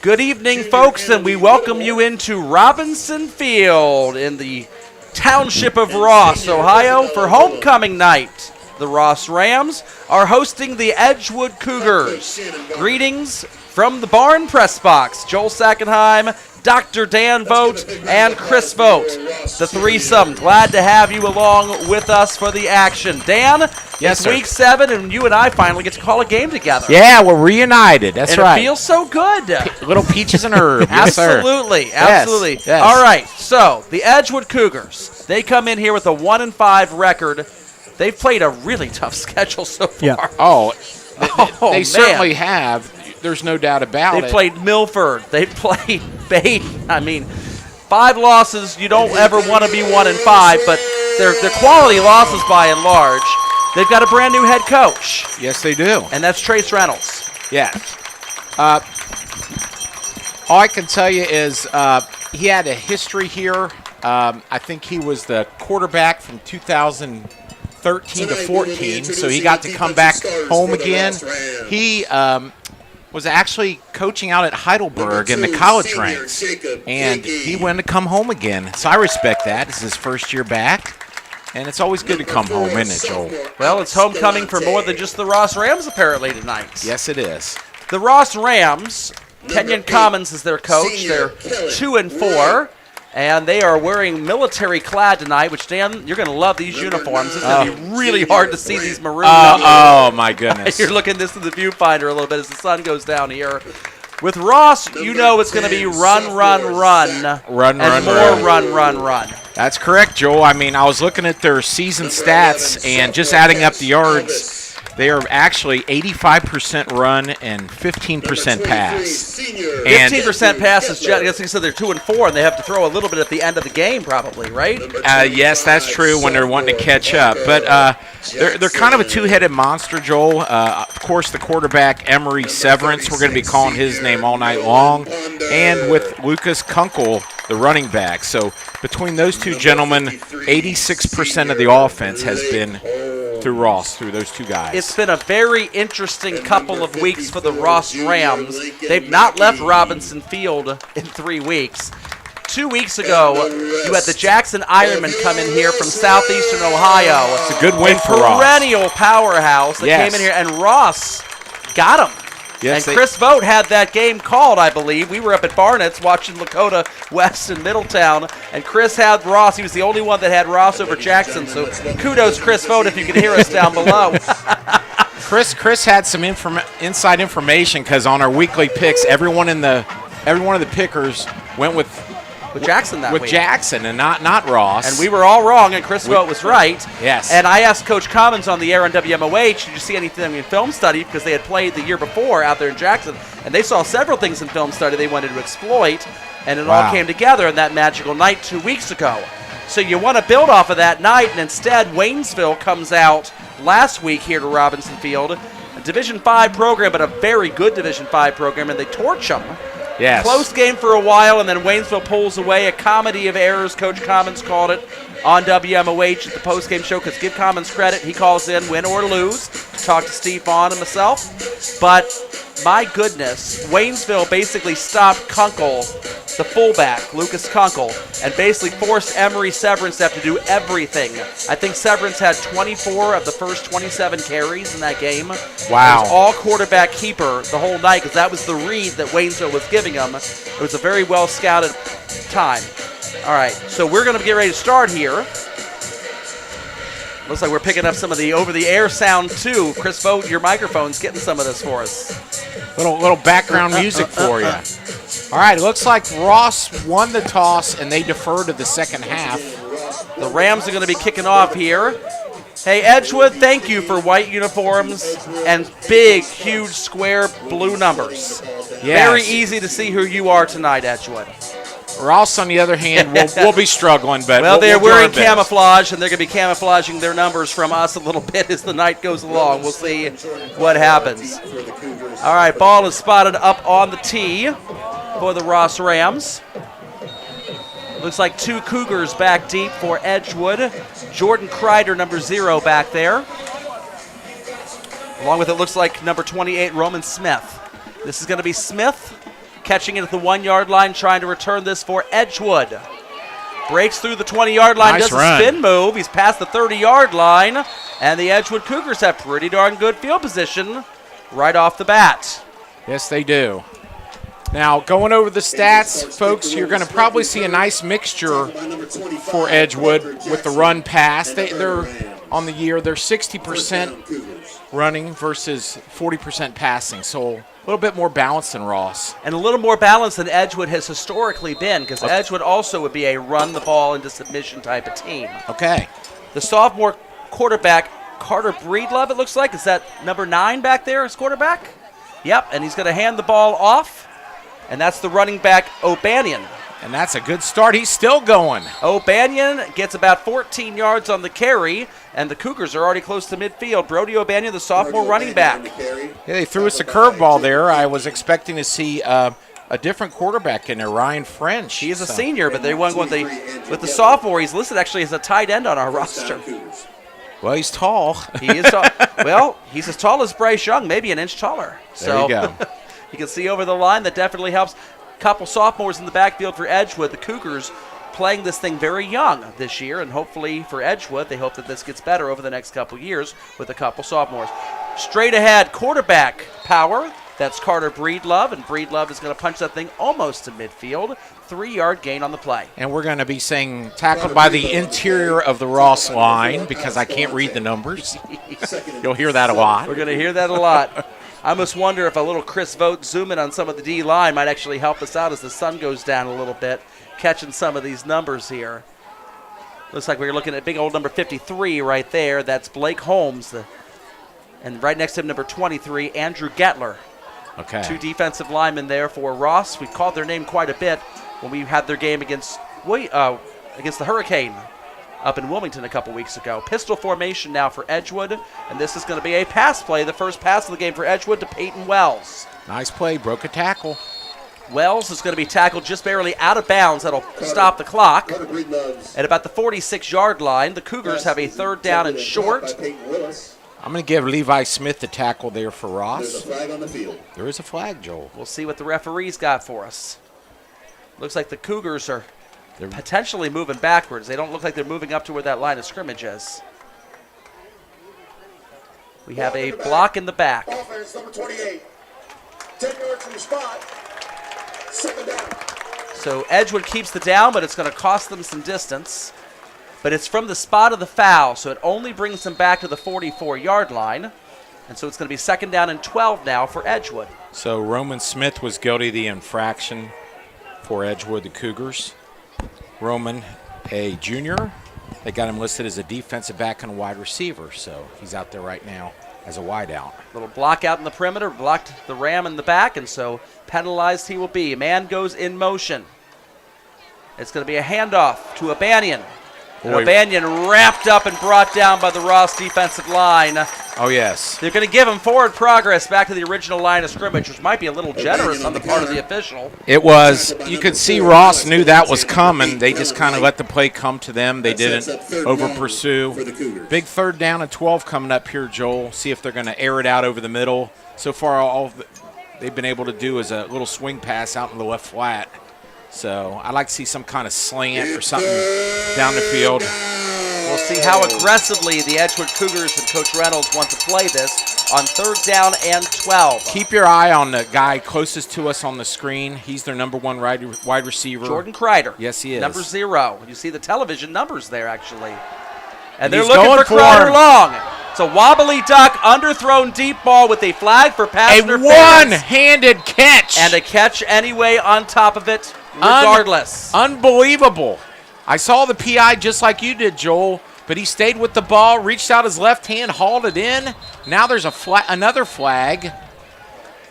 Good evening, folks, and we welcome you into Robinson Field in the township of Ross, Ohio, for homecoming night. The Ross Rams are hosting the Edgewood Cougars. Greetings from the Barn Press Box, Joel Sackenheim, Dr. Dan Vogt, and Chris Vogt. The threesome, glad to have you along with us for the action. Dan, Yes, it's sir. week 7, and you and I finally get to call a game together. Yeah, we're reunited. That's and right. It feels so good. Little peaches and herb. Yes, sir. Absolutely, absolutely. Yes. All right, so the Edgewood Cougars, they come in here with a 1-5 record. They've played a really tough schedule so far. Yeah. Oh, they man. certainly have. There's no doubt about it. They played Milford. They played Baden. I mean, 5 losses. You don't ever want to be 1-5, but they're quality losses by and large. They've got a brand new head coach. Yes, they do. And that's Trace Reynolds. Yeah. All I can tell you is he had a history here. I think he was the quarterback from 2013 to 14, so he got to come back home again. He was actually coaching out at Heidelberg in the college ranks, and he wanted to come home again. So I respect that. It's his first year back. And it's always good to come home, isn't it, Joel? Well, it's homecoming for more than just the Ross Rams, apparently, tonight. Yes, it is. The Ross Rams, Kenyon Commons is their coach. They're 2-4, and they are wearing military clad tonight, which, Dan, you're going to love these uniforms. It's going to be really hard to see these maroon numbers. Oh, my goodness. You're looking this in the viewfinder a little bit as the sun goes down here. With Ross, you know it's going to be run, and more run. That's correct, Joel. I mean, I was looking at their season stats and just adding up the yards. They are actually 85% run and 15% pass. 15% pass is just, I guess you said they're 2-4, and they have to throw a little bit at the end of the game, probably, right? Yes, that's true when they're wanting to catch up. But they're kind of a two-headed monster, Joel. Of course, the quarterback, Emory Severance, we're going to be calling his name all night long, and with Lucas Kunkel, the running back. So between those two gentlemen, 86% of the offense has been through Ross, through those two guys. It's been a very interesting couple of weeks for the Ross Rams. They've not left Robinson Field in 3 weeks. 2 weeks ago, you had the Jackson Ironmen come in here from southeastern Ohio. It's a good win for Ross. Perennial powerhouse that came in here, and Ross got him. Yes, and Chris Vogt had that game called, I believe. We were up at Barnett's watching Lakota West and Middletown, and Chris had Ross. He was the only one that had Ross over Jackson, so kudos, Chris Vogt, if you can hear us down below. Chris had some inside information because on our weekly picks, every one of the pickers went with Jackson that week. With Jackson and not Ross. And we were all wrong, and Chris Vogt was right. Yes. And I asked Coach Commons on the air on WMOH, did you see anything in film study? Because they had played the year before out there in Jackson, and they saw several things in film study they wanted to exploit, and it all came together in that magical night 2 weeks ago. So you want to build off of that night, and instead Waynesville comes out last week here to Robinson Field, a Division 5 program, but a very good Division 5 program, and they torch them. Yes. Close game for a while, and then Waynesville pulls away. A comedy of errors, Coach Commons called it on WMOH at the postgame show, because give Commons credit, he calls in win or lose to talk to Steve Vaughn and myself. But my goodness, Waynesville basically stopped Kunkel, the fullback, Lucas Kunkel, and basically forced Emory Severance to have to do everything. I think Severance had 24 of the first 27 carries in that game. Wow. It was all quarterback keeper the whole night, because that was the read that Waynesville was giving them. It was a very well scouted time. All right, so we're going to get ready to start here. Looks like we're picking up some of the over-the-air sound, too. Chris Vogt, your microphone's getting some of this for us. Little background music for you. All right, it looks like Ross won the toss, and they defer to the second half. The Rams are going to be kicking off here. Hey, Edgewood, thank you for white uniforms and big, huge, square blue numbers. Yes. Very easy to see who you are tonight, Edgewood. Ross, on the other hand, we'll be struggling, but well, they're we'll do our wearing best. camouflage, and they're going to be camouflaging their numbers from us a little bit as the night goes along. We'll see what happens. All right, ball is spotted up on the tee for the Ross Rams. Looks like 2 Cougars back deep for Edgewood. Jordan Kreider, number 0, back there. Along with it looks like number 28, Roman Smith. This is going to be Smith catching it at the 1-yard line, trying to return this for Edgewood. Breaks through the 20-yard line, Nice does run. a spin move. He's past the 30-yard line, and the Edgewood Cougars have pretty darn good field position right off the bat. Yes, they do. Now, going over the stats, folks, you're going to probably see a nice mixture for Edgewood with the run pass. They're on the year. They're 60% running versus 40% passing, so a little bit more balanced than Ross. And a little more balanced than Edgewood has historically been, because Edgewood also would be a run the ball into submission type of team. Okay. The sophomore quarterback, Carter Breedlove, it looks like. Is that number 9 back there as quarterback? Yep, and he's going to hand the ball off, and that's the running back, O'Banion. And that's a good start. He's still going. O'Banion gets about 14 yards on the carry, and the Cougars are already close to midfield. Brody O'Banion, the sophomore running back. Yeah, they threw us a curveball there. I was expecting to see a different quarterback in there, Ryan French. He is a senior, but they went with the sophomore. He's listed actually as a tight end on our roster. Well, he's tall. He is tall. Well, he's as tall as Bryce Young, maybe an inch taller. There you go. You can see over the line. That definitely helps. Couple sophomores in the backfield for Edgewood. The Cougars playing this thing very young this year, and hopefully for Edgewood, they hope that this gets better over the next couple years with a couple sophomores. Straight ahead, quarterback power. That's Carter Breedlove, and Breedlove is going to punch that thing almost to midfield. 3-yard gain on the play. And we're going to be saying tackled by the interior of the Ross line because I can't read the numbers. You'll hear that a lot. We're going to hear that a lot. I must wonder if a little Chris Vogt zoom in on some of the D-line might actually help us out as the sun goes down a little bit, catching some of these numbers here. Looks like we're looking at big old number 53 right there. That's Blake Holmes. And right next to him, number 23, Andrew Gettler. Okay. 2 defensive linemen there for Ross. We've called their name quite a bit when we had their game against the Hurricane up in Wilmington a couple weeks ago. Pistol formation now for Edgewood, and this is going to be a pass play, the first pass of the game for Edgewood to Peyton Wells. Nice play, broke a tackle. Wells is going to be tackled just barely out of bounds. That'll stop the clock. At about the 46-yard line, the Cougars have a 3rd down and short. I'm going to give Levi Smith the tackle there for Ross. There's a flag on the field. There is a flag, Joel. We'll see what the referees got for us. Looks like the Cougars are potentially moving backwards. They don't look like they're moving up to where that line of scrimmage is. We have a block in the back. Offense, number 28. 10 yards from the spot. 2nd down. So Edgewood keeps the down, but it's going to cost them some distance. But it's from the spot of the foul, so it only brings them back to the 44-yard line. And so it's going to be 2nd down and 12 now for Edgewood. So Roman Smith was guilty of the infraction for Edgewood, the Cougars. Roman, a junior. They got him listed as a defensive back and a wide receiver, so he's out there right now as a wideout. Little block out in the perimeter, blocked the ram in the back, and so penalized he will be. Man goes in motion. It's going to be a handoff to O'Banion. And O'Banion wrapped up and brought down by the Ross defensive line. Oh, yes. They're going to give him forward progress back to the original line of scrimmage, which might be a little generous on the part of the official. It was. You could see Ross knew that was coming. They just kind of let the play come to them. They didn't over-pursue. Big 3rd down and 12 coming up here, Joel. See if they're going to air it out over the middle. So far, all they've been able to do is a little swing pass out in the left flat. So I'd like to see some kind of slant or something down the field. We'll see how aggressively the Edgewood Cougars and Coach Reynolds want to play this on 3rd down and 12. Keep your eye on the guy closest to us on the screen. He's their number 1 wide receiver. Jordan Kreider. Yes, he is. Number 0. You see the television numbers there, actually. And they're he's looking going for for Kreider him. long. It's a wobbly duck, underthrown deep ball with a flag for pass interference. One-handed catch. And a catch anyway on top of it, regardless. Unbelievable. I saw the PI just like you did, Joel, but he stayed with the ball, reached out his left hand, hauled it in. Now there's another flag.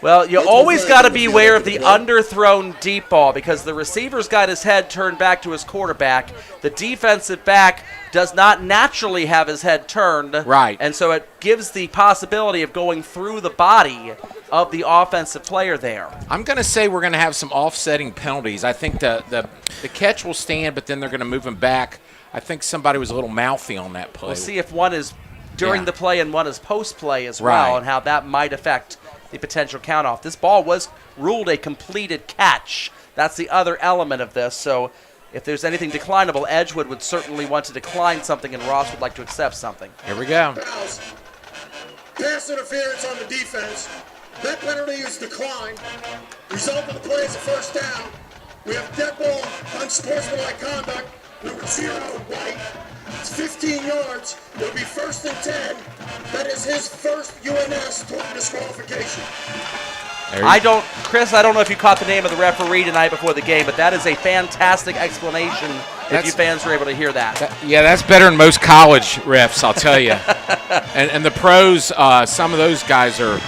Well, you always got to be aware of the underthrown deep ball because the receiver's got his head turned back to his quarterback. The defensive back does not naturally have his head turned. Right. And so it gives the possibility of going through the body of the offensive player there. I'm going to say we're going to have some offsetting penalties. I think the catch will stand, but then they're going to move him back. I think somebody was a little mouthy on that play. We'll see if one is during the play and one is post-play as well, Right. and how that might affect the potential count-off. This ball was ruled a completed catch. That's the other element of this. So if there's anything declinable, Edgewood would certainly want to decline something, and Ross would like to accept something. Here we go. Pass interference on the defense. That penalty is declined. Result of the play is a 1st down. We have dead ball, unsportsmanlike conduct, number 0, White. It's 15 15 yards. It'll be 1st and 10. That is his first UNS total disqualification. Chris, I don't know if you caught the name of the referee tonight before the game, but that is a fantastic explanation if you fans were able to hear that. That's better than most college refs, I'll tell you. and the pros, some of those guys are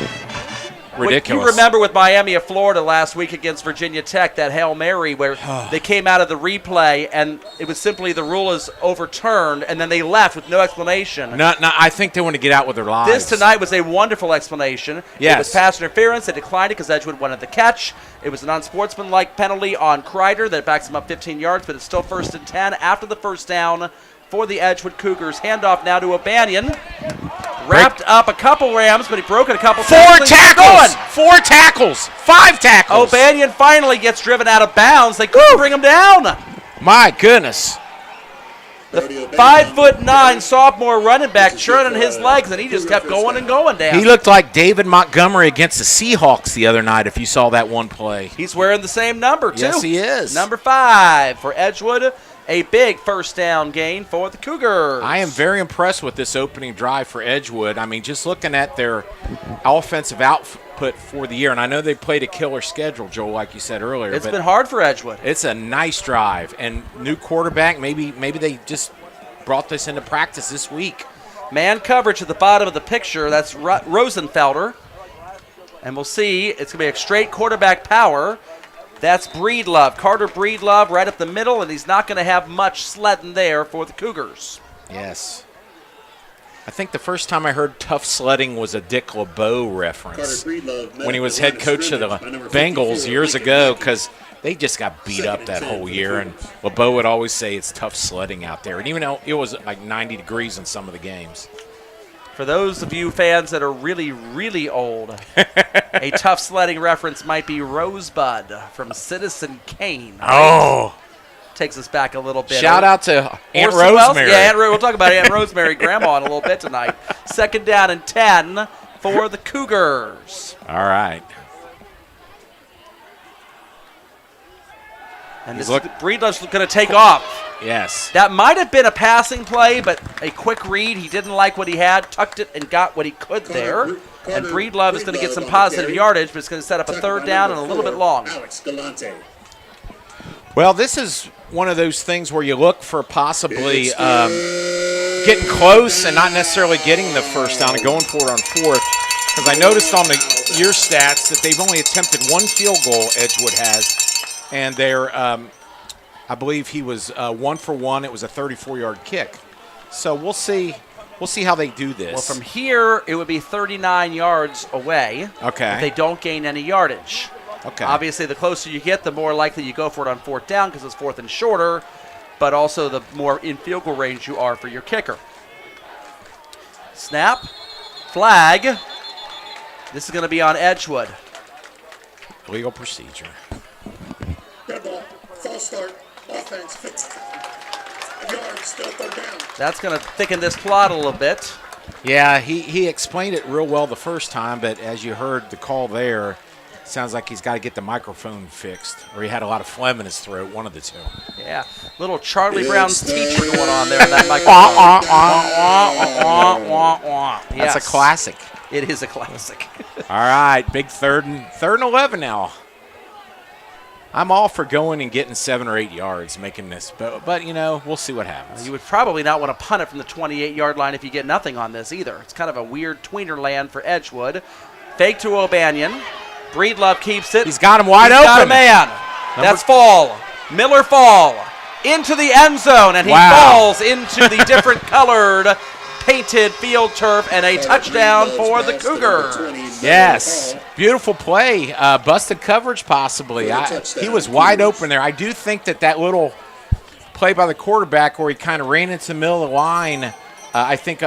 ridiculous. You remember with Miami of Florida last week against Virginia Tech, that Hail Mary where they came out of the replay and it was simply the rule is overturned and then they left with no explanation. No, I think they want to get out with their lives. This tonight was a wonderful explanation. Yes. It was pass interference. They declined it because Edgewood wanted the catch. It was an unsportsmanlike penalty on Kreider that backs him up 15 yards, but it's still 1st and 10 after the first down for the Edgewood Cougars. Handoff now to O'Banion. Wrapped up a couple Rams, but he broke it a couple times. 4 tackles. 5 tackles. O'Banion finally gets driven out of bounds. They couldn't bring him down. My goodness. The 5'9" sophomore running back churning his legs, and he just kept going and going down. He looked like David Montgomery against the Seahawks the other night if you saw that one play. He's wearing the same number, too. Yes, he is. Number 5 for Edgewood. A big first down gain for the Cougars. I am very impressed with this opening drive for Edgewood. I mean, just looking at their offensive output for the year, and I know they played a killer schedule, Joel, like you said earlier. It's been hard for Edgewood. It's a nice drive. And new quarterback, maybe they just brought this into practice this week. Man coverage at the bottom of the picture. That's Rosenfelder. And we'll see. It's going to be a straight quarterback power. That's Breedlove, Carter Breedlove right up the middle, and he's not going to have much sledding there for the Cougars. Yes. I think the first time I heard tough sledding was a Dick LeBeau reference when he was head coach of the Bengals years ago because they just got beat up that whole year, and LeBeau would always say it's tough sledding out there, and even though it was like 90 degrees in some of the games. For those of you fans that are really, really old, a tough sledding reference might be Rosebud from Citizen Kane. Right? Oh. Takes us back a little bit. Shout out to Aunt Orson Welles. Rosemary. Yeah, we'll talk about Aunt Rosemary, Grandma, in a little bit tonight. 2nd down and 10 for the Cougars. All right. And Breedlove's going to take off. Yes. That might have been a passing play, but a quick read. He didn't like what he had, tucked it, and got what he could there. And Breedlove is going to get some positive yardage, but it's going to set up a 3rd down and a little bit long. Well, this is one of those things where you look for possibly getting close and not necessarily getting the first down and going for it on 4th. Because I noticed on the year stats that they've only attempted 1 field goal, Edgewood has. And they're, I believe he was 1 for 1. It was a 34-yard kick. So we'll see. We'll see how they do this. Well, from here, it would be 39 yards away. Okay. If they don't gain any yardage. Okay. Obviously, the closer you get, the more likely you go for it on 4th down because it's 4th and shorter, but also the more in field goal range you are for your kicker. Snap. Flag. This is going to be on Edgewood. Legal procedure. Red ball, false start, offense, 50 yards, still 3rd down. That's going to thicken this plot a little bit. Yeah, he explained it real well the first time, but as you heard the call there, sounds like he's got to get the microphone fixed, or he had a lot of phlegm in his throat, one of the two. Yeah, little Charlie Brown's teacher going on there in that microphone. That's a classic. It is a classic. All right, big 3rd and 11 now. I'm all for going and getting 7 or 8 yards, making this, but you know, we'll see what happens. You would probably not want to punt it from the 28-yard line if you get nothing on this either. It's kind of a weird tweener land for Edgewood. Fake to O'Banion. Breedlove keeps it. He's got him wide open. Got a man. That's Fall. Miller Fall into the end zone, and he falls into the different colored painted field turf, and a touchdown for the Cougars. Yes, beautiful play. Busted coverage possibly. He was wide open there. I do think that little play by the quarterback where he kind of ran into the middle of the line, I think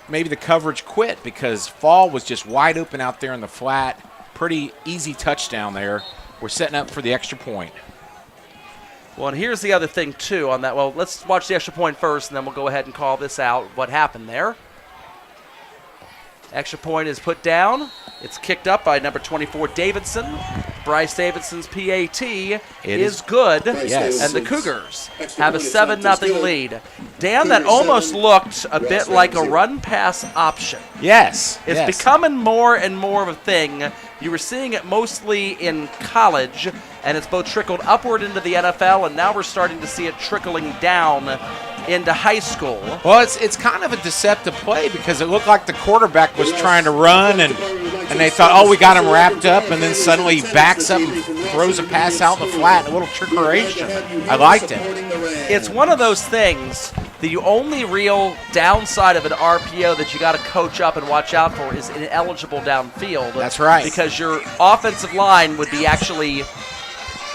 maybe the coverage quit because Fall was just wide open out there in the flat. Pretty easy touchdown there. We're setting up for the extra point. Well, and here's the other thing, too, on that. Well, let's watch the extra point first, and then we'll go ahead and call this out, what happened there. Extra point is put down. It's kicked up by number 24, Davidson. Bryce Davidson's PAT is good. Yes. And the Cougars have a 7-0 lead. Dan, that almost looked a bit like a run-pass option. Yes. It's becoming more and more of a thing. You were seeing it mostly in college, and it's both trickled upward into the NFL, and now we're starting to see it trickling down into high school. Well, it's kind of a deceptive play because it looked like the quarterback was trying to run, and they thought, oh, we got him wrapped up, and then suddenly he backs up and throws a pass out in the flat, a little trickeration. I liked it. It's one of those things. The only real downside of an RPO that you got to coach up and watch out for is ineligible downfield. That's right. Because your offensive line would be actually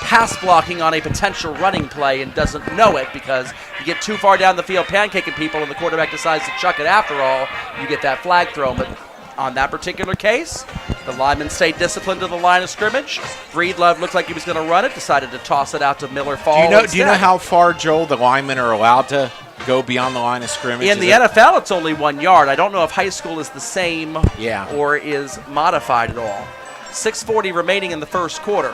pass blocking on a potential running play and doesn't know it because you get too far down the field pancaking people and the quarterback decides to chuck it after all, you get that flag thrown. But on that particular case, the lineman stayed disciplined to the line of scrimmage. Breedlove looked like he was going to run it, decided to toss it out to Miller Fall. Do you know how far, Joel, the linemen are allowed to go beyond the line of scrimmage? In the NFL, it's only 1 yard. I don't know if high school is the same Yeah. or is modified at all. 6:40 remaining in the first quarter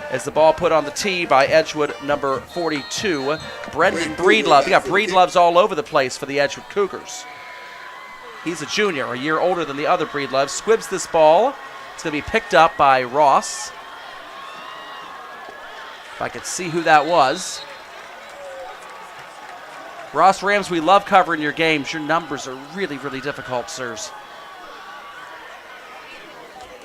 as the ball put on the tee by Edgewood, number 42, Brendan Breedlove. You got Breedloves all over the place for the Edgewood Cougars. He's a junior, a year older than the other Breedloves. Squibs this ball. It's going to be picked up by Ross. If I could see who that was. Ross Rams, we love covering your games. Your numbers are really, really difficult, sirs.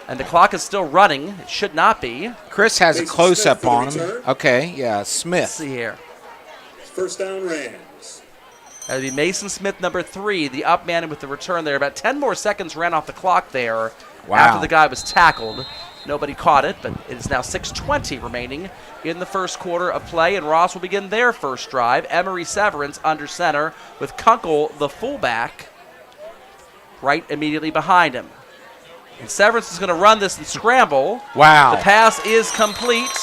And the clock is still running. It should not be. Chris has a close-up on him. Okay, yeah, Smith. Let's see here. First down, Rams. That'll be Mason Smith, number 3, the up man with the return there. About 10 more seconds ran off the clock there after the guy was tackled. Nobody caught it, but it is now 6:20 remaining in the first quarter of play, and Ross will begin their first drive. Emery Severance under center with Kunkel, the fullback, right immediately behind him. And Severance is going to run this and scramble. Wow. The pass is complete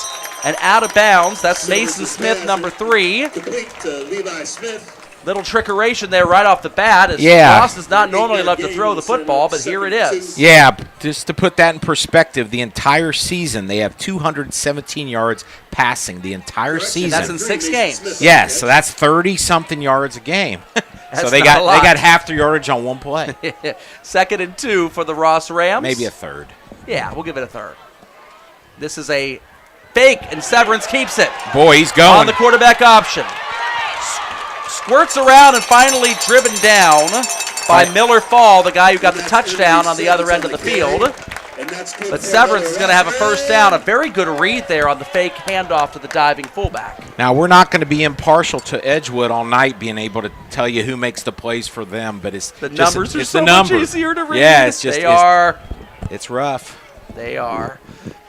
and out of bounds. That's Mason Smith, number 3. Complete to Levi Smith. Little trickeration there right off the bat. As Ross does not normally love to throw the football, but here it is. Yeah, just to put that in perspective, the entire season they have 217 yards passing the entire season. And that's in 6 games. Yes, so that's 30-something yards a game. So they not a lot. got half the yardage on one play. 2nd and 2 for the Ross Rams. Maybe a third. Yeah, we'll give it a third. This is a fake, and Severance keeps it. Boy, he's going. On the quarterback option. Squirts around and finally driven down by Miller Fall, the guy who got the touchdown on the other end of the field. But Severance is going to have a first down. A very good read there on the fake handoff to the diving fullback. Now, we're not going to be impartial to Edgewood all night being able to tell you who makes the plays for them, but it's the just, numbers are it's so the much numbers. easier to read. Yeah, it's just it's rough. They are.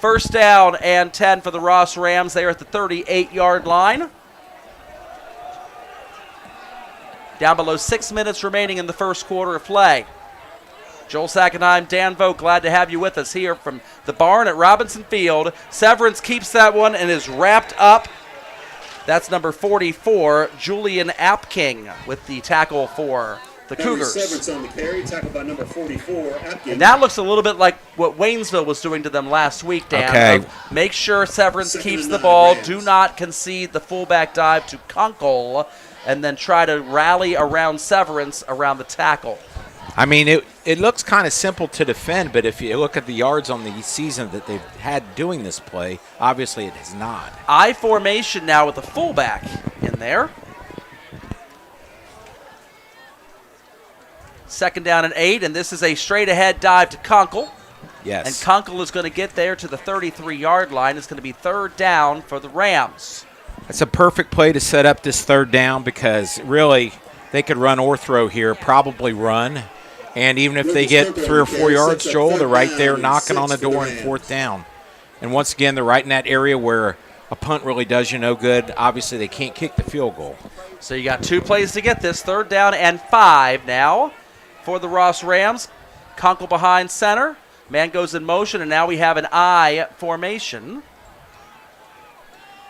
First down and 10 for the Ross Rams. They are at the 38-yard line. Down below 6 minutes remaining in the first quarter of play. Joel Sackenheim, Dan Vogt, glad to have you with us here from the barn at Robinson Field. Severance keeps that one and is wrapped up. That's number 44, Julian Apking, with the tackle for the Cougars. Severance on the carry, tackled by number 44, Apking. And that looks a little bit like what Waynesville was doing to them last week, Dan. Okay. Make sure Severance Second keeps and the 9 ball. Rams. Do not concede the fullback dive to Kunkel, and then try to rally around Severance around the tackle. I mean, it looks kind of simple to defend, but if you look at the yards on the season that they've had doing this play, obviously it is not. I formation now with the fullback in there. 2nd down and 8, and this is a straight-ahead dive to Kunkel. Yes. And Kunkel is going to get there to the 33-yard line. It's going to be 3rd down for the Rams. That's a perfect play to set up this 3rd down because really they could run or throw here, probably run. And even if they get 3 or 4 yards, Joel, they're right there knocking on the door in 4th down. And once again, they're right in that area where a punt really does you no good. Obviously, they can't kick the field goal. So you got 2 plays to get this. 3rd down and 5 now for the Ross Rams. Kunkel behind center. Man goes in motion, and now we have an I formation.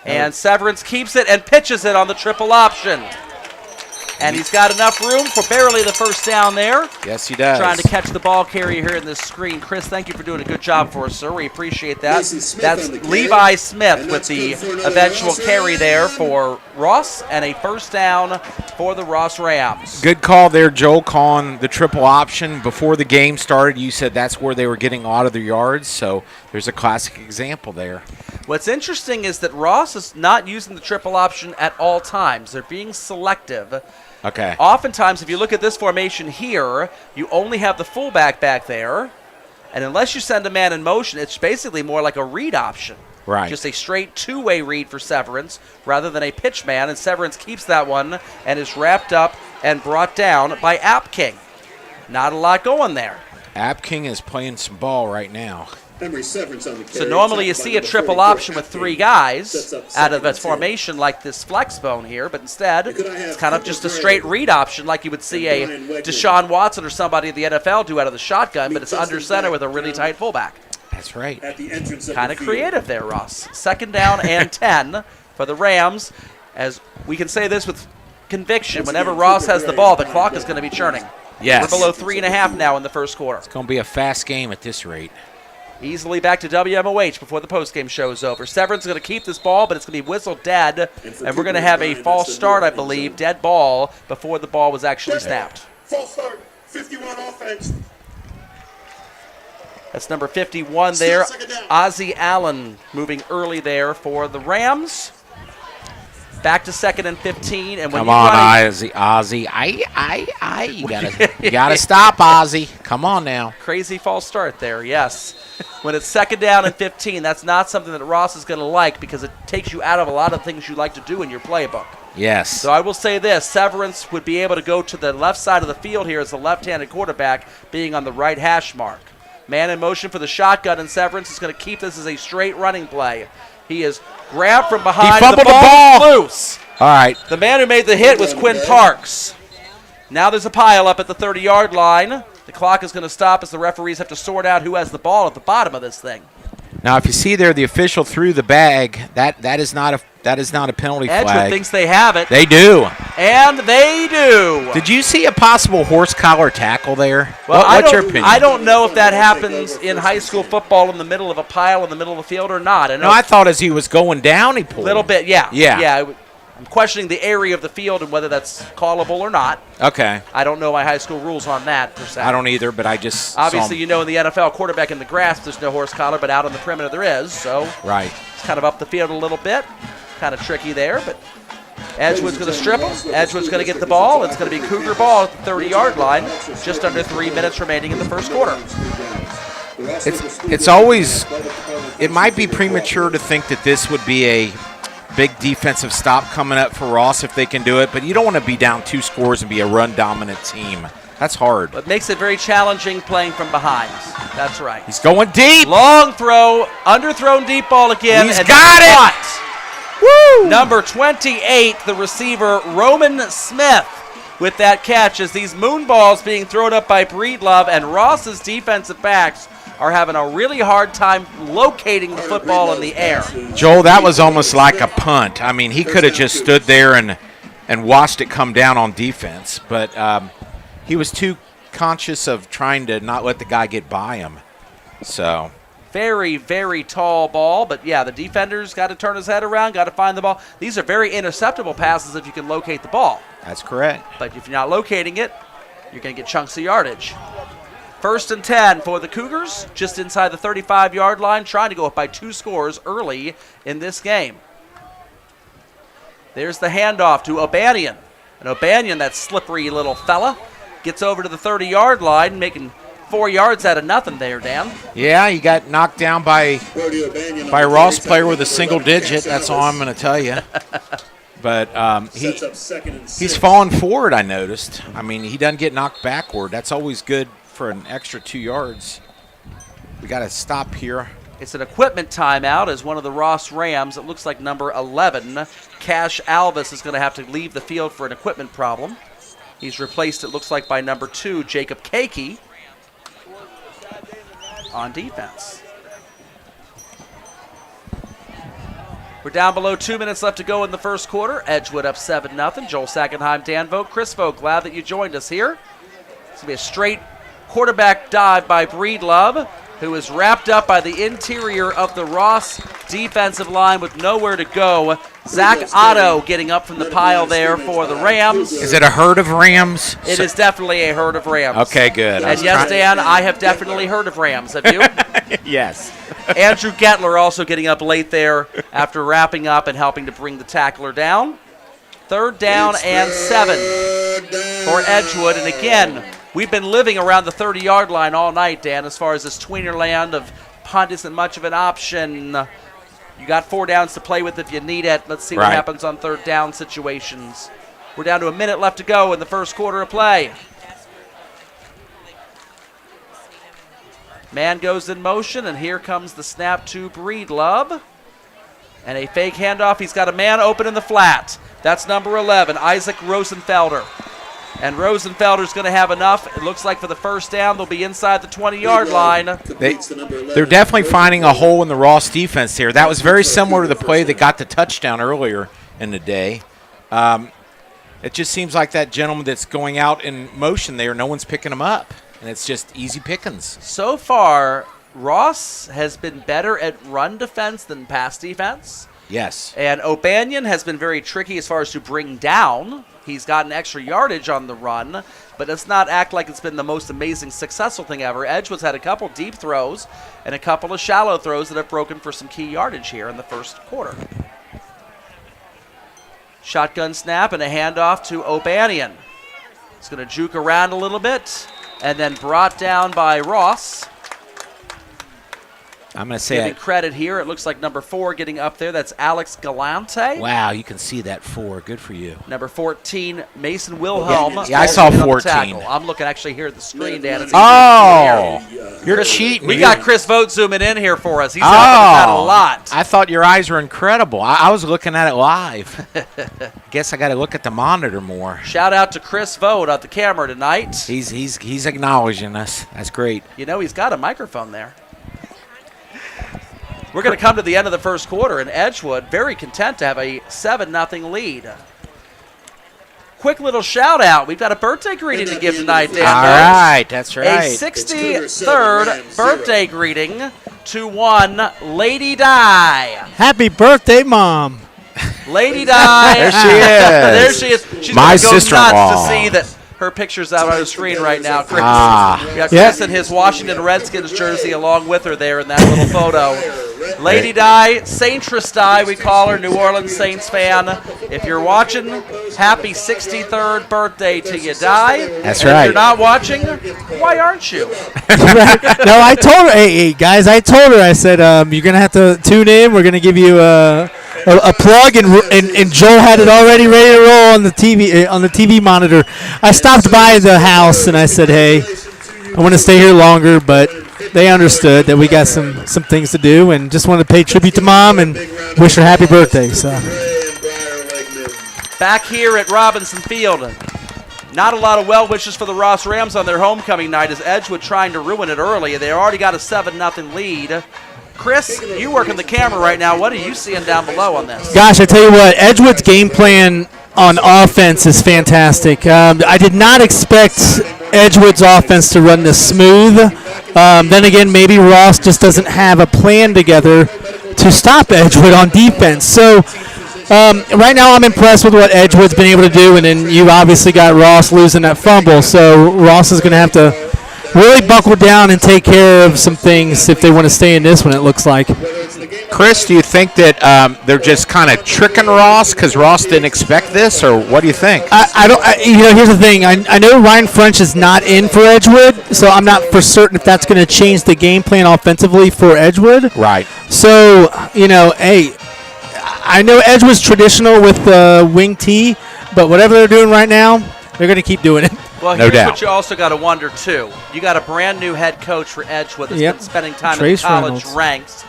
And Severance keeps it and pitches it on the triple option. And he's got enough room for barely the first down there. Yes, he does. Trying to catch the ball carrier here in this screen. Chris, thank you for doing a good job for us, sir. We appreciate that. That's Levi Smith with the eventual carry there for Ross, and a first down for the Ross Rams. Good call there, Joel, calling the triple option. Before the game started, you said that's where they were getting a lot of their yards, so there's a classic example there. What's interesting is that Ross is not using the triple option at all times. They're being selective. Okay. Oftentimes, if you look at this formation here, you only have the fullback back there, and unless you send a man in motion, it's basically more like a read option. Right. Just a straight two-way read for Severance rather than a pitch man, and Severance keeps that one and is wrapped up and brought down by App King. Not a lot going there. App King is playing some ball right now. So normally you see a triple option with three guys out of its formation like this flex bone here, but instead it's kind of just a straight read option like you would see a Deshaun Watson or somebody in the NFL do out of the shotgun, but it's under center with a really tight fullback. That's right. Kind of creative there, Ross. Second down and 10 for the Rams. As we can say this with conviction, whenever Ross has the ball, the clock is going to be churning. Yes. We're below 3.5 now in the first quarter. It's going to be a fast game at this rate. Easily back to WMOH before the postgame show is over. Severance is going to keep this ball, but it's going to be whistled dead, and we're going to have a false start, I believe, dead ball, before the ball was actually snapped. False start, 51 offense. That's number 51 there. Ozzie Allen moving early there for the Rams. Back to 2nd and 15. And when Come on, Ozzie. You gotta stop, Ozzie. Come on now. Crazy false start there, yes. When it's 2nd down and 15, that's not something that Ross is going to like because it takes you out of a lot of things you like to do in your playbook. Yes. So I will say this, Severance would be able to go to the left side of the field here as the left-handed quarterback being on the right hash mark. Man in motion for the shotgun, and Severance is going to keep this as a straight running play. He is grabbed from behind. He fumbled the ball. Is loose. All right. The man who made the hit was Quinn Parks. Now there's a pile up at the 30-yard line. The clock is going to stop as the referees have to sort out who has the ball at the bottom of this thing. Now, if you see there, the official threw the bag. That is not a penalty flag. Edgewood thinks they have it. They do. And they do. Did you see a possible horse collar tackle there? Well, what's your opinion? I don't know if that happens in high school football in the middle of a pile in the middle of the field or not. I thought as he was going down, he pulled. A little bit, yeah. Yeah. I'm questioning the area of the field and whether that's callable or not. Okay. I don't know my high school rules on that, per se. I don't either, but I just Obviously, you know in the NFL, quarterback in the grass, there's no horse collar, but out on the perimeter there is. So right. It's kind of up the field a little bit. Kind of tricky there, but Edgewood's going to strip him. Edgewood's going to get the ball. It's going to be Cougar ball at the 30-yard line. Just under 3 minutes remaining in the first quarter. It's always – it might be premature to think that this would be a big defensive stop coming up for Ross if they can do it, but you don't want to be down 2 scores and be a run-dominant team. That's hard. But makes it very challenging playing from behind. That's right. He's going deep. Long throw, underthrown deep ball again. He's got it. Woo! Number 28, the receiver, Roman Smith, with that catch as these moon balls being thrown up by Breedlove, and Ross's defensive backs are having a really hard time locating the football in the air. Joel, that was almost like a punt. I mean, he could have just stood there and watched it come down on defense, but he was too conscious of trying to not let the guy get by him. So very, very tall ball, but yeah, the defender's got to turn his head around, got to find the ball. These are very interceptable passes if you can locate the ball. That's correct. But if you're not locating it, you're going to get chunks of yardage. 1st and 10 for the Cougars, just inside the 35-yard line, trying to go up by 2 scores early in this game. There's the handoff to O'Banion. And O'Banion, that slippery little fella, gets over to the 30-yard line, making 4 yards out of nothing there, Dan. Yeah, he got knocked down by a Ross player with a single digit. That's all I'm going to tell you. But he's falling forward, I noticed. I mean, he doesn't get knocked backward. That's always good for an extra 2 yards. We got to stop here. It's an equipment timeout as one of the Ross Rams, it looks like number 11, Cash Alvis, is going to have to leave the field for an equipment problem. He's replaced, it looks like, by number 2, Jacob Kakey, on defense. We're down below 2 minutes left to go in the first quarter. Edgewood up 7-0. Joel Sagenheim, Dan Vogt, Chris Vogt, glad that you joined us here. It's going to be a straight quarterback dive by Breedlove, who is wrapped up by the interior of the Ross defensive line with nowhere to go. Zach Otto getting up from the pile there for the Rams. Is it a herd of Rams? It is definitely a herd of Rams. Okay, good. And yes, Dan, I have definitely heard of Rams. Have you? Yes. Andrew Gettler also getting up late there after wrapping up and helping to bring the tackler down. 3rd down and 7 for Edgewood. And again, we've been living around the 30-yard line all night, Dan, as far as this tweener land of punt isn't much of an option. You got 4 downs to play with if you need it. Let's see what happens on 3rd down situations. We're down to a minute left to go in the first quarter of play. Man goes in motion, and here comes the snap to Breedlove. And a fake handoff. He's got a man open in the flat. That's number 11, Isaac Rosenfelder. And Rosenfelder's going to have enough. It looks like for the first down, they'll be inside the 20-yard line. They're definitely finding a hole in the Ross defense here. That was very similar to the play that got the touchdown earlier in the day. It just seems like that gentleman that's going out in motion there, no one's picking him up. And it's just easy pickings. So far, Ross has been better at run defense than pass defense. Yes. And O'Banion has been very tricky as far as to bring down. He's gotten extra yardage on the run, but let's not act like it's been the most amazing, successful thing ever. Edgewood's had a couple deep throws and a couple of shallow throws that have broken for some key yardage here in the first quarter. Shotgun snap and a handoff to O'Banion. He's going to juke around a little bit and then brought down by Ross. I'm going to say Giving credit here. It looks like number 4 getting up there. That's Alex Galante. Wow, you can see that 4. Good for you. Number 14, Mason Wilhelm. Yeah, I saw 14. I'm looking actually here at the screen, Dan. You're cheating. We got Chris Vogt zooming in here for us. He's helping us out a lot. I thought your eyes were incredible. I was looking at it live. Guess I got to look at the monitor more. Shout out to Chris Vogt on the camera tonight. He's acknowledging us. That's great. You know, he's got a microphone there. We're going to come to the end of the first quarter, and Edgewood very content to have a 7-0 lead. Quick little shout out. We've got a birthday greeting to give tonight, Dan. All right, that's right. A 63rd birthday greeting to one Lady Di. Happy birthday, Mom. Lady Di. There she is. There she is. She's My going to go sister-in-law. nuts to see that her picture's out on the screen right now. Chris. We got Chris in his Washington Redskins jersey along with her there in that little photo. Lady Di, Saintress Di, we call her, New Orleans Saints fan. If you're watching, happy 63rd birthday to you, Di. That's and right. If you're not watching, why aren't you? No, I told her, hey, guys, I told her, I said, you're going to have to tune in. We're going to give you a plug, and Joel had it already ready to roll on the TV monitor. I stopped by the house, and I said, hey, I want to stay here longer, but they understood that we got some things to do, and just wanted to pay tribute to Mom and wish her happy birthday. So back here at Robinson Field, not a lot of well wishes for the Ross Rams on their homecoming night as Edgewood trying to ruin it early. They already got a 7-0 lead. Chris, you working the camera right now. What are you seeing down below on this? Gosh, I tell you what, Edgewood's game plan on offense is fantastic. I did not expect Edgewood's offense to run this smooth. Then again, maybe Ross just doesn't have a plan together to stop Edgewood on defense. So right now I'm impressed with what Edgewood's been able to do, and then you obviously got Ross losing that fumble. So Ross is going to have to really buckle down and take care of some things if they want to stay in this one, it looks like. Chris, do you think that they're just kind of tricking Ross because Ross didn't expect this, or what do you think? Here's the thing. I know Ryan French is not in for Edgewood, so I'm not for certain if that's going to change the game plan offensively for Edgewood. Right. So, hey, I know Edgewood's traditional with the wing T, but whatever they're doing right now, they're going to keep doing it. Well, no here's doubt. what you also got to wonder, too. You got a brand-new head coach for Edgewood that's been spending time Trace in the college Reynolds. ranks.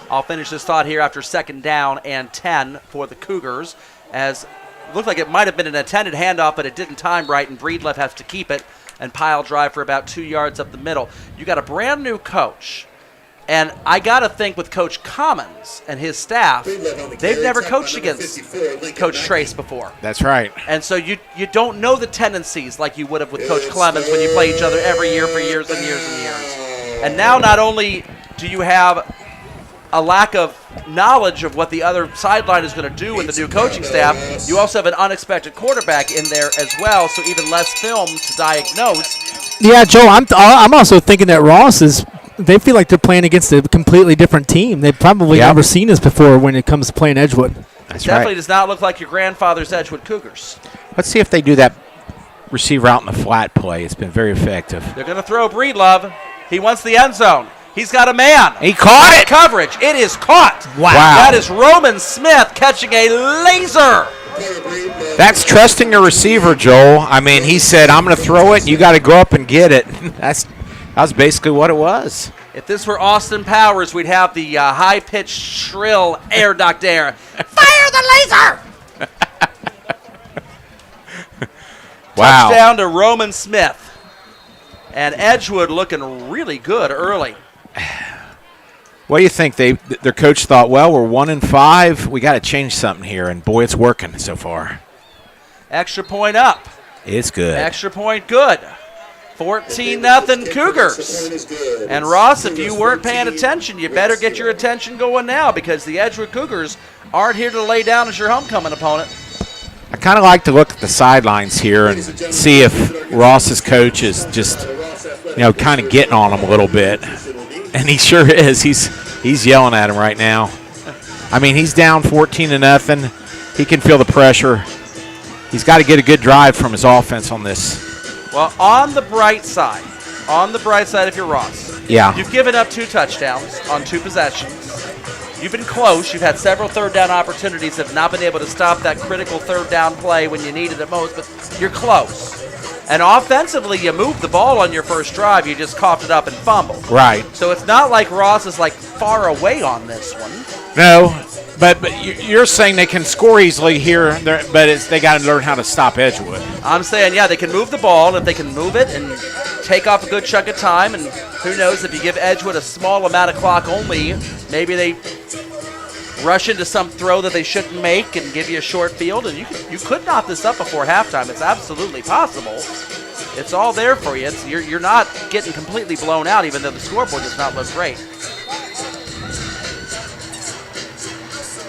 I'll finish this thought here after 2nd down and 10 for the Cougars, as it looked like it might have been an intended handoff, but it didn't time right, and Breedlove has to keep it and pile drive for about 2 yards up the middle. You got a brand-new coach And I got to think with Coach Commons and his staff, they've never coached against Coach Trace before. That's right. And so you don't know the tendencies like you would have with Coach Clemens when you play each other every year for years and years and years. And now not only do you have a lack of knowledge of what the other sideline is going to do with the new coaching staff, you also have an unexpected quarterback in there as well, so even less film to diagnose. Yeah, Joe, I'm also thinking that Ross they feel like they're playing against a completely different team. They've probably never seen this before when it comes to playing Edgewood. That's Definitely right. does not look like your grandfather's Edgewood Cougars. Let's see if they do that receiver out in the flat play. It's been very effective. They're going to throw Breedlove. He wants the end zone. He's got a man. He caught it. Coverage. It is caught. Wow. That is Roman Smith catching a laser. That's trusting your receiver, Joel. I mean, he said, I'm going to throw it, and you got to go up and get it. That was basically what it was. If this were Austin Powers, we'd have the high-pitched, shrill air duct there. Fire the laser! Wow. Touchdown to Roman Smith. And Edgewood looking really good early. What do you think? Their coach thought, well, we're 1-5. We got to change something here, and boy, it's working so far. Extra point up. It's good. Extra point good. 14-0 Cougars. And Ross, if you weren't paying attention, you better get your attention going now because the Edgewood Cougars aren't here to lay down as your homecoming opponent. I kind of like to look at the sidelines here and see if Ross's coach is just, kind of getting on him a little bit. And he sure is. He's yelling at him right now. I mean, he's down 14-0. He can feel the pressure. He's got to get a good drive from his offense on this. Well, on the bright side if you're Ross, you've given up 2 touchdowns on 2 possessions. You've been close. You've had several third down opportunities, have not been able to stop that critical third down play when you needed it most, but you're close. And offensively, you moved the ball on your first drive. You just coughed it up and fumbled. Right. So it's not like Ross is far away on this one. No, but you're saying they can score easily here, but they got to learn how to stop Edgewood. I'm saying, they can move the ball, and if they can move it and take off a good chunk of time, and who knows, if you give Edgewood a small amount of clock only, maybe they rush into some throw that they shouldn't make and give you a short field, and you could knock this up before halftime. It's absolutely possible. It's all there for you. You're not getting completely blown out, even though the scoreboard does not look great.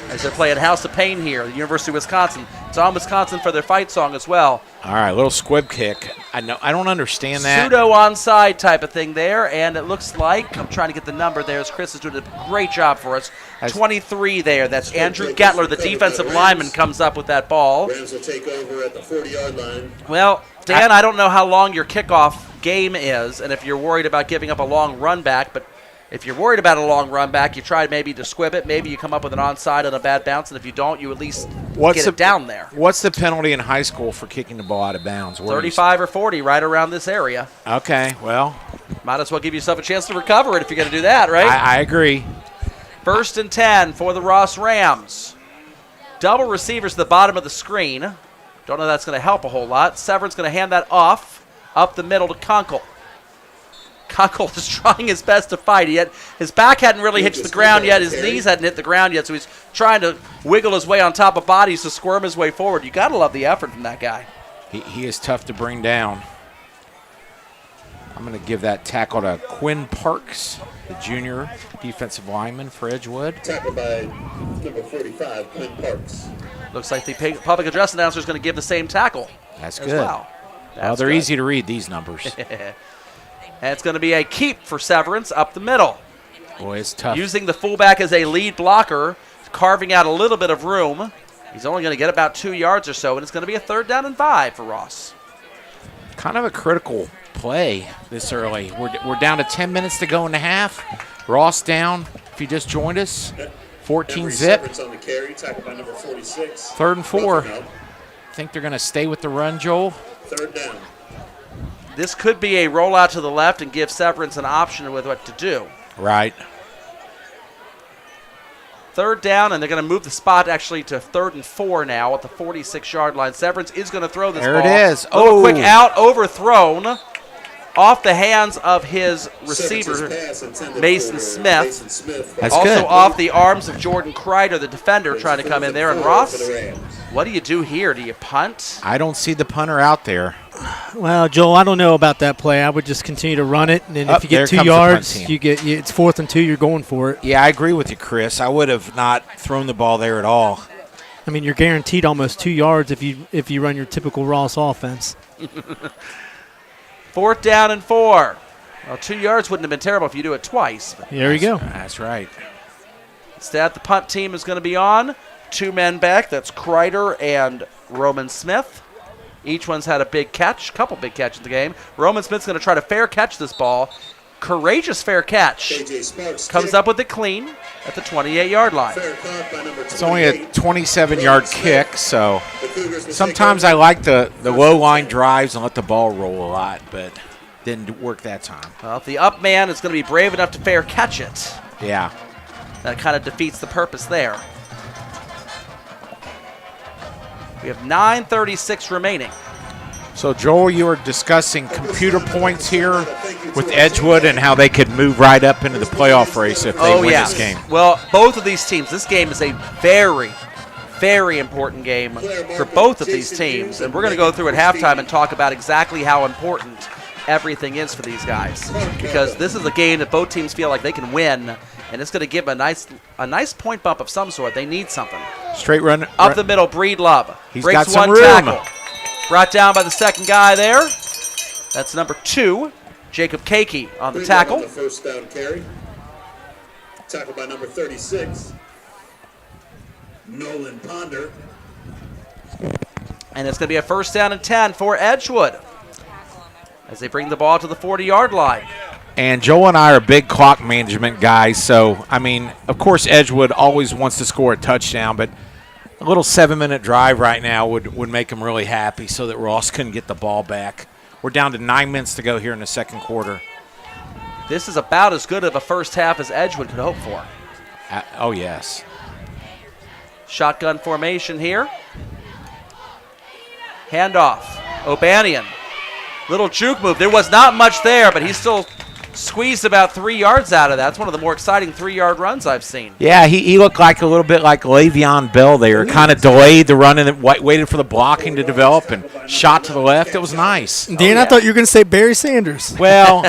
As they're playing House of Pain here, the University of Wisconsin. It's on Wisconsin for their fight song as well. All right, little squib kick. I don't understand that. Pseudo onside type of thing there, and it looks like, I'm trying to get the number there as Chris is doing a great job for us. 23 there. That's Andrew Gettler, the defensive lineman, comes up with that ball. Rams will take over at the 40-yard line. Well, Dan, I don't know how long your kickoff game is, and if you're worried about giving up a long run back, but if you're worried about a long run back, you try maybe to squib it. Maybe you come up with an onside on a bad bounce, and if you don't, you at least get it down there. What's the penalty in high school for kicking the ball out of bounds? 35 or 40, right around this area. Okay, well. Might as well give yourself a chance to recover it if you're going to do that, right? I agree. 1st and 10 for the Ross Rams. Double receivers at the bottom of the screen. Don't know that's going to help a whole lot. Severin's going to hand that off up the middle to Kunkel. Kunkel is trying his best to fight. His back hadn't really hit the ground yet. His knees hadn't hit the ground yet, so he's trying to wiggle his way on top of bodies to squirm his way forward. You got to love the effort from that guy. He is tough to bring down. I'm going to give that tackle to Quinn Parks, the junior defensive lineman for Edgewood. Tackled by number 45, Quinn Parks. Looks like the public address announcer is going to give the same tackle. That's as good. Well, They're easy to read, these numbers. And it's going to be a keep for Severance up the middle. Boy, it's tough. Using the fullback as a lead blocker, carving out a little bit of room. He's only going to get about 2 yards or so, and it's going to be a 3rd down and 5 for Ross. Kind of a critical play this early. We're down to 10 minutes to go in the half. Ross down, if you just joined us, 14 zip. On the carry, tackled by number 46. 3rd and 4. Think they're going to stay with the run, Joel? 3rd down. This could be a rollout to the left and give Severance an option with what to do. Right. 3rd down, and they're going to move the spot actually to 3rd and 4 now at the 46-yard line. Severance is going to throw this ball. There it is. A little quick out, overthrown. off the hands of his receiver, Mason Smith. That's Also good. off the arms of Jordan Kreider, the defender, trying to come in there. And Ross, what do you do here? Do you punt? I don't see the punter out there. Well, Joel, I don't know about that play. I would just continue to run it, and then if you there get 2 comes the punt yards, team. it's 4th and 2. You're going for it. Yeah, I agree with you, Chris. I would have not thrown the ball there at all. I mean, you're guaranteed almost 2 yards if you run your typical Ross offense. 4th down and 4. Well, 2 yards wouldn't have been terrible if you do it twice. But There you go. That's right. instead, the punt team is going to be on. 2 men back. That's Kreider and Roman Smith. Each one's had a big catch, couple big catches in the game. Roman Smith's going to try to fair catch this ball. Courageous fair catch. Comes up with it clean at the 28-yard line. It's only a 27-yard kick, so sometimes I like the low-line drives and let the ball roll a lot, but didn't work that time. Well, if the up man is going to be brave enough to fair catch it, Yeah. that kind of defeats the purpose there. We have 9:36 remaining. So, Joel, you were discussing computer points here with Edgewood and how they could move right up into the playoff race if they win this game. Well, both of these teams, this game is a very, very important game for both of these teams. And we're going to go through at halftime and talk about exactly how important everything is for these guys. Because this is a game that both teams feel like they can win, and it's going to give a nice point bump of some sort. They need something. Straight run. Up the middle, Breedlove. He's breaks got some one room. tackle. Brought down by the second guy there. That's number 2, Jacob Kakey on the tackle. The first down carry. Tackled by number 36, Nolan Ponder. And it's going to be a 1st down and 10 for Edgewood as they bring the ball to the 40-yard line. And Joel and I are big clock management guys, so, I mean, of course Edgewood always wants to score a touchdown, but a little 7-minute drive right now would make him really happy so that Ross couldn't get the ball back. We're down to 9 minutes to go here in the second quarter. This is about as good of a first half as Edgewood could hope for. Oh, yes. Shotgun formation here. Handoff. O'Banion. Little juke move. There was not much there, but he still squeezed about 3 yards out of that. That's one of the more exciting 3-yard runs I've seen. Yeah, he looked like a little bit like Le'Veon Bell there. Kind of delayed the run and waited for the blocking to develop and shot to the left. It was nice. Dan, I thought you were going to say Barry Sanders. Well,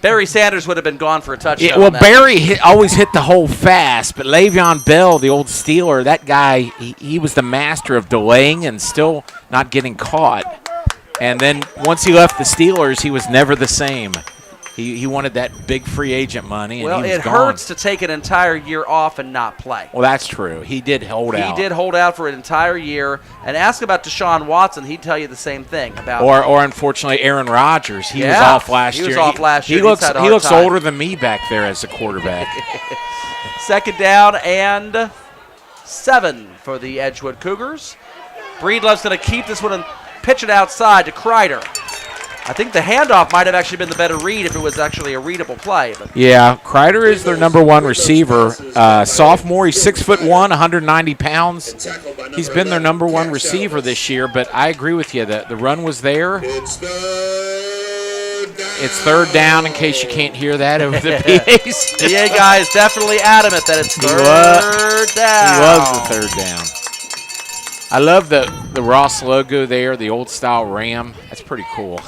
Barry Sanders would have been gone for a touchdown. well, on that. Barry always hit the hole fast, but Le'Veon Bell, the old Steeler, that guy, he was the master of delaying and still not getting caught. And then once he left the Steelers, he was never the same. He wanted that big free agent money, and Well, he was it gone. hurts to take an entire year off and not play. Well, that's true. He did hold out. He did hold out for an entire year. And ask about Deshaun Watson, he'd tell you the same thing about. Or unfortunately, Aaron Rodgers. He was Yeah, off last year. he was off last year. He He's looks had a hard looks time. older than me back there as a quarterback. 2nd down and 7 for the Edgewood Cougars. Breedlove's going to keep this one and pitch it outside to Kreider. I think the handoff might have actually been the better read if it was actually a readable play. But Yeah, Kreider is their number 1 receiver. Sophomore, he's 6'1", 190 pounds. He's been their number 1 receiver this year, but I agree with you. The run was there. It's It's 3rd down in case you can't hear that over the PAs. PA guy is definitely adamant that it's 3rd down. He loves the 3rd down. I love the Ross logo there, the old style Ram. That's pretty cool.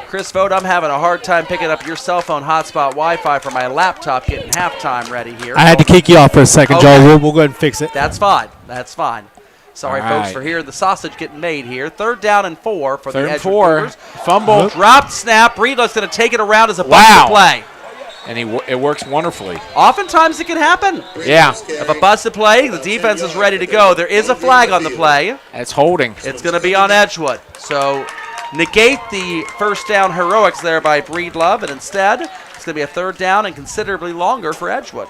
Chris Vogt, I'm having a hard time picking up your cell phone hotspot Wi-Fi for my laptop getting halftime ready here. I had to kick you off for a second, Okay. Joel. We'll go ahead and fix it. That's fine. That's fine. Sorry, All folks, right. for hearing the sausage getting made here. 3rd down and 4 for 3rd the and Edgewood 4. Cougars. Fumble. Dropped snap. Breedlove's going to take it around as a Wow. busted play. And it works wonderfully. Oftentimes it can happen. Yeah, If a busted play, the defense is ready to go. There is a flag on the play. that's holding. It's going to be on Edgewood. So negate the 1st down heroics there by Breedlove, and instead it's going to be a 3rd down and considerably longer for Edgewood.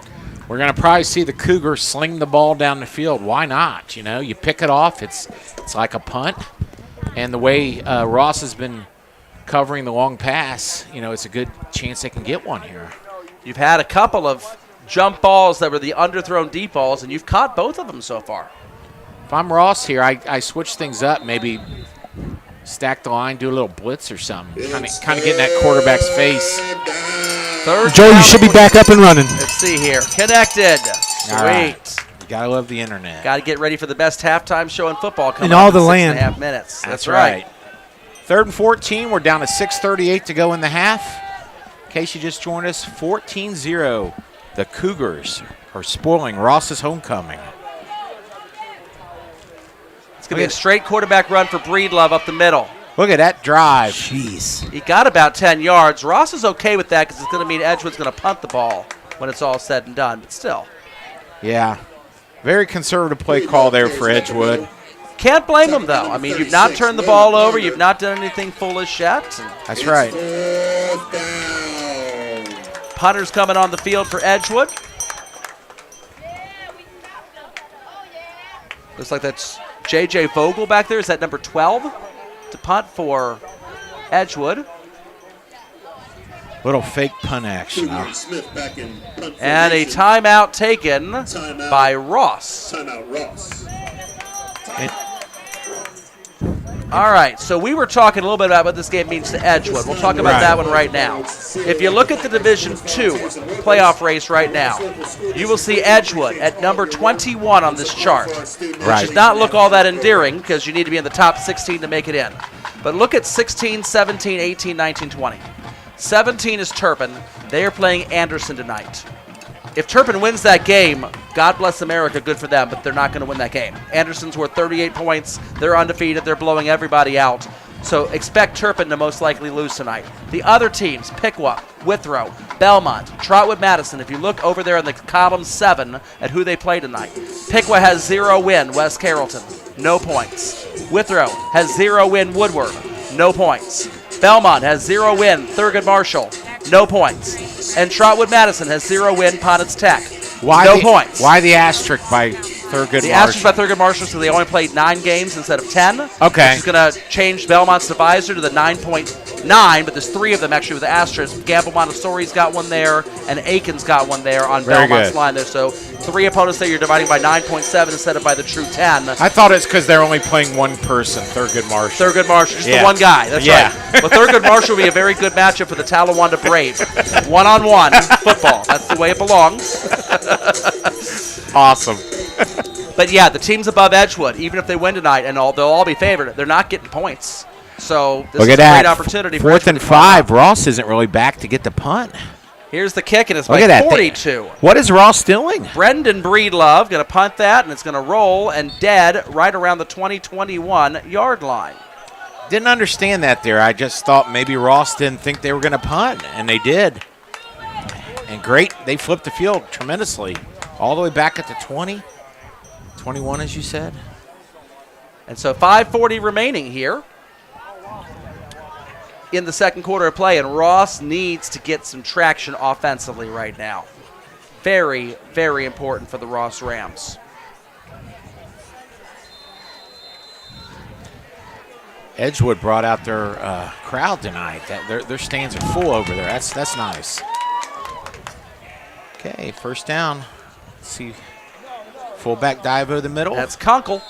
We're going to probably see the Cougars sling the ball down the field. Why not? You know, you pick it off. It's like a punt. And the way Ross has been covering the long pass, you know, it's a good chance they can get one here. You've had a couple of jump balls that were the underthrown deep balls, and you've caught both of them so far. If I'm Ross here, I switch things up. Maybe stack the line, do a little blitz or something. Kind of getting that quarterback's face. Third Joe, you down. should be back up and running. Let's see here. Connected. Sweet. All right. You gotta love the internet. Got to get ready for the best halftime show in football coming In all up the in land. 6.5 minutes. That's right. 3rd and 14. We're down to 6:38 to go in the half. In case you just joined us, 14-0. The Cougars are spoiling Ross's homecoming. It's going to be a straight quarterback run for Breedlove up the middle. Look at that drive. Jeez. He got about 10 yards. Ross is okay with that because it's going to mean Edgewood's going to punt the ball when it's all said and done, but still. Yeah. Very conservative play call there for Edgewood. Can't blame him, though. I mean, you've not turned the ball over. You've not done anything foolish yet. That's right. Punter's coming on the field for Edgewood. Looks like that's J.J. Vogel back there. Is that number 12 to punt for Edgewood? Little fake punt action. And a timeout taken by Ross. Timeout, Ross. All right, so we were talking a little bit about what this game means to Edgewood. We'll talk about that one right now. If you look at the Division II playoff race right now, you will see Edgewood at number 21 on this chart, which does not look all that endearing because you need to be in the top 16 to make it in. But look at 16, 17, 18, 19, 20. 17 is Turpin. They are playing Anderson tonight. If Turpin wins that game, God bless America, good for them, but they're not going to win that game. Anderson's worth 38 points. They're undefeated. They're blowing everybody out. So expect Turpin to most likely lose tonight. The other teams, Piqua, Withrow, Belmont, Trotwood, Madison. If you look over there in the column 7 at who they play tonight, Piqua has 0 win, West Carrollton, no points. Withrow has 0 win, Woodward, no points. Belmont has 0 win, Thurgood Marshall, no points. And Trotwood Madison has 0 win, Ponitz Tech, no points. Why the asterisk by Thurgood The Marshall? asterisk by Thurgood Marshall, so they only played 9 games instead of 10. Okay. Which is going to change Belmont's divisor to the 9.9, but there's 3 of them actually with the asterisk. Gamble Montessori's got one there, and Aiken's got one there on Very Belmont's good. line there. So 3 opponents there, you're dividing by 9.7 instead of by the true 10. I thought it's because they're only playing one person, Thurgood Marshall. Thurgood Marshall, just Yeah. the one guy. That's Yeah. right. But Thurgood Marshall will be a very good matchup for the Talawanda Braves. One-on-one football. That's the way it belongs. Awesome. But yeah, the teams above Edgewood, even if they win tonight, and they'll all be favored, they're not getting points. So this Look is at a that. great opportunity for 4th Edgewood and to climb 5. Ross isn't really back to get the punt. Here's the kick, and it's Look by at that. 42. What is Ross doing? Brendan Breedlove going to punt that, and it's going to roll and dead right around the 20-21-yard line. Didn't understand that there. I just thought maybe Ross didn't think they were going to punt, and they did. And great, they flipped the field tremendously. All the way back at the 20. 21, as you said. And so 5:40 remaining here in the second quarter of play, and Ross needs to get some traction offensively right now. Very, very important for the Ross Rams. Edgewood brought out their crowd tonight. Their stands are full over there. That's nice. Okay, first down. Let's see. Fullback dive over the middle. That's Kunkel.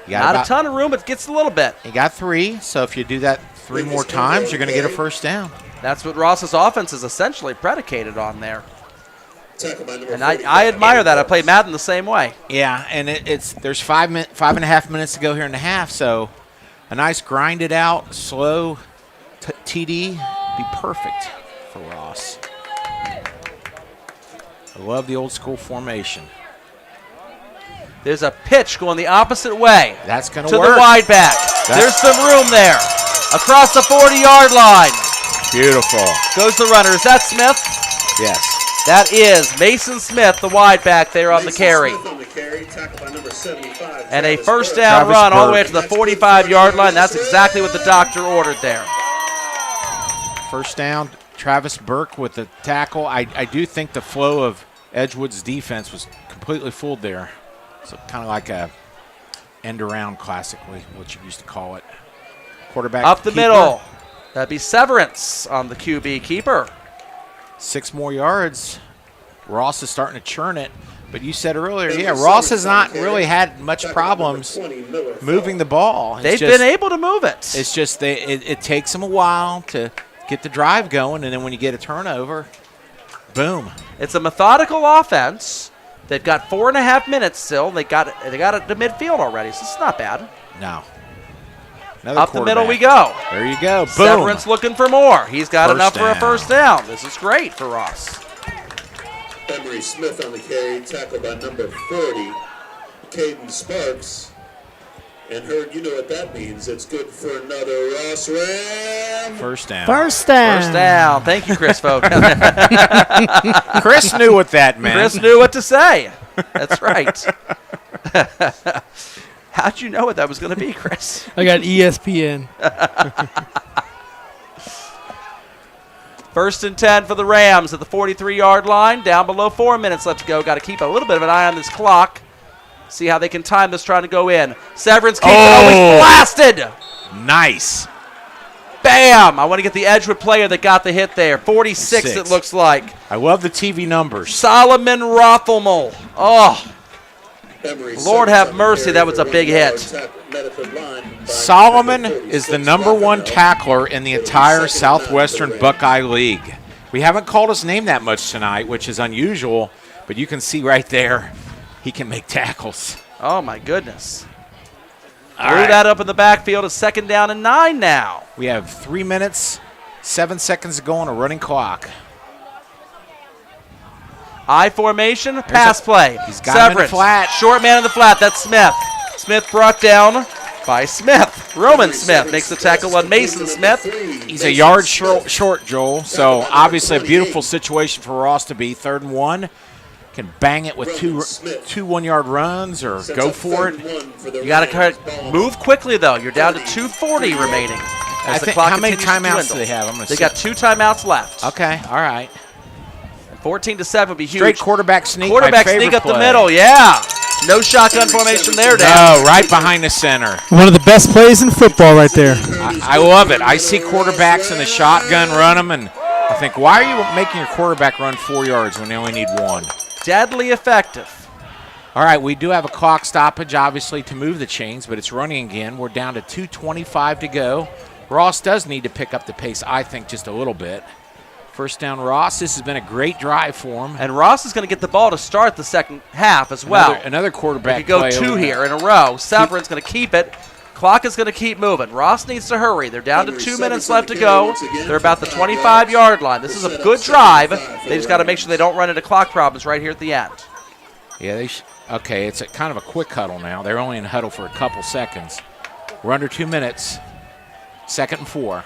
Not a ton of room, but gets a little bit. You got 3, so if you do that 3 more times, you're going to get a first down. That's what Ross's offense is essentially predicated on there. And I admire that. I play Madden the same way. Yeah, and there's 5.5 minutes to go here in the half, so a nice grinded out, slow TD be perfect for Ross. I love the old school formation. There's a pitch going the opposite way. That's going to to work. the wide back. There's some room there. Across the 40-yard line. Beautiful. Goes the runner. Is that Smith? Yes. That is Mason Smith, the wide back there on the carry. And a first down run all the way to the 45-yard line. That's exactly what the doctor ordered there. First down, Travis Burke with the tackle. I do think the flow of Edgewood's defense was completely fooled there. So kind of like a end around classically, what you used to call it. Quarterback up the keeper. middle. That'd be Severance on the QB keeper. 6 more yards. Ross is starting to churn it. But you said earlier, yeah, Ross has not really had much problems moving the ball. They've been able to move it. It's just it takes them a while to get the drive going, and then when you get a turnover, boom. It's a methodical offense. They've got 4.5 minutes still. They got it to midfield already, so it's not bad. No. Another Up the middle we go. There you go. Boom. Severance looking for more. He's got First enough for a down. first down. This is great for Ross. Emery Smith on the carry, tackled by number 40, Caden Sparks. And Herb, you know what that means. It's good for another Ross Ram. First down. First down. First down. Thank you, Chris Folk. Chris knew what that meant. Chris knew what to say. That's right. How'd you know what that was going to be, Chris? I got ESPN. First and 10 for the Rams at the 43-yard line. Down below 4 minutes left to go. Got to keep a little bit of an eye on this clock. See how they can time this trying to go in. Severance keeps always blasted. Nice. Bam! I want to get the Edgewood player that got the hit there. 46 it looks like. I love the TV numbers. Solomon Rothelmel. Oh, Lord have mercy, that was a big hit. Solomon is the #1 tackler in the entire Southwestern Buckeye League. We haven't called his name that much tonight, which is unusual, but you can see right there he can make tackles. Oh, my goodness. Blew that up in the backfield. A 2nd down and 9 now. We have 3 minutes, 7 seconds to go on a running clock. I formation, pass play. He's got him in the flat. Short man in the flat. That's Smith. Smith brought down by Smith. Roman Smith makes the tackle on Mason Smith. He's a yard short, Joel. So obviously a beautiful situation for Ross to be 3rd and 1. Can bang it with two 1-yard runs or go for it. You got to move quickly, though. You're down to 2:40 remaining. As the clock how many continues to timeouts dwindle. do they have? They got 2 timeouts left. Okay, all right. 14-7 would be huge. Straight quarterback sneak. Quarterback my favorite sneak up the play. middle, yeah. No shotgun formation there, Dan. No, right behind the center. One of the best plays in football right there. I love it. I see quarterbacks in the shotgun run them, and I think, why are you making your quarterback run 4 yards when they only need 1? Deadly effective. All right, we do have a clock stoppage, obviously, to move the chains, but it's running again. We're down to 2:25 to go. Ross does need to pick up the pace, I think, just a little bit. First down, Ross. This has been a great drive for him. And Ross is going to get the ball to start the second half as well. Another quarterback We could go play 2 over here there. in a row. Severan's going to keep it. Clock is going to keep moving. Ross needs to hurry. They're down to 2 minutes left to go. They're about the 25-yard line. This is a good drive. They just got to make sure they don't run into clock problems right here at the end. Yeah, okay, it's kind of a quick huddle now. They're only in huddle for a couple seconds. We're under 2 minutes. 2nd and 4.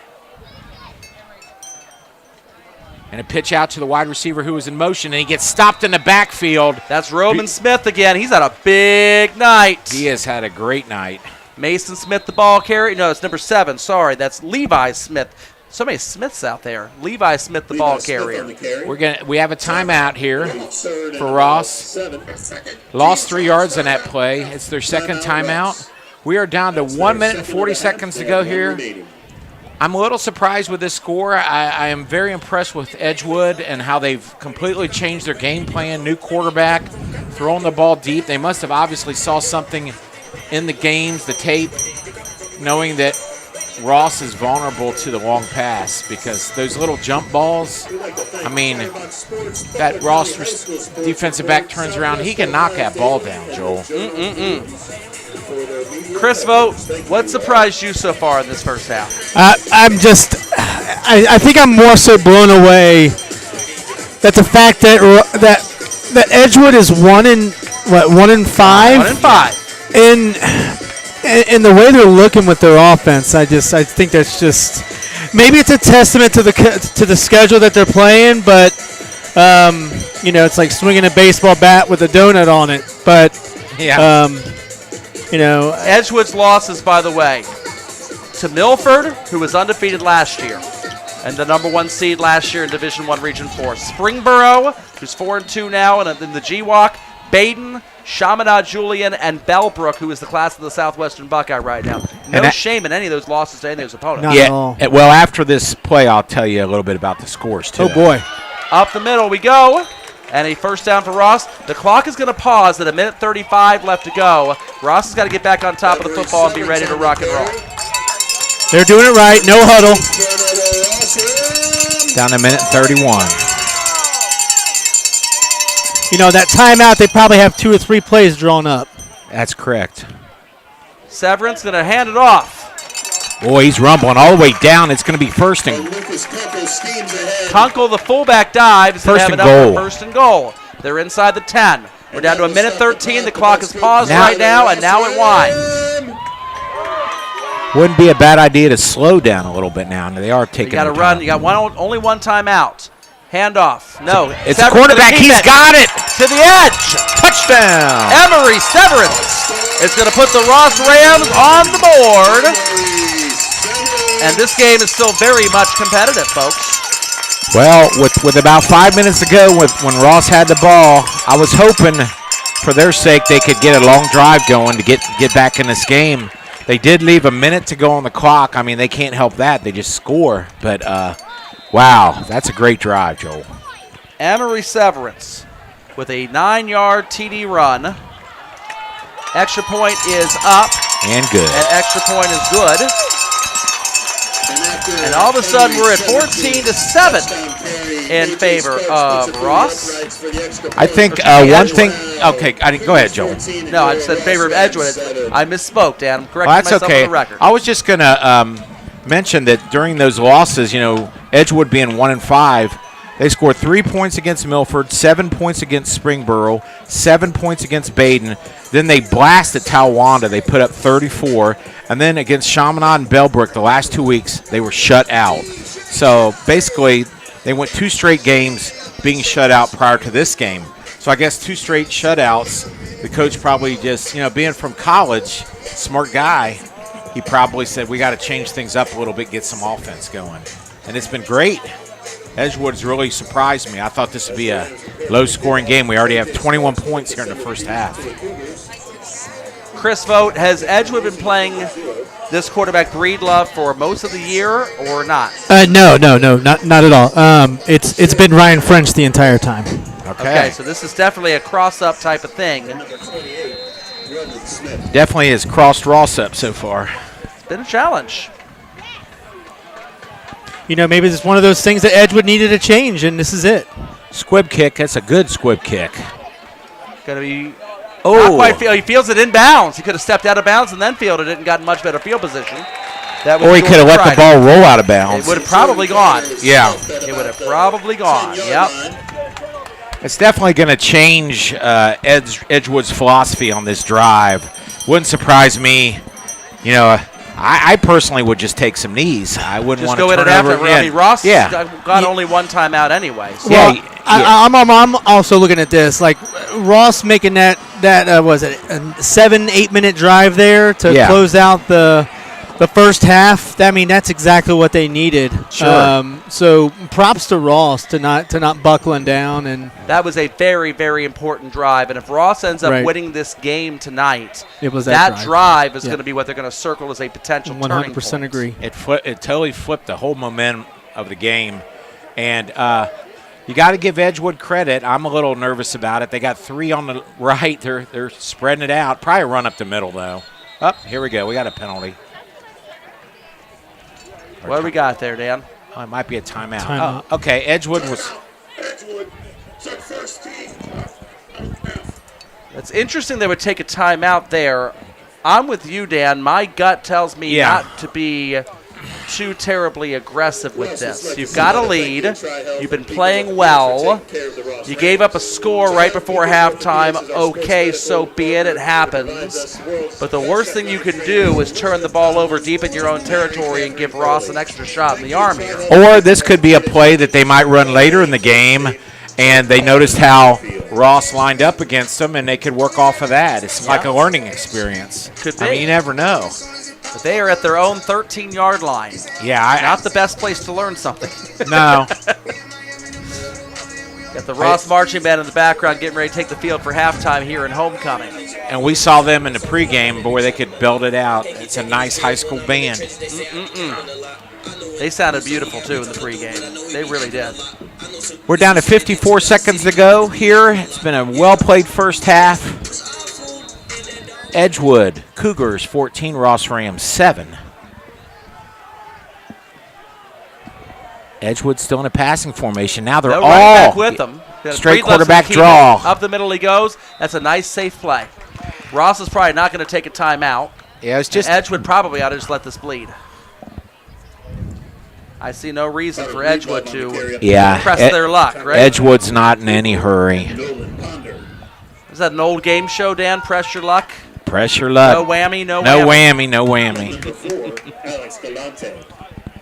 And a pitch out to the wide receiver who was in motion, and he gets stopped in the backfield. That's Roman Smith again. He's had a big night. He has had a great night. Mason Smith, the ball carrier. No, it's number 7. Sorry, that's Levi Smith. So many Smiths out there. Levi Smith, the ball carrier. We have a timeout here for Ross. Lost 3 yards on that play. It's their second timeout. We are down to 1 minute and 40 seconds to go here. I'm a little surprised with this score. I am very impressed with Edgewood and how they've completely changed their game plan. New quarterback, throwing the ball deep. They must have obviously saw something in the games, the tape, knowing that Ross is vulnerable to the long pass, because those little jump balls, I mean, that Ross defensive back turns around, he can knock that ball down, Joel. Chris Vogt, what surprised you so far in this first half? I think I'm more so blown away that the fact that Edgewood is 1 in 5. 1 and 5. In the way they're looking with their offense, I think that's just, maybe it's a testament to the schedule that they're playing, but it's like swinging a baseball bat with a donut on it. But yeah. Edgewood's losses, by the way, to Milford, who was undefeated last year, and the #1 seed last year in Division I Region 4. Springboro, who's 4-2 now in the GWAC. Baden, Chaminade Julian, and Bellbrook, who is the class of the Southwestern Buckeye right now. No shame in any of those losses to any of those opponents. Not at all. Yeah, well, after this play, I'll tell you a little bit about the scores, too. Oh, boy. Up the middle we go. And a first down for Ross. The clock is going to pause at 1:35 left to go. Ross has got to get back on top of the football and be ready to rock and roll. They're doing it right. No huddle. Down to 1:31. You know, that timeout, they probably have 2 or 3 plays drawn up. That's correct. Severance going to hand it off. Boy, he's rumbling all the way down. It's going to be first and Kunkel, the fullback, dives. First and have it up goal. for first and goal. They're inside the 10. We're down to 1:13. The clock is paused Now- right now, and now it winds. wouldn't be a bad idea to slow down a little bit now. They are You taking got to their run. time. You got only one timeout. Handoff. No. It's Severance quarterback. gonna keep He's it got it. to the edge. Touchdown. Emery Severance is going to put the Ross Rams on the board. And this game is still very much competitive, folks. Well, with about 5 minutes to go, when Ross had the ball, I was hoping for their sake they could get a long drive going to get back in this game. They did leave a minute to go on the clock. I mean, they can't help that. They just score. But, wow, that's a great drive, Joel. Emery Severance with a 9-yard TD run. Extra point is up, And good. and extra point is good. And all of a sudden, we're at 14-7 in favor of Ross. I think Edgewood. one thing – okay, go ahead, Joel. No, I said favor of Edgewood. I misspoke, Dan. I'm correcting Well, that's myself okay. on the record. I was just going to mention that during those losses, you know, Edgewood being 1-5, they scored 3 points against Milford, 7 points against Springboro, 7 points against Baden. Then they blasted Talwanda. They put up 34. And then against Chaminade and Bellbrook, the last 2 weeks, they were shut out. So basically, they went 2 straight games being shut out prior to this game. So I guess 2 straight shutouts. The coach probably just, you know, being from college, smart guy, he probably said, we got to change things up a little bit, get some offense going. And it's been great. Edgewood's really surprised me. I thought this would be a low-scoring game. We already have 21 points here in the first half. Chris Vogt, has Edgewood been playing this quarterback Breedlove for most of the year or not? No, not at all. It's been Ryan French the entire time. Okay, so this is definitely a cross-up type of thing. Definitely has crossed Ross up so far. It's been a challenge. You know, maybe it's one of those things that Edgewood needed to change, and this is it. Squib kick. That's a good squib kick. Going to be not quite feel. He feels it inbounds. He could have stepped out of bounds and then fielded it and gotten much better field position. That Or he could have let the ball roll out of It bounds. would have probably gone. Yeah. It would have probably gone. Yep. It's definitely going to change Edgewood's philosophy on this drive. Wouldn't surprise me. You know, I personally would just take some knees. I wouldn't Just want to go in turn and after. over I mean, Ross Yeah. got only one timeout anyway. So. Yeah, Well, I'm also looking at this. Like, Ross making that was it, a 7-8 minute drive there to Yeah. close out the first half. I mean, that's exactly what they needed. Sure. So props to Ross to not buckling down. And That was a very, very important drive. And if Ross ends up Right. winning this game tonight, it was that that drive is Yeah. going to be what they're going to circle as a potential 100% turning point. agree. It totally flipped the whole momentum of the game. And you got to give Edgewood credit. I'm a little nervous about it. They got 3 on the right. They're spreading it out. Probably a run up the middle, though. Here we go. We got a penalty. What do we got there, Dan? Oh, it might be a timeout. Timeout. Oh, okay, Edgewood was Edgewood took first team. It's interesting they would take a timeout there. I'm with you, Dan. My gut tells me Yeah. not to be too terribly aggressive with this. You've got a lead. You've been playing well. You gave up a score right before halftime. Okay, so be it. It happens. But the worst thing you can do is turn the ball over deep in your own territory and give Ross an extra shot in the arm here. Or this could be a play that they might run later in the game, and they noticed how Ross lined up against them, and they could work off of that. It's like a learning experience. Could I mean, be. you never know. But they are at their own 13-yard line. Yeah, Not the best place to learn something. no. Got the Ross marching band in the background getting ready to take the field for halftime here in homecoming. And we saw them in the pregame, boy, they could build it out. It's a nice high school band. They sounded beautiful, too, in the pregame. They really did. We're down to 54 seconds to go here. It's been a well-played first half. Edgewood Cougars 14, Ross Rams 7. Edgewood still in a passing formation. Now they're No all running back with them. straight quarterback draw. Up the middle he goes. That's a nice, safe play. Ross is probably not going to take a timeout. Yeah, it's just Edgewood probably ought to just let this bleed. I see no reason for Edgewood to press their luck, right? Edgewood's not in any hurry. Is that an old game show, Dan? Press your luck? Press your luck. No whammy, no whammy. No whammy.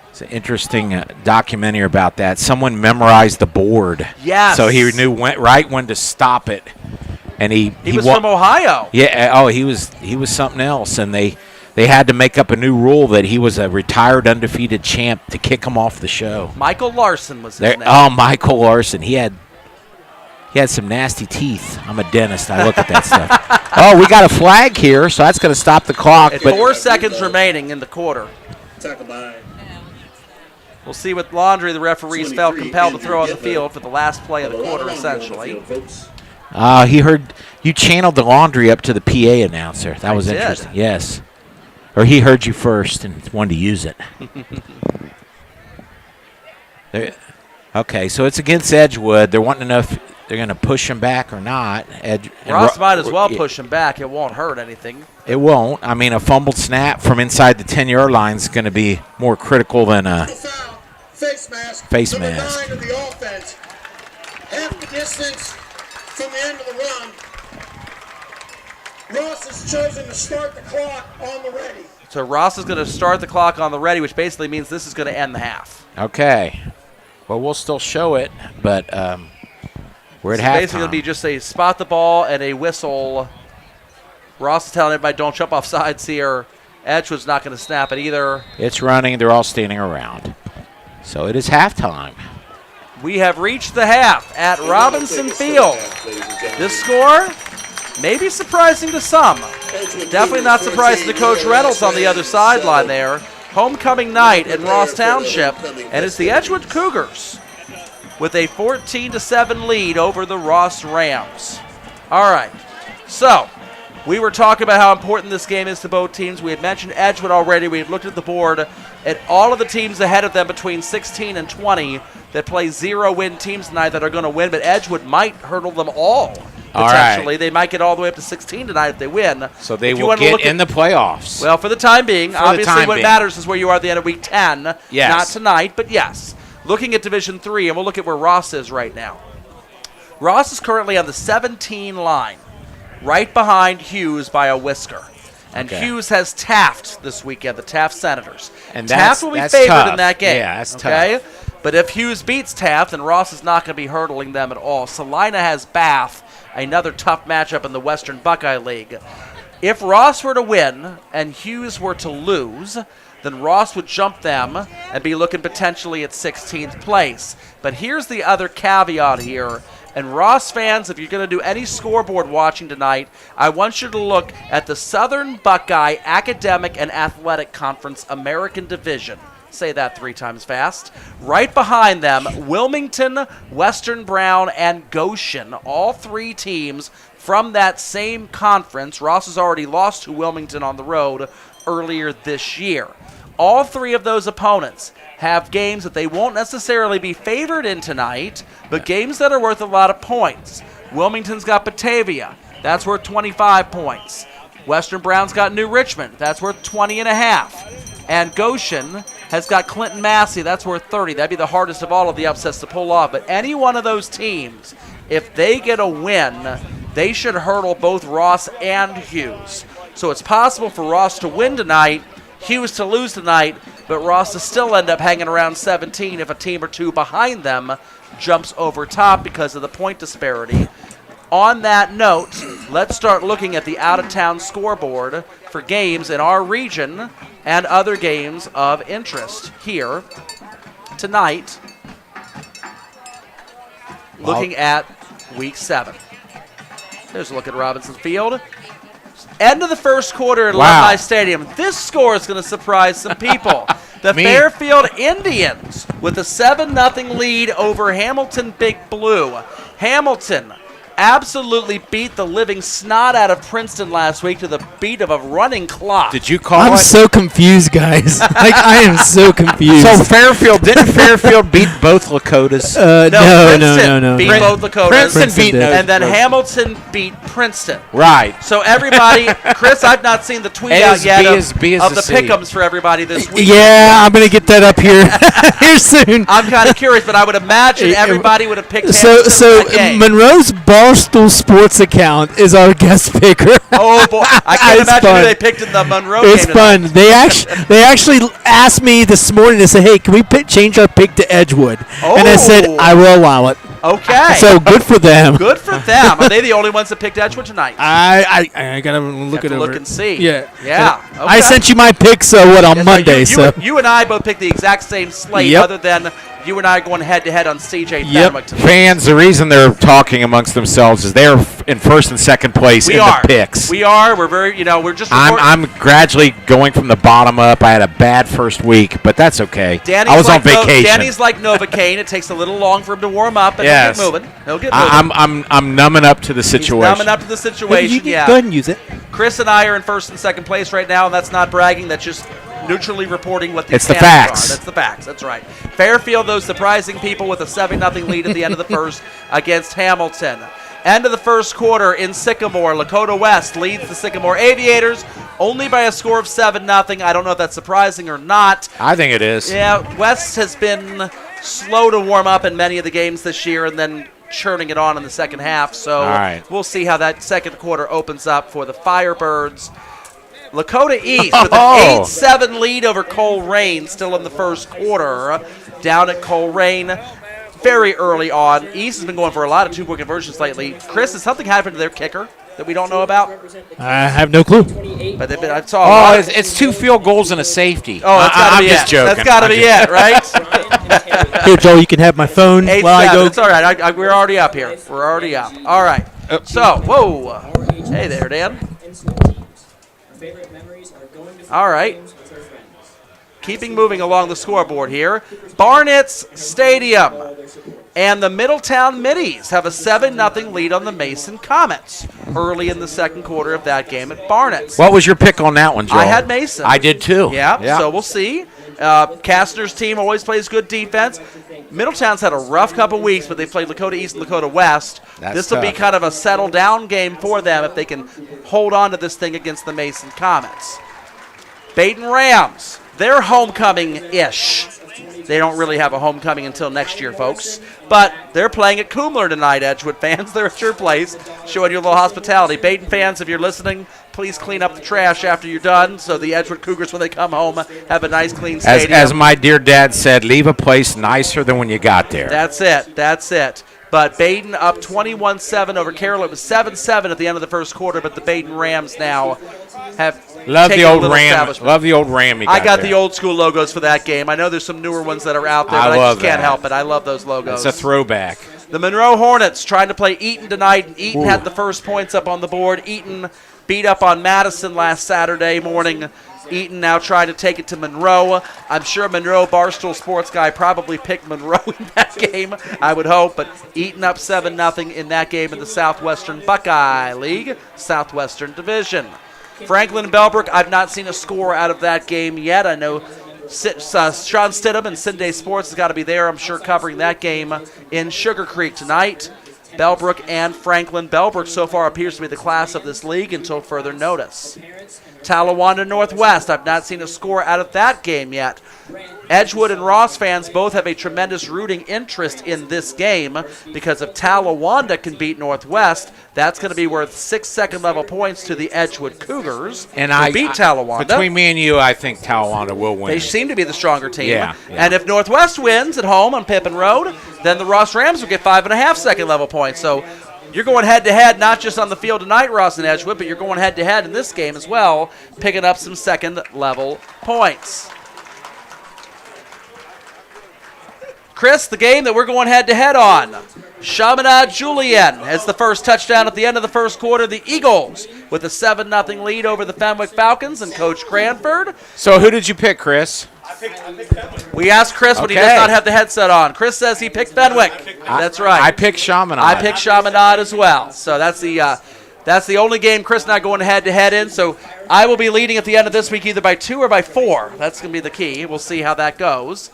It's an interesting documentary about that. Someone memorized the board. Yes. So he knew right when to stop it. And he was from Ohio. Yeah. Oh, he was something else. And they had to make up a new rule that he was a retired undefeated champ to kick him off the show. Michael Larson was his name. Oh, Michael Larson. He had some nasty teeth. I'm a dentist. I look at that stuff. Oh, we got a flag here, so that's going to stop the clock. But 4 seconds remaining in the quarter. We'll see with Laundry. The referees felt compelled to throw on the field for the last play of the quarter, essentially. He heard you channeled the Laundry up to the PA announcer. That was interesting. Yes. Or he heard you first and wanted to use it. Okay, so it's against Edgewood. They're wanting to know if they're going to push him back or not. Ross might as well push him back. It won't hurt anything. It won't. I mean, a fumbled snap from inside the 10-yard line is going to be more critical than a face mask. 9 of the offense. Half the distance from the end of the run. Ross has chosen to start the clock on the ready. So Ross is going to start the clock on the ready, which basically means this is going to end the half. Okay. Well, we'll still show it, but we're at halftime. Basically, it'll be just a spot the ball and a whistle. Ross is telling everybody don't jump off sides here. Edgewood's not going to snap it either. It's running. They're all standing around. So it is halftime. We have reached the half at Robinson Field. This score may be surprising to some. Definitely not surprising to Coach Reynolds on the other sideline there. Homecoming night in Ross Township, and it's the Edgewood Cougars with a 14-7 lead over the Ross Rams. All right, so we were talking about how important this game is to both teams. We had mentioned Edgewood already. We had looked at the board at all of the teams ahead of them between 16 and 20 that play 0-win teams tonight that are going to win, but Edgewood might hurdle them all. Potentially. Right. They might get all the way up to 16 tonight if they win. So they will get in the playoffs. Well, for the time being, obviously what matters is where you are at the end of week 10. Yes. Not tonight, but yes. Looking at Division 3, and we'll look at where Ross is right now. Ross is currently on the 17 line, right behind Hughes by a whisker. And Hughes has Taft this weekend, the Taft Senators. And Taft will be favored tough. in that game. Yeah, that's tough. But if Hughes beats Taft, then Ross is not going to be hurdling them at all. Salina has Bath, another tough matchup in the Western Buckeye League. If Ross were to win and Hughes were to lose, then Ross would jump them and be looking potentially at 16th place. But here's the other caveat here. And Ross fans, if you're going to do any scoreboard watching tonight, I want you to look at the Southern Buckeye Academic and Athletic Conference American Division. Say that 3 times fast. Right behind them, Wilmington, Western Brown, and Goshen, all 3 teams from that same conference. Ross has already lost to Wilmington on the road earlier this year. All 3 of those opponents have games that they won't necessarily be favored in tonight, but games that are worth a lot of points. Wilmington's got Batavia. That's worth 25 points. Western Brown's got New Richmond. That's worth 20.5. And Goshen has got Clinton Massey. That's worth 30. That'd be the hardest of all of the upsets to pull off. But any one of those teams, if they get a win, they should hurdle both Ross and Hughes. So it's possible for Ross to win tonight, Hughes to lose tonight, but Ross to still end up hanging around 17 if a team or 2 behind them jumps over top because of the point disparity. On that note, let's start looking at the out-of-town scoreboard for games in our region and other games of interest here tonight, looking at Week 7. There's a look at Robinson Field. End of the first quarter at Alumni Stadium. This score is going to surprise some people. The Fairfield Indians with with a 7-0 lead over Hamilton Big Blue. Hamilton absolutely beat the living snot out of Princeton last week to the beat of a running clock. Did you call I'm it? so confused, guys. Like, I am so confused. So didn't Fairfield beat both Lakotas? No. Beat both Lakotas. Princeton beat did. and then Hamilton beat Princeton. Right. So everybody, Chris, I've not seen the tweet out yet of the pick'ems for everybody this week. Yeah, I'm gonna get that up here here soon. I'm kind of curious, but I would imagine everybody would have picked So Hamilton for that game. Monroe's Barstool Sports account is our guest picker. Oh boy, I can't It's imagine fun. who they picked in the Monroe It's game. fun. They actually asked me this morning to say, "Hey, can we change our pick to Edgewood?" And I said, Oh. "I will allow it." Okay. So good for them. Good for them. Are they the only ones that picked Edgewood tonight? I gotta look Have it to over. look and see. Yeah. Yeah. Okay. I sent you my picks. On Yeah, Monday? you and I both picked the exact same slate, Yep. other than you and I going head to head on CJ Yep. Fenwick tonight. Fans, the reason they're talking amongst themselves is they're in first and second place We in are. the picks. We are. We're very. We're just. I'm gradually going from the bottom up. I had a bad first week, but that's okay. Danny's I was like on vacation. Danny's like Novocaine. It takes a little long for him to warm up, and Yes. he'll get moving. He'll get moving. I'm numbing up to the He's situation. numbing up to the situation. Go Yeah. ahead and use it. Chris and I are in first and second place right now, and that's not bragging. That's just neutrally reporting what the It's the standings facts. are. That's the facts. That's right. Fairfield, those surprising people with a 7-0 lead at the end of the first against Hamilton. End of the first quarter in Sycamore. Lakota West leads the Sycamore Aviators only by a score of 7-0. I don't know if that's surprising or not. I think it is. Yeah, West has been slow to warm up in many of the games this year and then churning it on in the second half. So All right. we'll see how that second quarter opens up for the Firebirds. Lakota East with an 8-7 lead over Coleraine still in the first quarter. Down at Coleraine very early on. East has been going for a lot of two-point conversions lately. Chris, has something happened to their kicker that we don't know about? I have no clue. But I saw a lot of- It's 2 field goals and a safety. Oh, that's got to I'm be just it. joking. That's got to I'm be just- it, right? Here, Joel, you can have my phone 8-7. while I go. It's all right. We're already up here. We're already up. All right. So, whoa. Hey there, Dan. All right. Keeping moving along the scoreboard here. Barnett's Stadium and the Middletown Middies have a 7-0 lead on the Mason Comets early in the second quarter of that game at Barnett's. What was your pick on that one, Joel? I had Mason. I did too. Yeah, so we'll see. Kastner's team always plays good defense. Middletown's had a rough couple weeks, but they played Lakota East and Lakota West. That's This will be tough. kind of a settle down game for them if they can hold on to this thing against the Mason Comets. Baden Rams, they're homecoming-ish. They don't really have a homecoming until next year, folks. But they're playing at Coomler tonight, Edgewood fans. They're at your place, showing you a little hospitality. Baden fans, if you're listening, please clean up the trash after you're done so the Edgewood Cougars, when they come home, have a nice, clean stadium. As my dear dad said, leave a place nicer than when you got there. That's it. That's it. But Baden up 21-7 over Carroll. It was 7-7 at the end of the first quarter, but the Baden Rams now have Love taken the a old little Ram. establishment. Love the old Ram. I got the old school logos for that game. I know there's some newer ones that are out there, I but I love just can't that. help it. I love those logos. It's a throwback. The Monroe Hornets trying to play Eaton tonight. And Eaton had the first points up on the board. Eaton beat up on Madison last Saturday morning. Eaton now trying to take it to Monroe. I'm sure Monroe Barstool Sports guy probably picked Monroe in that game, I would hope. But Eaton up 7-0 in that game in the Southwestern Buckeye League, Southwestern Division. Franklin and Bellbrook, I've not seen a score out of that game yet. I know Sean Stidham and Sunday Sports has got to be there, I'm sure, covering that game in Sugar Creek tonight. Bellbrook and Franklin. Bellbrook so far appears to be the class of this league until further notice. Talawanda Northwest, I've not seen a score out of that game yet. Edgewood and Ross fans both have a tremendous rooting interest in this game because if Talawanda can beat Northwest, that's going to be worth 6 second-level points to the Edgewood Cougars And who I beat Talawanda. Between me and you, I think Talawanda will win. They seem to be the stronger team. Yeah. And if Northwest wins at home on Pippin Road, then the Ross Rams will get 5.5 second-level points. So you're going head-to-head, not just on the field tonight, Ross and Edgewood, but you're going head-to-head in this game as well, picking up some second-level points. Chris, the game that we're going head-to-head on. Chaminade Julienne has the first touchdown at the end of the first quarter. The Eagles with a 7-0 lead over the Fenwick Falcons and Coach Cranford. So who did you pick, Chris? We asked Chris when he does Okay. not have the headset on. Chris says he picked Fenwick. That's right. I picked Chaminade. I picked Chaminade as well. So that's the only game Chris and I going head-to-head in. So I will be leading at the end of this week either by 2 or by 4. That's going to be the key. We'll see how that goes.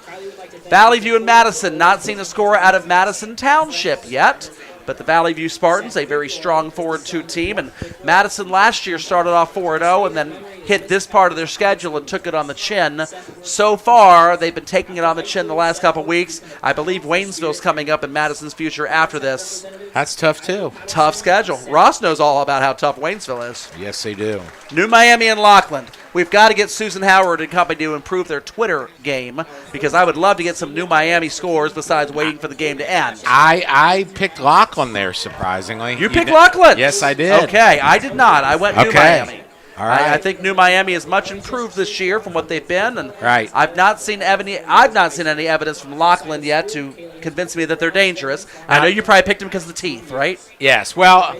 Valley View and Madison, not seen a score out of Madison Township yet. But the Valley View Spartans, a very strong 4-2 team. And Madison last year started off 4-0 and then hit this part of their schedule and took it on the chin. So far, they've been taking it on the chin the last couple weeks. I believe Waynesville's coming up in Madison's future after this. That's tough, too. Tough schedule. Ross knows all about how tough Waynesville is. Yes, they do. New Miami and Lockland. We've got to get Susan Howard and company to improve their Twitter game because I would love to get some New Miami scores besides waiting for the game to end. I picked Laughlin there, surprisingly. You picked Laughlin? Yes, I did. Okay, I did not. I went New Miami. All right. I think New Miami is much improved this year from what they've been, and Right. I've not seen any evidence from Lockland yet to convince me that they're dangerous. I know you probably picked them because of the teeth, right? Yes. Well,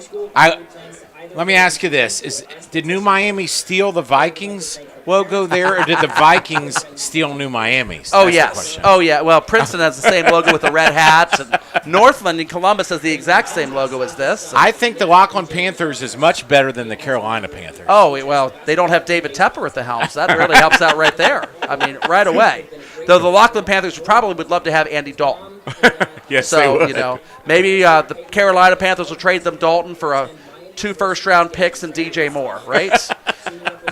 let me ask you this: did New Miami steal the Vikings logo there, or did the Vikings steal New Miami's? Oh, That's the yes. question. Oh, yeah. Well, Princeton has the same logo with the red hats, and Northland in Columbus has the exact same logo as this. I think the Laughlin Panthers is much better than the Carolina Panthers. Oh, well, they don't have David Tepper at the helm, so that really helps out right there. I mean, right away. Though the Lockland Panthers probably would love to have Andy Dalton. Yes, they So, would. maybe the Carolina Panthers will trade them Dalton for 2 first-round picks and DJ Moore, right?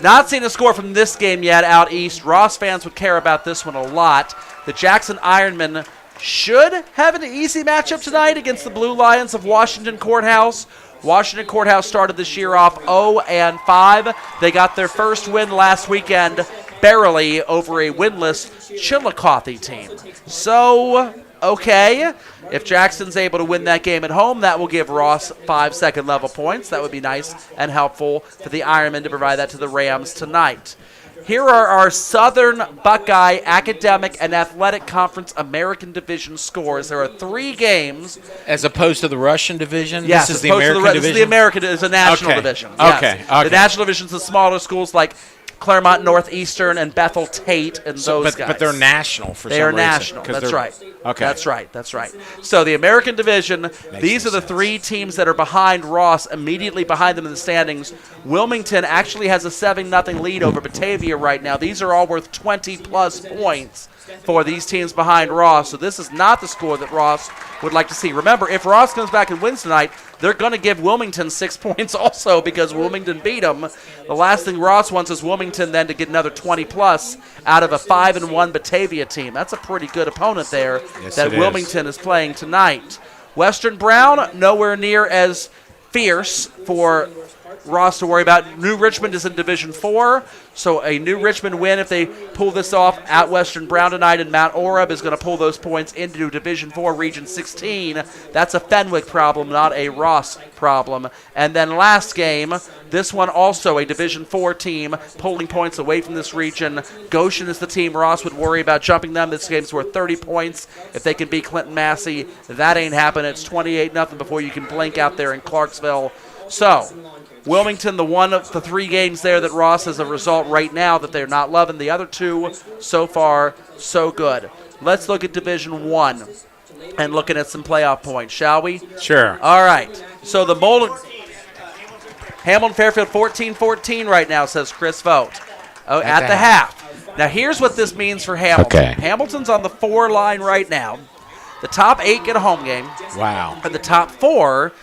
Not seen a score from this game yet out east. Ross fans would care about this one a lot. The Jackson Ironmen should have an easy matchup tonight against the Blue Lions of Washington Courthouse. Washington Courthouse started this year off 0-5. They got their first win last weekend, barely, over a winless Chillicothe team. So, okay, if Jackson's able to win that game at home, that will give Ross 5 second-level points. That would be nice and helpful for the Ironmen to provide that to the Rams tonight. Here are our Southern Buckeye Academic and Athletic Conference American Division scores. There are 3 games. As opposed to the Russian division? Yes, this is as the opposed to American This is division? the American. It's a national Okay. division. Okay, Yes. okay. The national division is the smaller schools like Claremont Northeastern and Bethel Tate and those guys. But they're national for some They are reason. national. 'cause That's they're- right. Okay. That's right. So the American Division, these no are the sense. 3 teams that are behind Ross, immediately behind them in the standings. Wilmington actually has a 7-0 lead over Batavia right now. These are all worth 20-plus points for these teams behind Ross. So this is not the score that Ross would like to see. Remember, if Ross comes back and wins tonight, they're going to give Wilmington 6 points also because Wilmington beat them. The last thing Ross wants is Wilmington then to get another 20-plus out of a 5-1 Batavia team. That's a pretty good opponent there Yes, that it is. Wilmington is playing tonight. Western Brown, nowhere near as fierce for Ross to worry about. New Richmond is in Division 4, so a New Richmond win if they pull this off at Western Brown tonight, and Mount Orab is going to pull those points into Division 4, Region 16. That's a Fenwick problem, not a Ross problem. And then last game, this one also a Division 4 team pulling points away from this region. Goshen is the team Ross would worry about jumping them. This game's worth 30 points. If they can beat Clinton Massey, that ain't happening. It's 28-0 before you can blink out there in Clarksville. So, Wilmington, the one of the 3 games there that Ross has a result right now that they're not loving. The other 2, so far, so good. Let's look at Division 1 and looking at some playoff points, shall we? Sure. All right. So the Hamilton Fairfield 14-14 right now, says Chris Vogt. Oh, at the half. Now, here's what this means for Hamilton. Okay. Hamilton's on the 4 line right now. The top 8 get a home game. Wow. And the top 4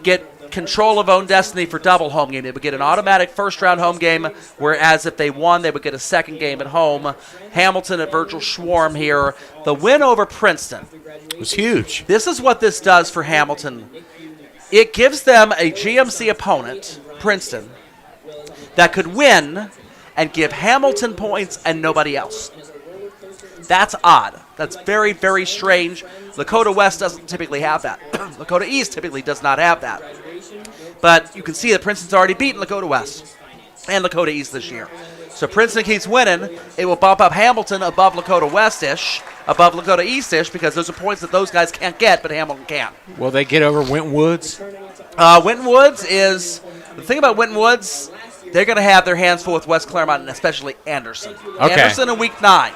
get control of own destiny for double home game. They would get an automatic first-round home game, whereas if they won, they would get a second game at home. Hamilton at Virgil Schwarm here. The win over Princeton. It was huge. This is what this does for Hamilton. It gives them a GMC opponent, Princeton, that could win and give Hamilton points and nobody else. That's odd. That's very, very strange. Lakota West doesn't typically have that. Lakota East typically does not have that. But you can see that Princeton's already beaten Lakota West and Lakota East this year. So Princeton keeps winning. It will bump up Hamilton above Lakota West-ish, above Lakota East-ish, because those are points that those guys can't get, but Hamilton can. Will they get over Winton Woods? Winton Woods is – the thing about Winton Woods, they're going to have their hands full with West Claremont and especially Anderson. Okay. Anderson in Week 9.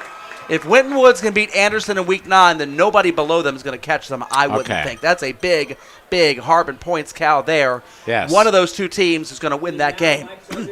If Winton Woods can beat Anderson in week 9, then nobody below them is going to catch them, I wouldn't think. That's a big, big Harbin points cow there. Yes. One of those two teams is going to win that game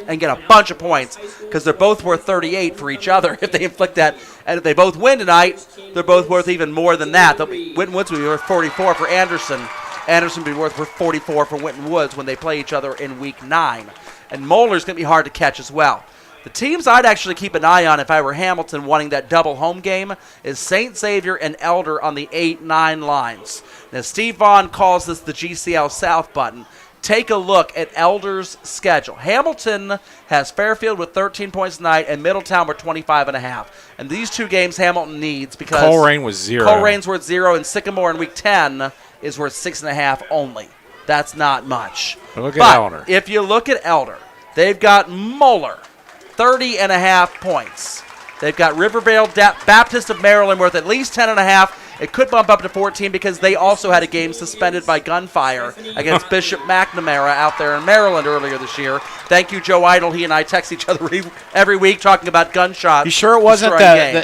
and get a bunch of points because they're both worth 38 for each other if they inflict that. And if they both win tonight, they're both worth even more than that. Winton Woods will be worth 44 for Anderson. Anderson will be worth 44 for Winton Woods when they play each other in week 9. And Moeller's going to be hard to catch as well. The teams I'd actually keep an eye on if I were Hamilton wanting that double home game is St. Xavier and Elder on the 8-9 lines. Now, Steve Vaughn calls this the GCL South button. Take a look at Elder's schedule. Hamilton has Fairfield with 13 points tonight and Middletown with 25.5. And these two games Hamilton needs because Coleraine was 0. Colerane's worth 0 and Sycamore in week 10 is worth 6.5 only. That's not much. Look at Elder. If you look at Elder, they've got Moeller. 30.5 points. They've got Rivervale Baptist of Maryland worth at least 10.5. It could bump up to 14 because they also had a game suspended by gunfire against Bishop McNamara out there in Maryland earlier this year. Thank you, Joe Idle. He and I text each other every week talking about gunshots. You sure it wasn't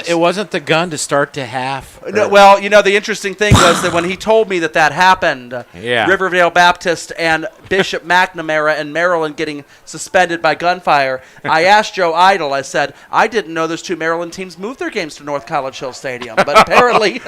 it wasn't the gun to start to half? No, well, the interesting thing was that when he told me that happened, Rivervale Baptist and Bishop McNamara in Maryland getting suspended by gunfire, I asked Joe Idle, I said, I didn't know those two Maryland teams moved their games to North College Hill Stadium, but apparently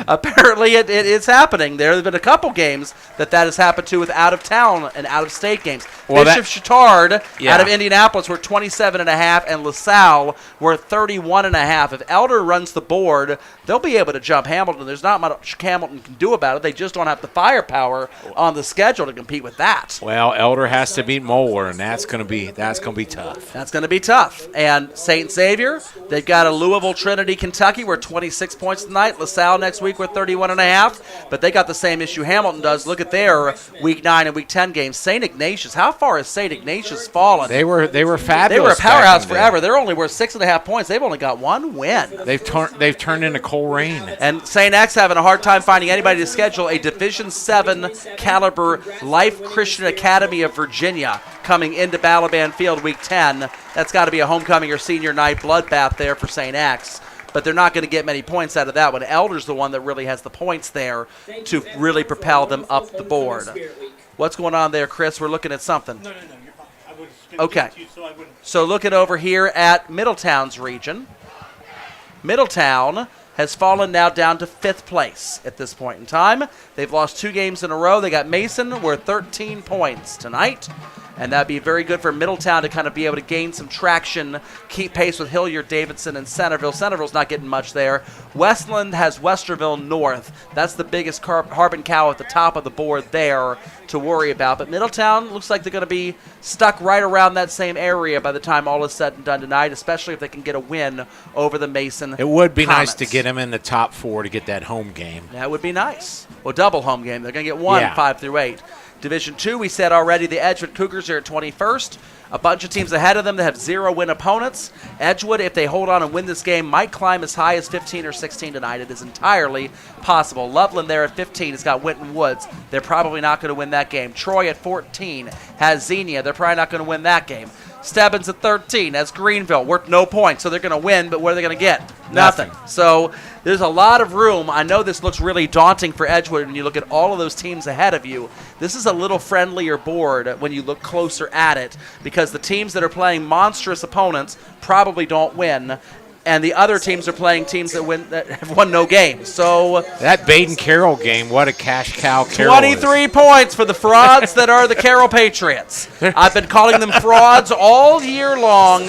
apparently it is happening. There have been a couple games that has happened to with out-of-town and out-of-state games. Well, Bishop Chatard out of Indianapolis were 27.5 and LaSalle were 31.5. If Elder runs the board, they'll be able to jump Hamilton. There's not much Hamilton can do about it. They just don't have the firepower on the schedule to compete with that. Well, Elder has to beat Moeller, and that's going to be tough. That's going to be tough. And St. Xavier, they've got a Louisville Trinity, Kentucky, we're 26 points tonight. LaSalle next week with 31.5. But they got the same issue Hamilton does. Look at their week 9 and week 10 games. St. Ignatius, how far has St. Ignatius fallen? They were fabulous. They were a powerhouse forever. They're only worth 6.5 points. They've only got one win. They've turned into Coleraine. And St. X having a hard time finding anybody to schedule a Division 7 caliber Life Christian Academy of Virginia coming into Balaban Field week 10. That's got to be a homecoming or senior night bloodbath there for St. X. But they're not going to get many points out of that one. Elder's the one that really has the points there to really propel them up the board. What's going on there, Chris? We're looking at something. No, you're fine. I was okay. You, so I wouldn't. So looking over here at Middletown's region. Middletown has fallen now down to 5th place at this point in time. They've lost 2 games in a row. They got Mason, worth 13 points tonight. And that'd be very good for Middletown to kind of be able to gain some traction, keep pace with Hilliard, Davidson, and Centerville. Centerville's not getting much there. Westland has Westerville North. That's the biggest Harbin cow at the top of the board there to worry about. But Middletown looks like they're going to be stuck right around that same area by the time all is said and done tonight, especially if they can get a win over the Mason It would be Comets. nice to get them in the top 4 to get that home game. That would be nice. Well, double home game. They're going to get one 5 through 8. Division 2, we said already, the Edgewood Cougars are at 21st. A bunch of teams ahead of them that have 0-win opponents. Edgewood, if they hold on and win this game, might climb as high as 15 or 16 tonight. It is entirely possible. Loveland there at 15 has got Winton Woods. They're probably not going to win that game. Troy at 14 has Xenia. They're probably not going to win that game. Stebbins at 13 has Greenville. Worth no points, so they're going to win, but what are they going to get? Nothing. So there's a lot of room. I know this looks really daunting for Edgewood when you look at all of those teams ahead of you. This is a little friendlier board when you look closer at it because the teams that are playing monstrous opponents probably don't win. And the other teams are playing teams that have won no games. So that Baden-Carroll game, what a cash cow Carroll 23 points for the frauds that are the Carroll Patriots. I've been calling them frauds all year long.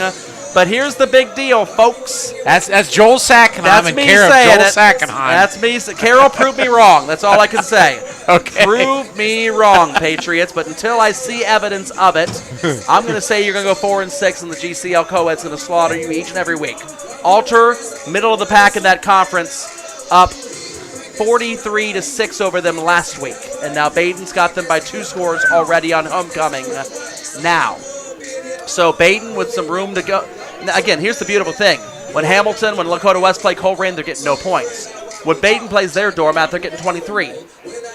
But here's the big deal, folks. That's Joel Sackenheim. That's me saying it. That's me. Carroll proved me wrong. That's all I can say. Okay. Prove me wrong, Patriots. But until I see evidence of it, I'm going to say you're going to go 4-6, and the GCL co-ed's going to slaughter you each and every week. Alter, middle of the pack in that conference, up 43-6 over them last week. And now Baden's got them by 2 scores already on homecoming now. So Baden with some room to go. Now, again, here's the beautiful thing. When Hamilton, when Lakota West play Coleraine, they're getting no points. When Baden plays their doormat, they're getting 23.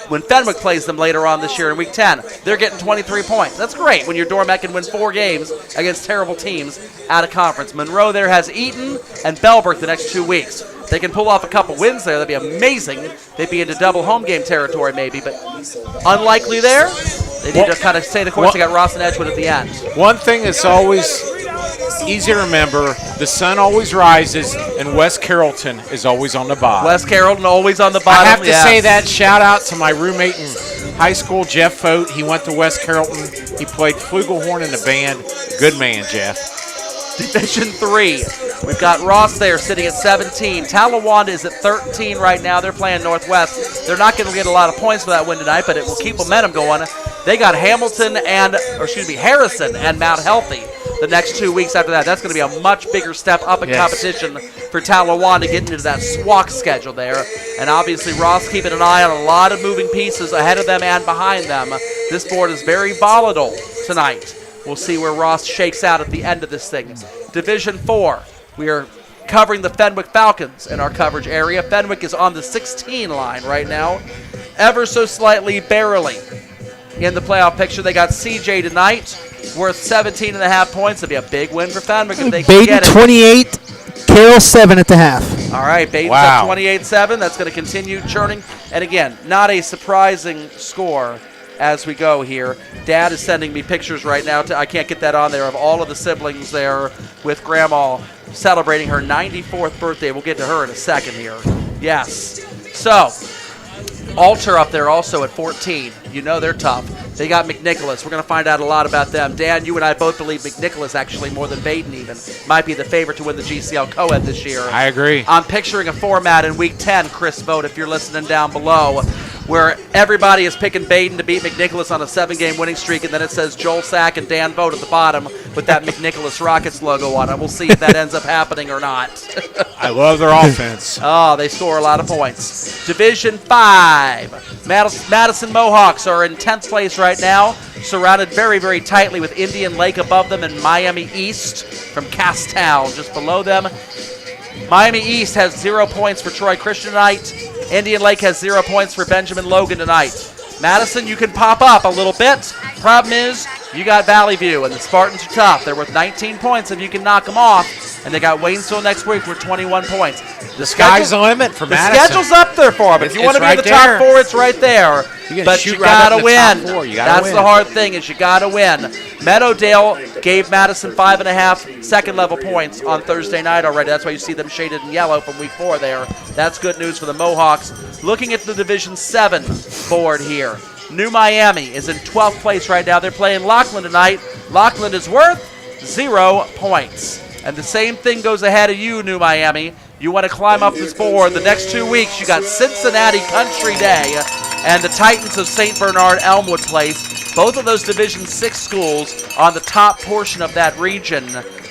when Fenwick plays them later on this year in Week 10, they're getting 23 points. That's great when your Dormac can win 4 games against terrible teams out of conference. Monroe there has Eaton and Belbert the next 2 weeks. They can pull off a couple wins there. That'd be amazing. They'd be into double home game territory maybe, but unlikely there. They need to kind of stay the course. They got Ross and Edgewood at the end. One thing that's always easy to remember, the sun always rises and West Carrollton is always on the bottom. West Carrollton always on the bottom. I have to say that. Shout out to my roommate in high school, Jeff Fote. He went to West Carrollton. He played flugelhorn in the band. Good man, Jeff. Division 3. We've got Ross there sitting at 17. Talawanda is at 13 right now. They're playing Northwest. They're not going to get a lot of points for that win tonight, but it will keep momentum going. They got Harrison and Mount Healthy the next 2 weeks after that. That's going to be a much bigger step up in competition for Talawanda getting into that SWAC schedule there. And obviously Ross keeping an eye on a lot of moving pieces ahead of them and behind them. This board is very volatile tonight. We'll see where Ross shakes out at the end of this thing. Division 4, we are covering the Fenwick Falcons in our coverage area. Fenwick is on the 16 line right now, ever so slightly, barely in the playoff picture. They got CJ tonight, worth 17.5 points. It'll be a big win for Fenwick if they can Baden get it. 28, Carroll 7 at the half. All right, Baden's at 28-7. That's going to continue churning. And again, not a surprising score as we go here. Dad is sending me pictures right now. I can't get that on there, of all of the siblings there with Grandma celebrating her 94th birthday. We'll get to her in a second here. Yes. So, Alter up there also at 14. You know they're tough. They got McNicholas. We're going to find out a lot about them. Dan, you and I both believe McNicholas actually more than Baden even might be the favorite to win the GCL Co-Ed this year. I agree. I'm picturing a format in Week 10, Chris Vogt, if you're listening down below, where everybody is picking Baden to beat McNicholas on a 7-game winning streak, and then it says Joel Sack and Dan Vogt at the bottom with that McNicholas Rockets logo on it. We'll see if that ends up happening or not. I love their offense. Oh, they score a lot of points. Division 5. Madison Mohawks are in 10th place right now, surrounded very, very tightly with Indian Lake above them and Miami East from Castown just below them. Miami East has 0 points for Troy Christian tonight. Indian Lake has 0 points for Benjamin Logan tonight. Madison, you can pop up a little bit. Problem is, you got Valley View, and the Spartans are tough. They're worth 19 points if you can knock them off. And they got Waynesville next week with 21 points. The sky's the limit for Madison. The schedule's up there for them. If you want to be in the top 4, it's right there. But you got to win. That's the hard thing, is you got to win. Meadowdale gave Madison 5.5 second-level points on Thursday night already. That's why you see them shaded in yellow from Week 4 there. That's good news for the Mohawks. Looking at the Division 7 board here, New Miami is in 12th place right now. They're playing Lockland tonight. Lockland is worth 0 points. And the same thing goes ahead of you, New Miami. You want to climb up this board. The next 2 weeks, you got Cincinnati Country Day and the Titans of St. Bernard Elmwood Place. Both of those Division 6 schools on the top portion of that region.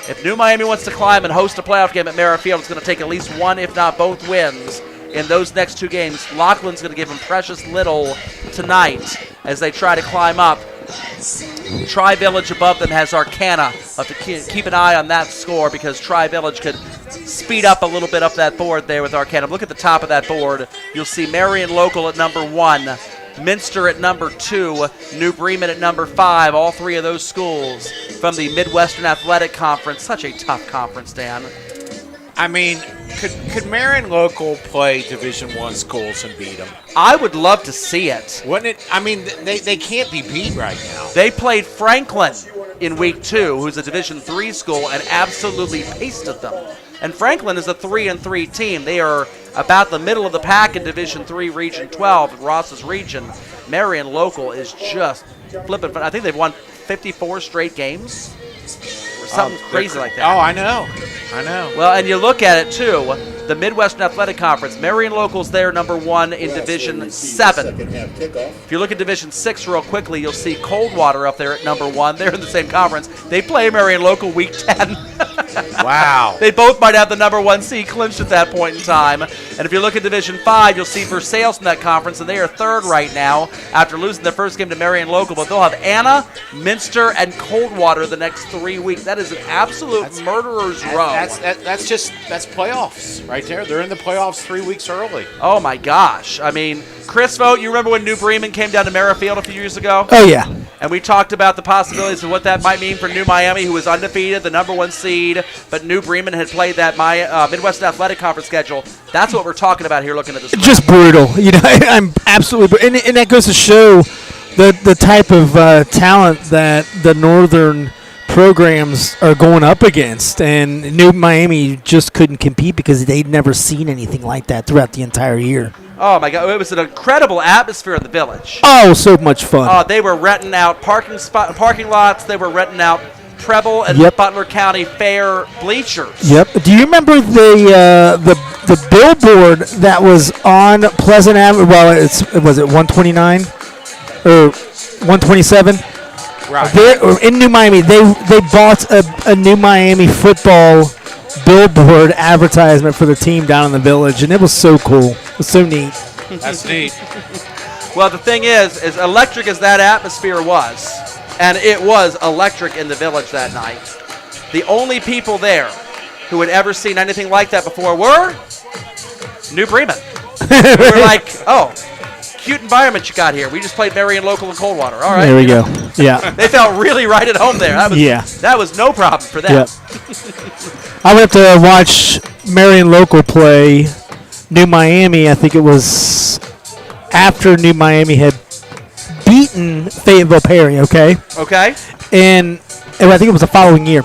If New Miami wants to climb and host a playoff game at Merrifield, it's going to take at least one, if not both, wins in those next 2 games. Lockland's going to give them precious little tonight as they try to climb up. Tri-Village above them has Arcana. Have to keep an eye on that score because Tri-Village could speed up a little bit up that board there with Arcana. Look at the top of that board. You'll see Marion Local at number 1, Minster at number 2, New Bremen at number 5. All 3 of those schools from the Midwestern Athletic Conference. Such a tough conference, Dan. I mean, could Marion Local play Division I schools and beat them? I would love to see it. Wouldn't it? I mean, they can't be beat right now. They played Franklin in Week 2, who's a Division III school, and absolutely pasted them. And Franklin is a 3-3 team. They are about the middle of the pack in Division III Region 12, Ross's region. Marion Local is just flipping fun. I think they've won 54 straight games or something crazy like that. Oh, I know. Well, and you look at it, too. The Midwestern Athletic Conference, Marion Local's there, number 1 in Division 7. If you look at Division 6 real quickly, you'll see Coldwater up there at number 1. They're in the same conference. They play Marion Local Week 10. Wow. They both might have the number 1 seed clinched at that point in time. And if you look at Division 5, you'll see Versailles from that conference, and they are third right now after losing their first game to Marion Local. But they'll have Anna, Minster, and Coldwater the next 3 weeks. That is an absolute murderer's row. That's playoffs right there. They're in the playoffs 3 weeks early. Oh, my gosh. I mean, Chris Vogt, you remember when New Bremen came down to Merrifield a few years ago? Oh, yeah. And we talked about the possibilities of what that might mean for New Miami, who was undefeated, the number 1 seed, but New Bremen had played that Midwest Athletic Conference schedule. That's what we're talking about here looking at this. Just brutal. I'm absolutely and that goes to show the type of talent that the northern programs are going up against, and New Miami just couldn't compete because they'd never seen anything like that throughout the entire year. Oh, my God. It was an incredible atmosphere in the village. Oh, so much fun. They were renting out parking lots. They were renting out Preble and Butler County Fair bleachers. Yep. Do you remember the billboard that was on Pleasant Avenue? Well, was it 129 or 127? Right. In New Miami, they bought a New Miami football billboard advertisement for the team down in the village, and it was so cool. It was so neat. That's neat. Well, the thing is as electric as that atmosphere was, and it was electric in the village that night, the only people there who had ever seen anything like that before were New Bremen. We were like, oh, cute environment you got here. We just played Marion Local and Coldwater. All right. There we go. Yeah. They felt really right at home there. That was no problem for them. Yep. I went to watch Marion Local play New Miami. I think it was after New Miami had beaten Fayetteville Perry, okay? Okay. And I think it was the following year.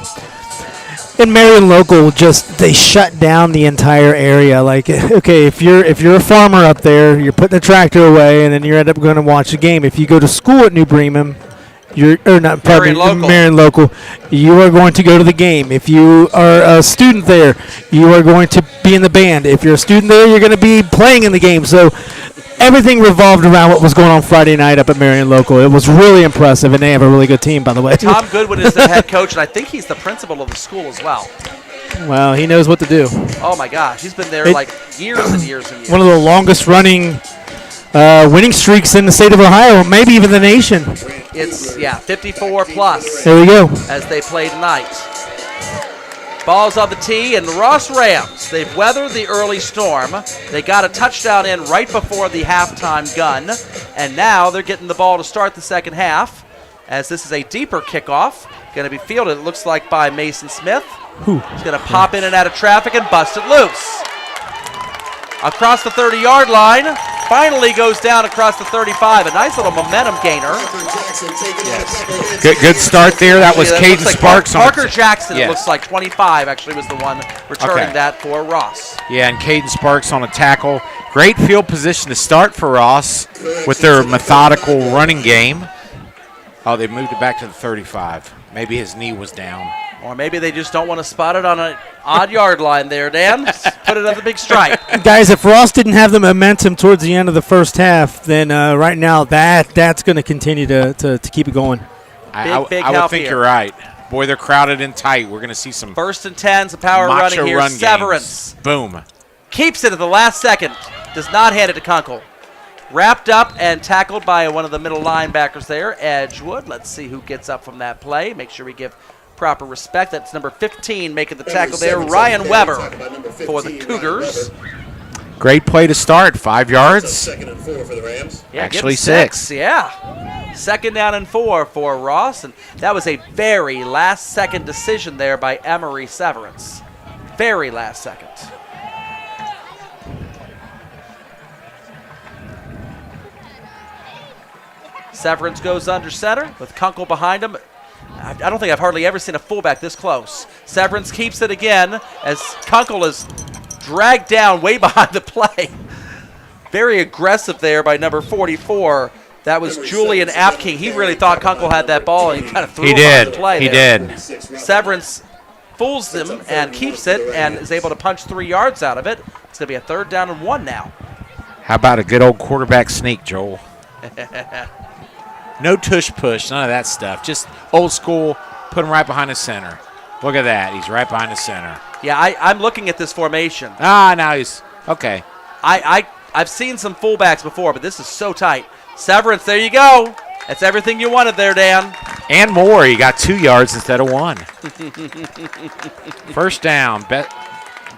And Marion Local they shut down the entire area. Like, okay, if you're a farmer up there, you're putting the tractor away, and then you end up going to watch a game. If you go to school at New Bremen, Marion Local, you are going to go to the game. If you are a student there, you are going to be in the band. If you're a student there, you're going to be playing in the game. So everything revolved around what was going on Friday night up at Marion Local. It was really impressive, and they have a really good team, by the way. Tom Goodwin is the head coach, and I think he's the principal of the school as well. Well, he knows what to do. Oh, my gosh. He's been there years and years and years. One of the longest-running winning streaks in the state of Ohio, maybe even the nation. It's, 54-plus. There we go. As they play tonight. Ball's on the tee, and the Ross Rams, they've weathered the early storm. They got a touchdown in right before the halftime gun, and now they're getting the ball to start the second half, as this is a deeper kickoff. Going to be fielded, it looks like, by Mason Smith. He's going to pop in and out of traffic and bust it loose. Across the 30-yard line, finally goes down across the 35. A nice little momentum gainer. Yes. Good start there. That was Caden Sparks. Parker Jackson, it looks like 25 actually was the one returning that for Ross. Yeah, and Caden Sparks on a tackle. Great field position to start for Ross with their methodical running game. Oh, they moved it back to the 35. Maybe his knee was down. Or maybe they just don't want to spot it on an odd yard line there, Dan. Just put it on the big stripe. Guys, if Ross didn't have the momentum towards the end of the first half, then right now that's going to continue to keep it going. I would think you're right. Boy, they're crowded and tight. We're going to see some 1st and 10, some power running here. Severance. Boom. Keeps it at the last second. Does not hand it to Kunkel. Wrapped up and tackled by one of the middle linebackers there, Edgewood. Let's see who gets up from that play. Make sure we give proper respect. That's number 15 making the tackle there, Ryan Weber for the Cougars. Great play to start, 5 yards. Second and 4 for the Rams. Yeah, actually 6. Yeah. 2nd down and 4 for Ross, and that was a very last-second decision there by Emery Severance. Very last second. Severance goes under center with Kunkel behind him. I don't think I've hardly ever seen a fullback this close. Severance keeps it again as Kunkel is dragged down way behind the play. Very aggressive there by number 44. That was Julian Apking. He really thought Kunkel had that ball, and he kind of threw him on the play. He did. Severance fools him and keeps it and is able to punch 3 yards out of it. It's going to be a 3rd down and 1 now. How about a good old quarterback sneak, Joel? No tush push, none of that stuff. Just old school, put him right behind the center. Look at that. He's right behind the center. Yeah, I'm looking at this formation. Now he's okay. I've seen some fullbacks before, but this is so tight. Severance, there you go. That's everything you wanted there, Dan. And more. You got 2 yards instead of 1. First down.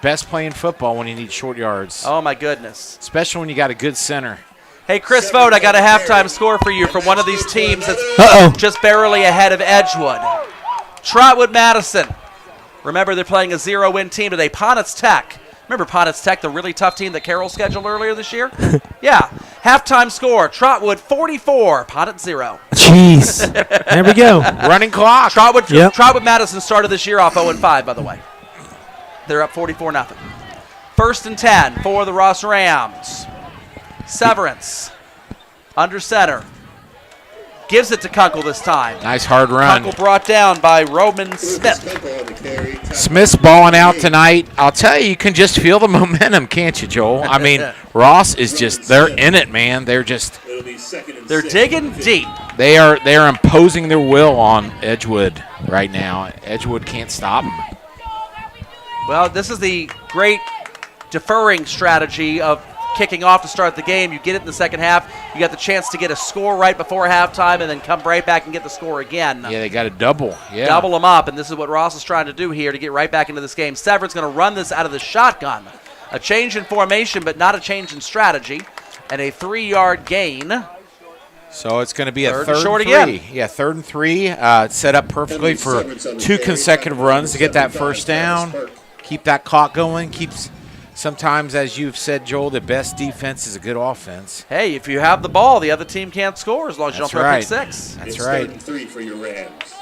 Best playing football when you need short yards. Oh, my goodness. Especially when you got a good center. Hey, Chris Vogt, I got a halftime score for you from one of these teams that's just barely ahead of Edgewood. Trotwood Madison. Remember, they're playing a 0-win team today. Ponitz Tech. Remember Ponitz Tech, the really tough team that Carroll scheduled earlier this year? Yeah. Halftime score, Trotwood 44, Ponitz 0. Jeez. There we go. Running clock. Trotwood Madison started this year off 0-5, by the way. They're up 44-0. First and 10 for the Ross Rams. Severance, under center. Gives it to Kunkel this time. Nice hard run. Kunkel brought down by Roman Smith. Smith's balling out tonight. I'll tell you, you can just feel the momentum, can't you, Joel? I mean, Ross is just, they're in it, man. They're digging deep. They are imposing their will on Edgewood right now. Edgewood can't stop them. Well, this is the great deferring strategy of kicking off to start the game. You get it in the second half. You got the chance to get a score right before halftime and then come right back and get the score again. Yeah, they got a double. Yeah. Double them up, and this is what Ross is trying to do here to get right back into this game. Severance going to run this out of the shotgun. A change in formation, but not a change in strategy. And a 3-yard gain. So it's going to be a third and short and 3. Again. Yeah, 3rd and 3. Set up perfectly for 2 consecutive runs to get that first down. Keep that clock going. Sometimes, as you've said, Joel, the best defense is a good offense. Hey, if you have the ball, the other team can't score as long as you don't throw a pick six. That's right. 3rd and 3 for your Rams.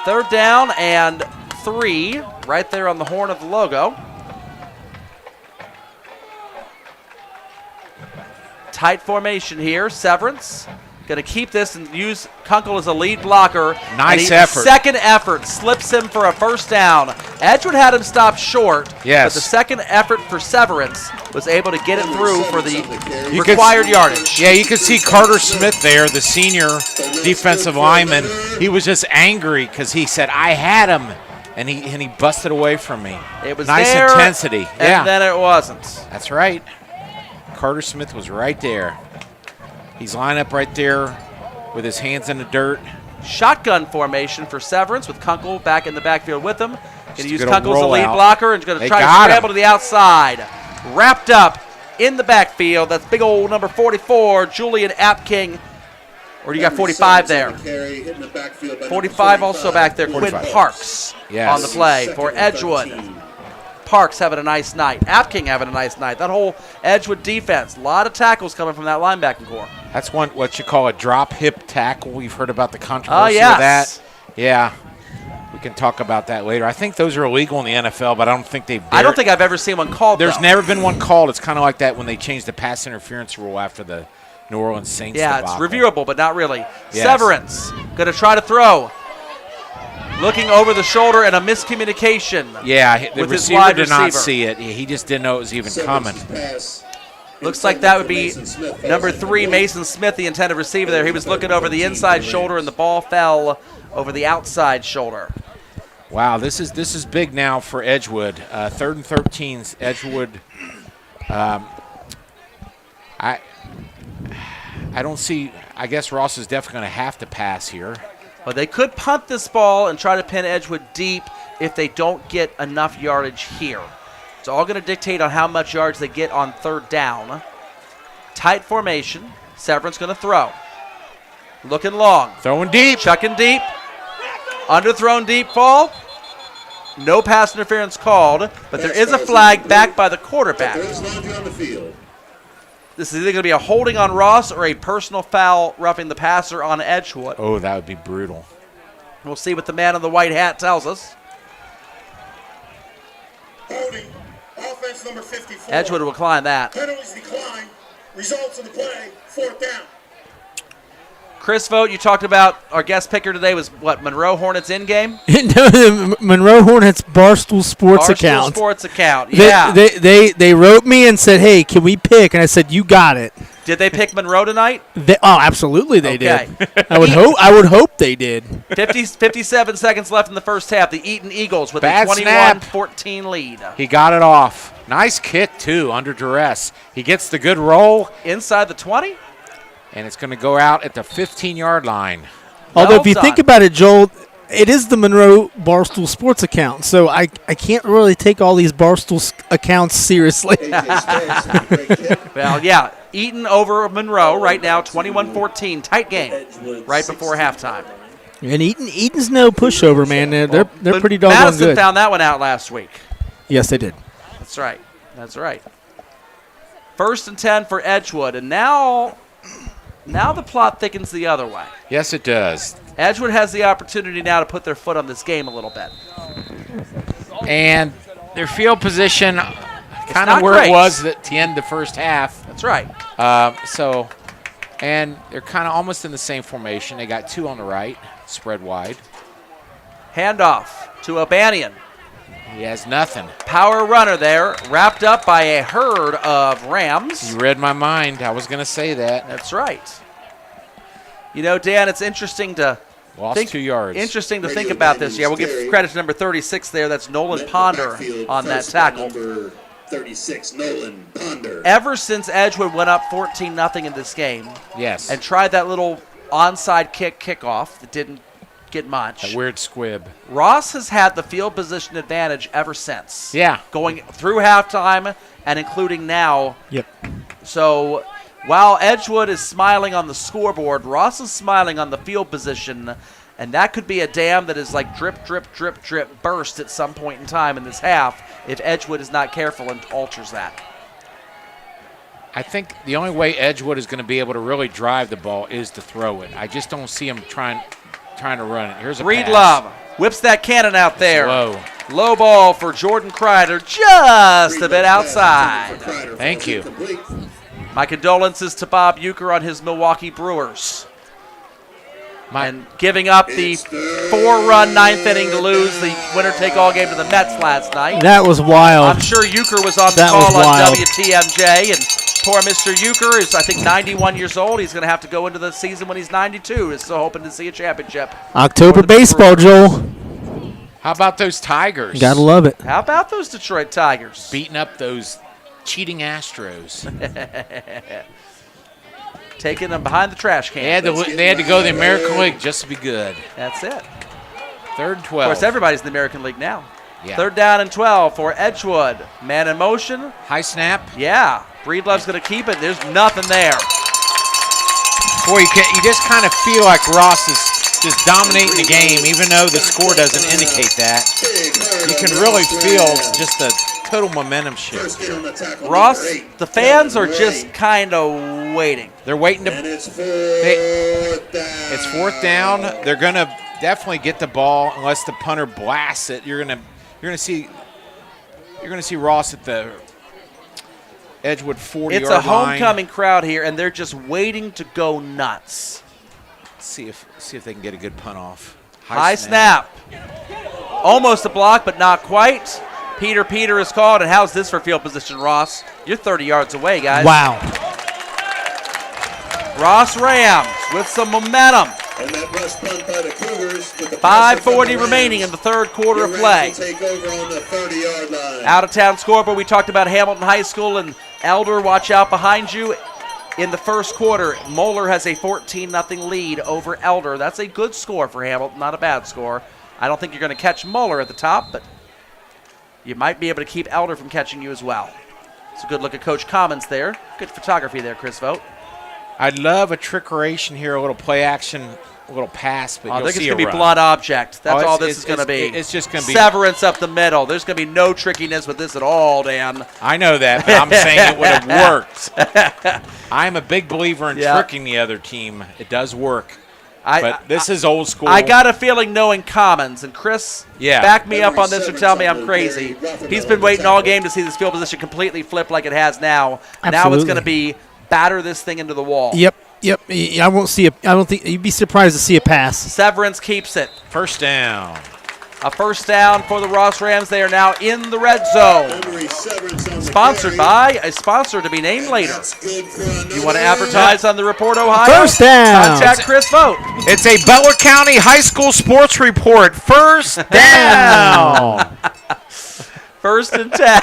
3rd down and 3, right there on the horn of the logo. Tight formation here. Severance going to keep this and use Kunkel as a lead blocker. Nice effort. Second effort slips him for a first down. Edgewood had him stopped short. Yes. But the second effort for Severance was able to get it through for the required yardage. Yeah, you can see Carter Smith there, the senior defensive lineman. He was just angry because he said, I had him, and he busted away from me. It was nice there, intensity. And then it wasn't. That's right. Carter Smith was right there. He's lined up right there with his hands in the dirt. Shotgun formation for Severance with Kunkel back in the backfield with him. Going to use Kunkel as the roll lead out. blocker and going to try to scramble to the outside. Wrapped up in the backfield. That's big old number 44, Julian Apking. Or you got 45 there. 45 also back there. 45. Quinn Parks on the play for Edgewood. Parks having a nice night. Apking having a nice night. That whole Edgewood defense. A lot of tackles coming from that linebacking core. That's what you call a drop hip tackle. We've heard about the controversy Oh, yes. with that. Yeah. We can talk about that later. I think those are illegal in the NFL, but I don't think they've I don't think I've ever seen one called. There's never been one called. It's kind of like that when they changed the pass interference rule after the New Orleans Saints Yeah, debacle. it's reviewable, but not really. Yes. Severance going to try to throw. Looking over the shoulder and a miscommunication. Yeah, the with his receiver wide did not receiver. see it. He just didn't know it was even coming. Looks like that would be number 3, Mason Smith, the intended receiver there. He was looking over the inside shoulder, and the ball fell over the outside shoulder. Wow, this is big now for Edgewood. 3rd and 13, Edgewood. I don't see. I guess Ross is definitely going to have to pass here. Well, they could punt this ball and try to pin Edgewood deep if they don't get enough yardage here. It's all going to dictate on how much yards they get on 3rd down. Tight formation. Severance going to throw. Looking long. Throwing deep. Chucking deep. Underthrown deep ball. No pass interference called, but there is a flag back by the quarterback. This is either going to be a holding on Ross or a personal foul roughing the passer on Edgewood. Oh, that would be brutal. We'll see what the man in the white hat tells us. Holding. Offense number 54. Edgewood will decline that. Penalties decline. Results of the play. 4th down. Chris Vogt, you talked about our guest picker today was what, Monroe Hornets in-game? No, the Monroe Hornets Barstool Sports account. Barstool Sports account, yeah. They wrote me and said, hey, can we pick? And I said, you got it. Did they pick Monroe tonight? Absolutely they Okay. did. I would hope they did. 57 seconds left in the first half. The Eaton Eagles with Bad a snap. 21-14 lead. He got it off. Nice kick, too, under duress. He gets the good roll, Inside the 20? and it's going to go out at the 15-yard line. Although Well if you done. think about it, Joel, it is the Monroe Barstool Sports account, so I can't really take all these Barstool accounts seriously. AJ Stokes with a great kick. Well, yeah. Eaton over Monroe right now, 21-14. Tight game right before halftime. And Eaton's no pushover, man. They're But pretty doggone Madison good. found that one out last week. Yes, they did. That's right. That's right. 1st and 10 for Edgewood. And now the plot thickens the other way. Yes, it does. Edgewood has the opportunity now to put their foot on this game a little bit. And their field position kind not of where great. it was at the end of the first half. That's right. And they're kind of almost in the same formation. They got 2 on the right, spread wide. Handoff to O'Banion. He has nothing. Power runner there, wrapped up by a herd of Rams. You read my mind. I was going to say that. That's right. You know, Dan, it's interesting to Lost 2 yards. Interesting to Radio think about this. Daniels Yeah, we'll give Terry. credit to number 36 there. That's Nolan Met in the Ponder backfield, on that first by tackle. Number 36, Nolan Ponder. Ever since Edgewood went up 14-0 in this game Yes. and tried that little onside kickoff that didn't get much, A weird squib. Ross has had the field position advantage ever since. Yeah. Going through halftime and including now. Yep. So while Edgewood is smiling on the scoreboard, Ross is smiling on the field position, and that could be a dam that is like drip, drip, drip, drip burst at some point in time in this half if Edgewood is not careful and alters that. I think the only way Edgewood is going to be able to really drive the ball is to throw it. I just don't see him trying to run it. Here's a Reed pass. Love whips that cannon out there. Whoa. Low ball for Jordan Kreider, just a bit outside. Thank you. My condolences to Bob Euchre on his Milwaukee Brewers. And giving up the 4-run ninth inning to lose the winner-take-all game to the Mets last night. That was wild. I'm sure Euchre was on the That call was on wild. WTMJ, and poor Mr. Euchre is, I think, 91 years old. He's going to have to go into the season when he's 92. Is still hoping to see a championship. October for the baseball, Brewers. Joel. How about those Tigers? Gotta love it. How about those Detroit Tigers? Beating up those cheating Astros. Taking them behind the trash can. They had to go to the American League just to be good. That's it. 3rd and 12. Of course, everybody's in the American League now. Yeah. 3rd down and 12 for Edgewood. Man in motion. High snap. Yeah. Breedlove's going to keep it. There's nothing there. Boy, you just kind of feel like Ross is just dominating the game, even though the score doesn't indicate that. You can really feel just the total momentum shift. Ross, the fans are just kind of waiting. They're waiting to. And it's 4th down. It's 4th down. They're gonna definitely get the ball unless the punter blasts it. You're gonna see Ross at the Edgewood 40-yard line. It's a homecoming crowd here, and they're just waiting to go nuts. See if they can get a good punt off. High snap. Almost a block, but not quite. Peter is called, and how's this for field position, Ross? You're 30 yards away, guys. Wow. Ross Rams with some momentum. And that rush punt by the Cougars with the 5:40 remaining in the third quarter of play. Take over on the 30-yard line. Out-of-town scoreboard, we talked about Hamilton High School and Elder. Watch out behind you. In the first quarter, Moeller has a 14-0 lead over Elder. That's a good score for Hamilton, not a bad score. I don't think you're going to catch Moeller at the top, but you might be able to keep Elder from catching you as well. It's a good look at Coach Commons there. Good photography there, Chris Vogt. I'd love a trickeration here, a little play action, a little pass, but I you'll think it's see going to a be run. blunt object. That's Oh, all it's- this is going to be. it's just gonna be- severance up the middle. There's going to be no trickiness with this at all, Dan. I know that, but I'm saying it would have worked. I'm a big believer in Yeah. tricking the other team. It does work. But this is old school. I got a feeling knowing Commons, and Chris, Yeah. back me up on this or tell me I'm crazy. He's been waiting all game to see this field position completely flip like it has now. Now it's Absolutely. going to be batter this thing into the wall. Yep. I don't think you'd be surprised to see a pass. Severance keeps it. 1st down. A first down for the Ross Rams. They are now in the red zone. Emory Severance on the Sponsored carry. by a sponsor to be named later. That's good for another. You want to advertise on the Report Ohio? First down. Contact Chris Vogt. It's a Butler County High School sports report. First down. First and 10.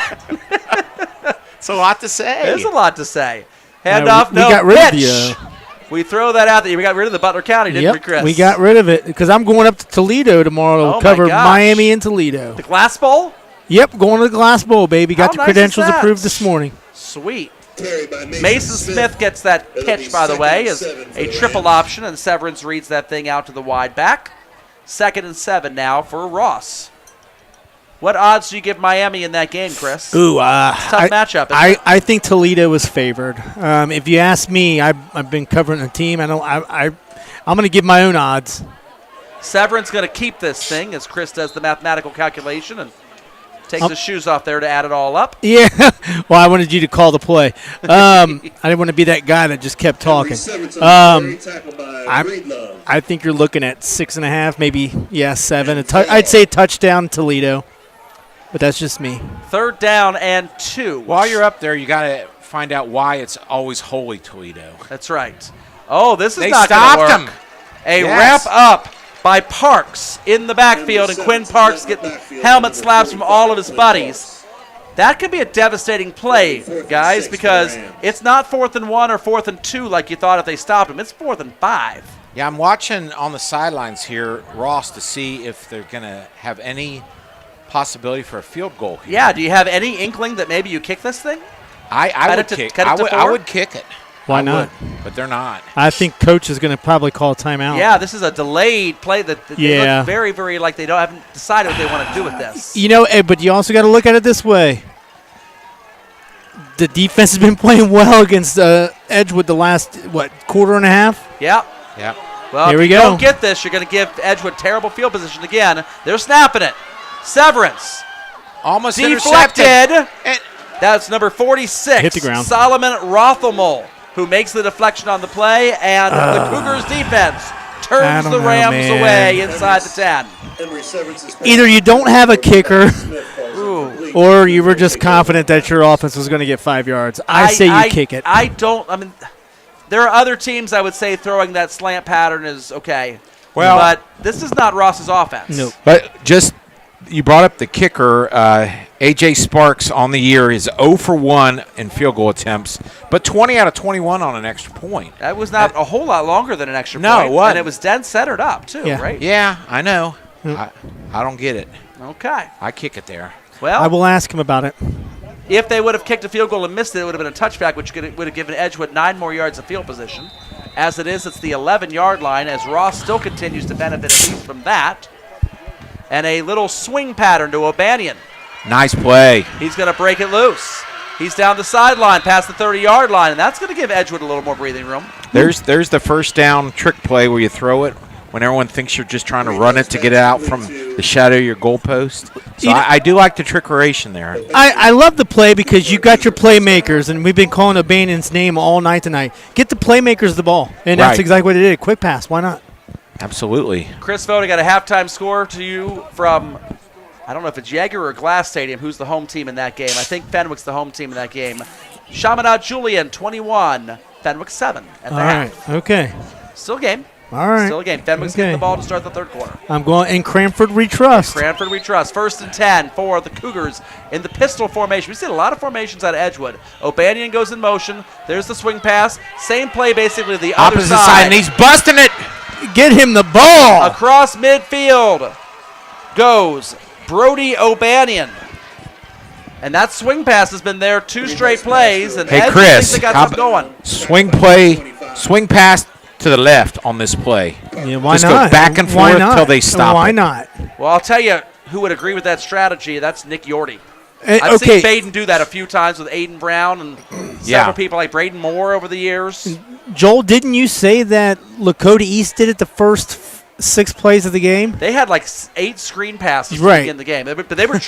It's a lot to say. There's a lot to say. We Handoff, no got rid of pitch. the. We throw that out there. We got rid of the Butler County, didn't we, Chris? We got rid of it because I'm going up to Toledo tomorrow Oh, to my cover gosh. Miami and Toledo. The Glass Bowl? Yep, going to the Glass Bowl, baby. Got How the nice is credentials that? approved this morning. Sweet. Carry by Mason Smith gets that It'll pitch, be by the second way, and as 7 for a the triple Rams. option, and Severance reads that thing out to the wide back. 2nd and 7 now for Ross. What odds do you give Miami in that game, Chris? Ooh, Tough matchup, isn't it? I think Toledo was favored. If you ask me, I've been covering the team. I'm going to give my own odds. Severance going to keep this thing as Chris does the mathematical calculation and takes his shoes off there to add it all up. Yeah. Well, I wanted you to call the play. I didn't want to be that guy that just kept talking. I think you're looking at 6.5, maybe 7. I'd say touchdown Toledo, but that's just me. 3rd down and 2. While you're up there, you got to find out why it's always Holy Toledo. That's right. Oh, this is They not going to stopped work. him. A Yes. wrap up by Parks in the backfield, and Quinn Parks getting helmet slaps from all of his buddies. That could be a devastating play, guys, because it's not 4th and 1 or 4th and 2 like you thought if they stopped him. It's 4th and 5. Yeah, I'm watching on the sidelines here, Ross, to see if they're going to have any possibility for a field goal here. Yeah, do you have any inkling that maybe you kick this thing? I Cut would it to- kick. cut it to I 4? would kick it. Why I not? would, but they're not. I think coach is going to probably call a timeout. Yeah, this is a delayed play that they Yeah. look very, very like they haven't decided what they want to do with this. You know, but you also got to look at it this way. The defense has been playing well against Edgewood the last, quarter and a half? Yep. Yeah. Well, Here if we you go. don't get this, you're going to give Edgewood terrible field position again. They're snapping it. Severance. Almost Deflected. And That's number 46. Hit the ground. Solomon Rothelmel, who makes the deflection on the play, and the Cougars defense I turns don't the know, Rams man. away inside the 10. Either you don't have a kicker Ooh. or you were just confident that your offense was going to get 5 yards. I say you kick it. I mean, there are other teams I would say throwing that slant pattern is okay. Well- but this is not Ross's offense. Nope. But just you brought up the kicker. A.J. Sparks on the year is 0 for 1 in field goal attempts, but 20 out of 21 on an extra point. That was not a whole lot longer than an extra No, point. it wasn't. And it was dead centered up, too, Yeah. right? Yeah, I know. I don't get it. Okay. I kick it there. Well, I will ask him about it. if they would have kicked a field goal and missed it, it would have been a touchback, which would have given Edgewood 9 more yards of field position. As it is, it's the 11-yard line, as Ross still continues to benefit at least from that. And a little swing pattern to O'Banion. Nice play. He's going to break it loose. He's down the sideline past the 30-yard line, and that's going to give Edgewood a little more breathing room. There's the first down trick play where you throw it when everyone thinks you're just trying to run it to get out from the shadow of your goalpost. So I do like the trickeration there. I love the play because you got your playmakers, and we've been calling O'Banion's name all night tonight. Get the playmakers the ball, and that's Right. exactly what they did. Quick pass. Why not? Absolutely. Chris Vogt, I got a halftime score to you from, I don't know if it's Jaeger or Glass Stadium. Who's the home team in that game? I think Fenwick's the home team in that game. Chaminade Julian, 21. Fenwick, 7 at the All right. half. Okay. Still a game. All right. Still a game. Fenwick's getting the ball to start the third quarter. I'm going, and Cranford we trust. Cranford we trust. 1st and 10 for the Cougars in the pistol formation. We've seen a lot of formations out of Edgewood. O'Banion goes in motion. There's the swing pass. Same play basically the other Opposite side, and he's busting it. Get him the ball. Across midfield goes Brody O'Banion. And that swing pass has been there 2 straight plays. And Hey, Edgewood Chris, thinks they got how something going. swing pass to the left on this play. Yeah, why Just not? go back and Why forth not? till they stop Why it. not? Well, I'll tell you who would agree with that strategy. That's Nick Yorty. Eh, I've okay. seen Baden do that a few times with Aiden Brown and Yeah. several people like Braden Moore over the years. Joel, didn't you say that Lakota East did it the first 6 plays of the game? They had like 8 screen passes to Right. begin the game, but they were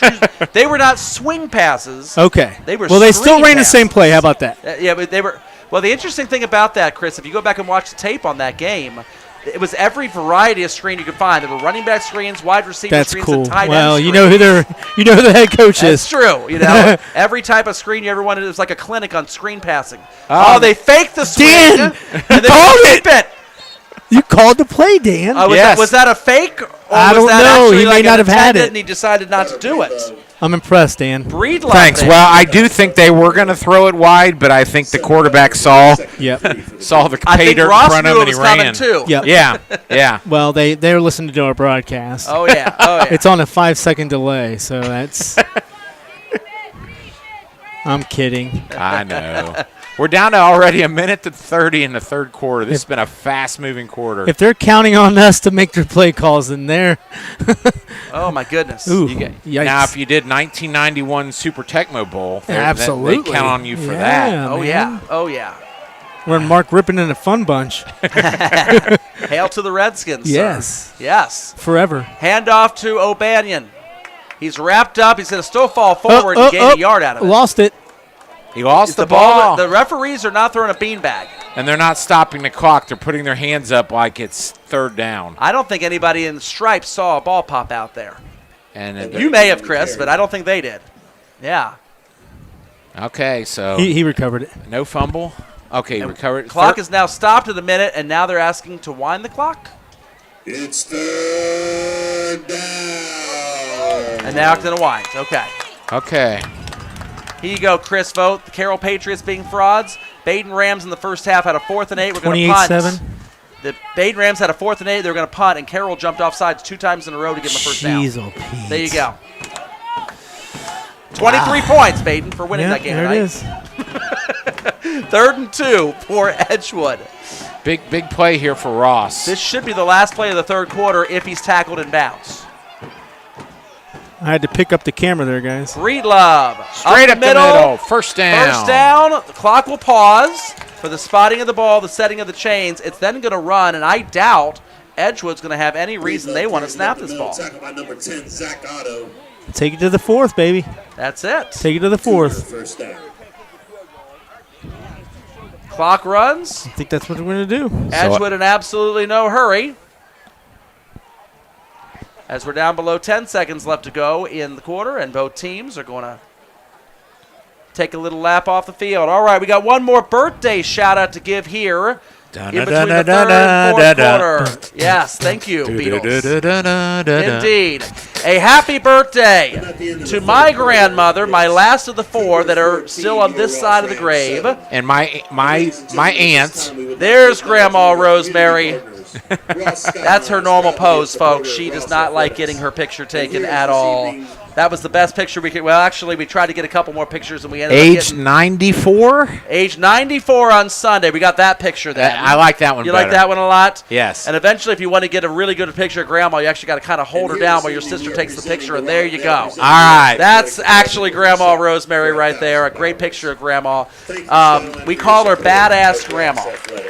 they were not swing passes. Okay. They were well, they still screen ran the same passes. play. How about that? Yeah, but they were. Well, the interesting thing about that, Chris, if you go back and watch the tape on that game, It was every variety of screen you could find. There were running back screens, wide receiver That's screens, cool. and tight end Well, screens. you know who the head coach That's is. true. Every type of screen you ever wanted. It was like a clinic on screen passing. Oh, they faked the swing. Dan, and you then called keep it. You called the play, Dan. Was that a fake? Or I was don't that know. actually He may like not an have had intended it. And he decided not to do it. I'm impressed, Dan. Breedlove. Thanks. it. Well, I do think they were going to throw it wide, but I think the quarterback saw Yep. the I pay think dirt in Ross front of knew him it and was he coming ran. too. Yep. Yeah. Well, they're listening to our broadcast. Oh yeah. It's on a 5-second delay, so that's. I'm kidding. I know. We're down to already a minute to 30 in the third quarter. This has been a fast-moving quarter. If they're counting on us to make their play calls, then they're. Oh my goodness. Ooh, Yikes. yikes. Now, if you did 1991 Super Tecmo Bowl, Absolutely. they count on you for Yeah. that. Oh man. yeah. Oh yeah. We're in Mark Rippon and a fun bunch. Hail to the Redskins. sir. Yes. Yes. Forever. Handoff to O'Banion. He's wrapped up. He's going to still fall forward and gain a yard out of it. Lost it. He lost the ball. ball, The referees are not throwing a beanbag. and they're not stopping the clock. They're putting their hands up like it's third down. I don't think anybody in stripes saw a ball pop out there. And You may have, Chris, but I don't think they did. Yeah. okay, so He recovered it. no fumble. Okay, recovered. Clock is now stopped at a minute, and now they're asking to wind the clock. It's third down. And now it's going to wind. Okay. Okay. Here you go, Chris. Vote. The Carroll Patriots being frauds. Baden Rams in the first half had a 4th and 8. We're going to punt. 28-7. The Baden Rams had a 4th and 8. They were going to punt, and Carroll jumped off sides 2 times in a row to give him a first down. Jeez, oh, Pete. There you go. 23 points, Baden, for winning Yeah, that game there tonight. it is. 3rd and 2 for Edgewood. Big play here for Ross. This should be the last play of the third quarter if he's tackled in bounds. I had to pick up the camera there, guys. Breedlove. Straight up the middle. First down. First down. The clock will pause for the spotting of the ball, the setting of the chains. It's then going to run, and I doubt Edgewood's going to have any reason they want to snap this ball. Tackled by number 10, Zach Otto. Take it to the 4th, baby. That's it. Take it to the 4th. First down. Clock runs. I think that's what we're going to do. Edgewood in absolutely no hurry. As we're down below 10 seconds left to go in the quarter, and both teams are going to take a little lap off the field. All right, we got one more birthday shout-out to give here in between the third and fourth quarter. Yes, thank you, Beatles. Indeed. A happy birthday to my grandmother, my last of the 4 that are still on this side of the grave. And my aunt. There's Grandma Rosemary. That's her normal pose, folks. She does not like getting her picture taken at all. That was the best picture we could. Well, actually, we tried to get a couple more pictures, and we ended up Age getting 94? age 94 on Sunday. We got that picture then. I like that one You better. like that one a lot? Yes. And eventually, if you want to get a really good picture of Grandma, you actually got to kind of hold her down while your sister takes the picture, and there you go. All right. That's actually Grandma Rosemary right there. A great picture of Grandma. We call her Badass Grandma.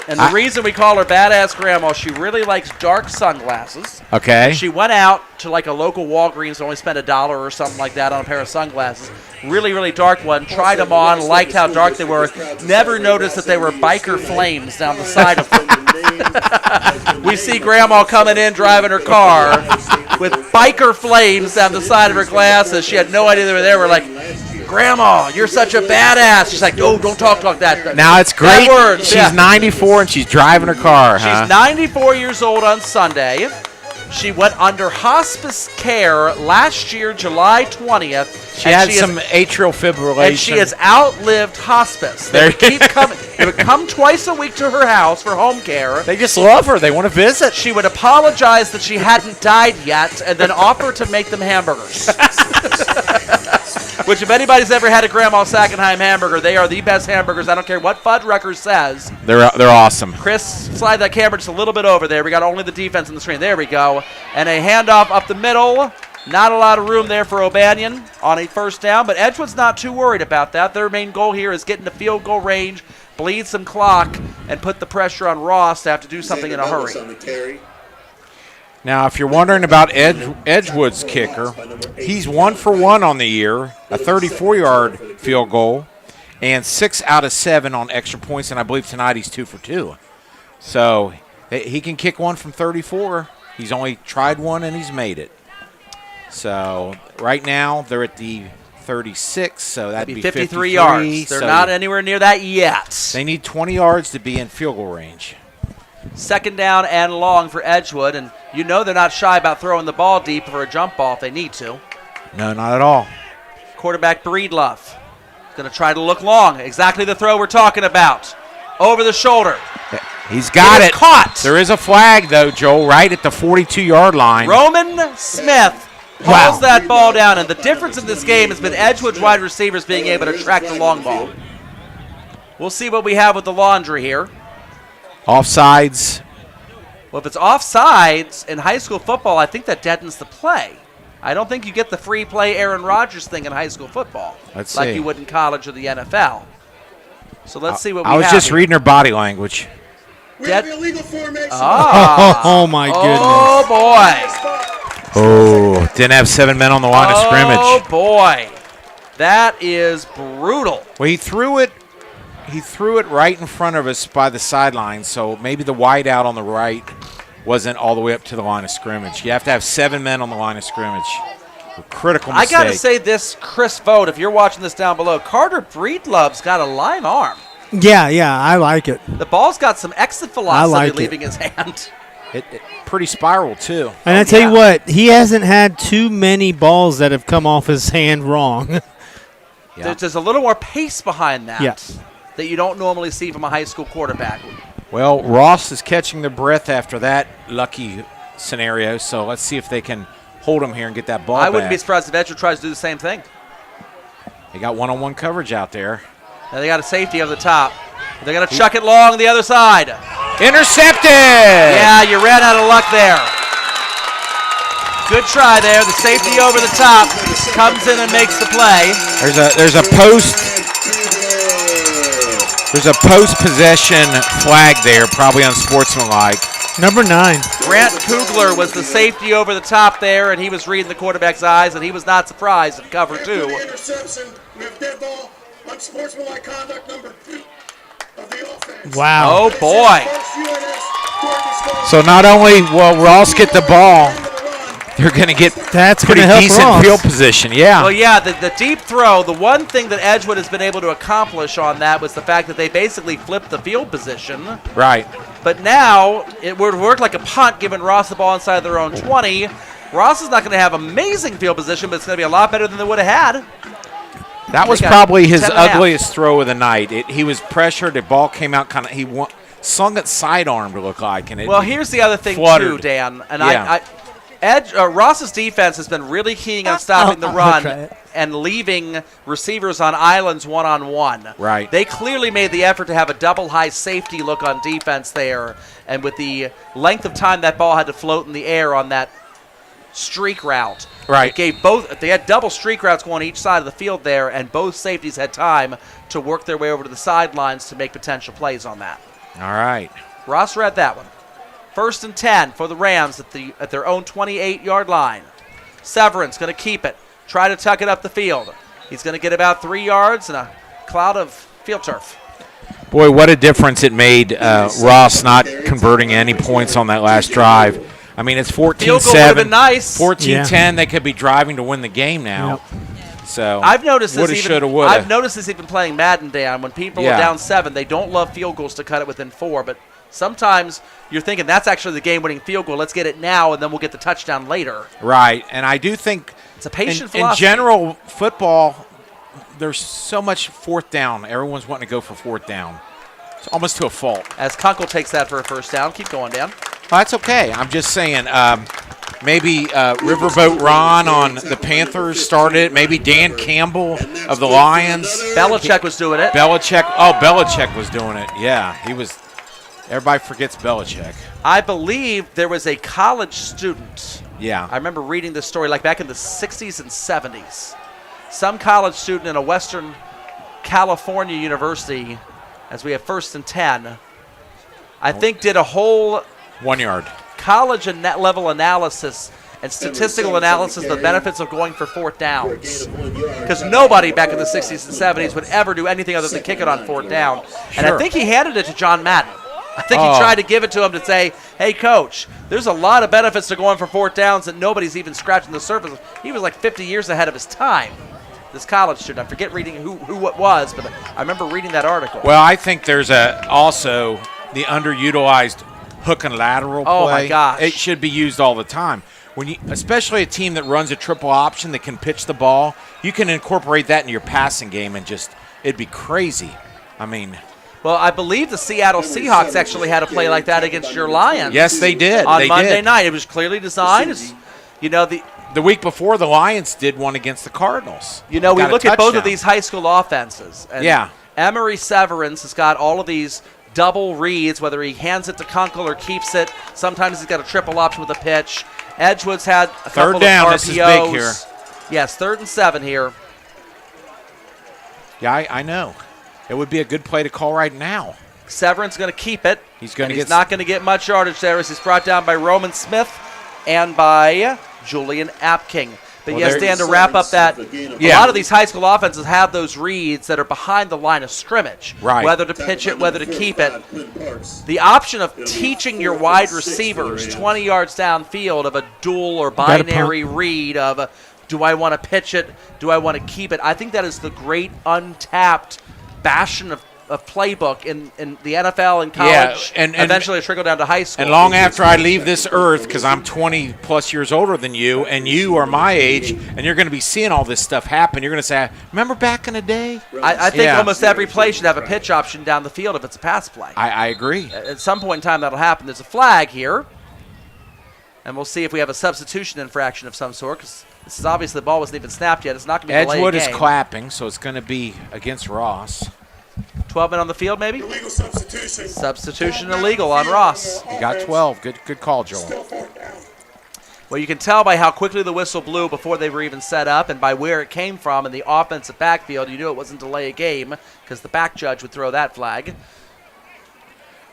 And the reason we call her Badass Grandma, she really likes dark sunglasses. Okay. She went out to like a local Walgreens, only spent $1 or something like that on a pair of sunglasses. Really, really dark one. Tried them on, liked how dark they were. Never noticed that they were biker flames down the side of them. We see Grandma coming in driving her car with biker flames down the side of her glasses. She had no idea they were there. We're like, Grandma, you're such a badass. She's like, oh, don't talk like that. Now it's great. Bad words, She's yeah. 94 and she's driving her car, huh? She's 94 years old on Sunday. She went under hospice care last year, July 20th. She had some atrial fibrillation. And she has outlived hospice. They There- would keep coming. They would come twice a week to her house for home care. They just love her. They want to visit. She would apologize that she hadn't died yet and then offer to make them hamburgers. Which, if anybody's ever had a Grandma Sackenheim hamburger, they are the best hamburgers. I don't care what Fuddruckers says. They're awesome. Chris, slide that camera just a little bit over there. We got only the defense on the screen. There we go. And a handoff up the middle. Not a lot of room there for O'Banion on a first down, but Edgewood's not too worried about that. Their main goal here is getting to field goal range, bleed some clock, and put the pressure on Ross to have to do something in a hurry. Now, if you're wondering about Edgewood's kicker, he's 1 for 1 on the year, a 34-yard field goal, and 6 out of 7 on extra points, and I believe tonight he's 2 for 2. So He can kick one from 34. He's only tried one, and he's made it. So right now they're at the 36, so that'd be 53 yards. They're not anywhere near that yet. They need 20 yards to be in field goal range. Second down and long for Edgewood, and you know they're not shy about throwing the ball deep for a jump ball if they need to. No, not at all. Quarterback Breedlove going to try to look long. Exactly the throw we're talking about. Over the shoulder. He's got it. Caught. There is a flag, though, Joel, right at the 42-yard line. Roman Smith hauls that ball down, and the difference in this game has been Edgewood's wide receivers being able to track the long ball. We'll see what we have with the laundry here. Offsides. Well, if it's offsides in high school football, I think that deadens the play. I don't think you get the free play Aaron Rodgers thing in high school football like you would in college or the NFL. So let's see what we have. I was just reading her body language. We have illegal formation. Oh, my goodness. Oh, boy. Oh, didn't have 7 men on the line of scrimmage. Oh, boy. That is brutal. Well, he threw it right in front of us by the sideline, so maybe the wide out on the right wasn't all the way up to the line of scrimmage. You have to have 7 men on the line of scrimmage. A critical mistake. I got to say this, Chris Vogt, if you're watching this down below, Carter Breedlove's got a live arm. Yeah, I like it. The ball's got some exit velocity leaving his hand. It pretty spiral, too. And I tell you what, he hasn't had too many balls that have come off his hand wrong. Yeah. There's a little more pace behind that Yes. that you don't normally see from a high school quarterback. Well, Ross is catching their breath after that lucky scenario, so let's see if they can hold him here and get that ball I wouldn't be back. surprised if Edgewood tries to do the same thing. They got one-on-one coverage out there. Now they got a safety over the top. They're going to chuck it long the other side. Intercepted! Yeah, you ran out of luck there. Good try there. The safety over the top comes in and makes the play. There's a post possession flag there, probably unsportsmanlike. Number 9. Grant Kugler was the safety over the top there, and he was reading the quarterback's eyes, and he was not surprised in cover 2. The interception, we have dead ball, unsportsmanlike conduct number 2 of the offense. Wow. Oh, boy. So not only will Ross get the ball, they're going to get That's pretty gonna help decent Ross. field position. Yeah. Well, yeah, the deep throw, the one thing that Edgewood has been able to accomplish on that was the fact that they basically flipped the field position. Right. But now it would work like a punt, giving Ross the ball inside their own 20. Ross is not going to have amazing field position, but it's going to be a lot better than they would have had. That was got probably his 10.5. ugliest throw of the night. He was pressured. The ball came out kind of. He slung it sidearm to look like, and it. Well, here's the other thing fluttered. too, Dan. And Yeah. Ross's defense has been really keen on stopping the I'll run try it. and leaving receivers on islands one-on-one. Right. They clearly made the effort to have a double high safety look on defense there, and with the length of time that ball had to float in the air on that streak route. Right. It gave both. They had double streak routes going each side of the field there, and both safeties had time to work their way over to the sidelines to make potential plays on that. All right. Ross read that one. 1st and 10 for the Rams at their own 28-yard line. Severance going to keep it. Try to tuck it up the field. He's going to get about 3 yards and a cloud of field turf. Boy, what a difference it made Ross not converting any points on that last drive. I mean, it's 14-7. Field goal would have been nice. 14-10, they could be driving to win the game now. Yep. So I've noticed this woulda, even. shoulda, woulda. I've noticed this even playing Madden, Dan. When people are down 7, they don't love field goals to cut it within 4. But sometimes you're thinking that's actually the game-winning field goal. Let's get it now, and then we'll get the touchdown later. Right, and I do think It's a patient in philosophy. general football, there's so much 4th down. Everyone's wanting to go for 4th down. It's almost to a fault. As Kunkel takes that for a first down. Keep going, Dan. Well, that's okay. I'm just saying maybe Riverboat Ron on the Panthers started it. Maybe Dan Campbell of the Lions. Belichick was doing it. Belichick was doing it. Yeah, he was. Everybody forgets Belichick. I believe there was a college student. Yeah. I remember reading this story like back in the 60s and 70s. Some college student in a Western California university, as we have 1st and 10, I think did a whole 1 yard. college and net level analysis and statistical analysis of the benefits of going for 4th downs. Because nobody back in the 60s and 70s would ever do anything other than kick it on 4th down. And I Sure. think he handed it to John Madden. I think he tried to give it to him to say, hey, Coach, there's a lot of benefits to going for fourth downs that nobody's even scratching the surface of. He was like 50 years ahead of his time, this college student. I forget reading who it was, but I remember reading that article. Well, I think there's also the underutilized hook and lateral play. Oh, my gosh. It should be used all the time. Especially a team that runs a triple option that can pitch the ball, you can incorporate that in your passing game and it'd be crazy. I mean, well, I believe the Seattle Seahawks actually had a play like that against your Lions. yes, they did. On Monday night. It was clearly designed. The week before, the Lions did one against the Cardinals. We Got a look at both of touchdown. these high school offenses. And Yeah. Emory Severance has got all of these double reads, whether he hands it to Kunkel or keeps it. Sometimes he's got a triple option with a pitch. Edgewood's had a couple Third down, of RPOs. this is big here. Yes, 3rd and 7 here. Yeah, I know. It would be a good play to call right now. Severance going to keep it. He's not going to get much yardage there as he's brought down by Roman Smith and by Julian Apking. But Well, yes, Dan, to wrap up that, a Yeah. lot of these high school offenses have those reads that are behind the line of scrimmage. Right. Whether to pitch it, whether to keep it. The option of teaching your wide receivers 20 yards downfield of a dual or binary read of do I want to pitch it, do I want to keep it, I think that is the great untapped bastion of playbook in the NFL and college, and eventually trickle down to high school. And long after I leave this earth, because I'm 20-plus years older than you, and you are my age, and you're going to be seeing all this stuff happen, you're going to say, remember back in the day? I think almost every play should have a pitch option down the field if it's a pass play. I agree. At some point in time, that'll happen. There's a flag here, and we'll see if we have a substitution infraction of some sort, because this is obviously the ball wasn't even snapped yet. It's not going to be delayed Edgewood is game. clapping, so it's going to be against Ross. 12 men on the field, maybe? Illegal substitution. Substitution illegal on Ross. You got 12. Good call, Joel. Still 4th down. Well, you can tell by how quickly the whistle blew before they were even set up and by where it came from in the offensive backfield. You knew it wasn't delay a game because the back judge would throw that flag.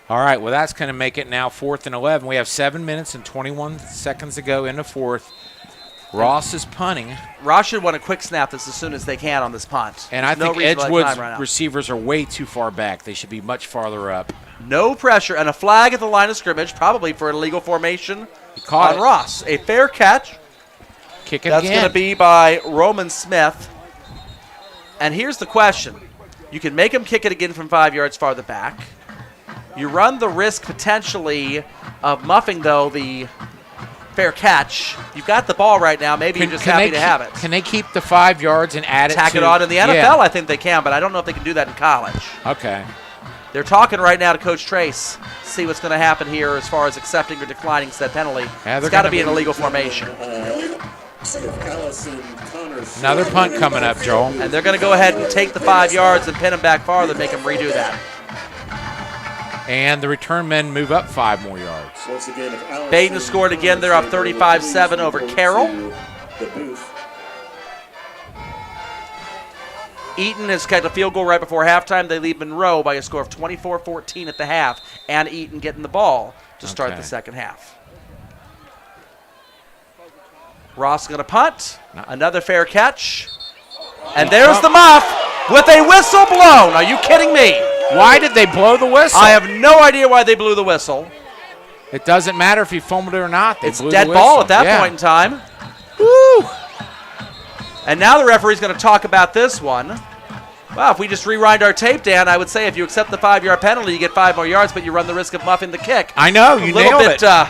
All right, well, that's going to make it now 4th and 11. We have 7 minutes and 21 seconds to go in the 4th. Ross is punting. Ross should want a quick snap this as soon as they can on this punt. And I There's no think reason to let Edgewood's time run out. receivers are way too far back. They should be much farther up. No pressure and a flag at the line of scrimmage, probably for an illegal formation caught on it. Ross. A fair catch. Kick it That's again. going to be by Roman Smith. And here's the question. You can make him kick it again from 5 yards farther back. You run the risk potentially of muffing, though, the fair catch. You've got the ball right now. Maybe you're just happy to have it. Can they keep the 5 yards and add Tack it to it on in the NFL, Yeah. I think they can, but I don't know if they can do that in college. Okay. They're talking right now to Coach Trace, see what's going to happen here as far as accepting or declining said penalty. Yeah, It's they're got to gonna be an be- illegal formation. Another punt coming up, Joel. And they're going to go ahead and take the 5 yards and pin him back farther and make him redo that. And the return men move up 5 more yards. Once again, if Allison Baden scored again. They're up 35-7 over Carroll. The booth. Eaton has got a field goal right before halftime. They lead Monroe by a score of 24-14 at the half, and Eaton getting the ball to start Okay. the second half. Ross going to punt. Another fair catch. And there's the muff with a whistle blown. Are you kidding me? Why did they blow the whistle? I have no idea why they blew the whistle. It doesn't matter if he fumbled it or not. They It's blew dead the ball whistle. at that Yeah. point in time. Woo! And now the referee's going to talk about this one. Well, if we just rewind our tape, Dan, I would say if you accept the 5-yard penalty, you get 5 more yards, but you run the risk of muffing the kick. I know, you a little nailed bit, it.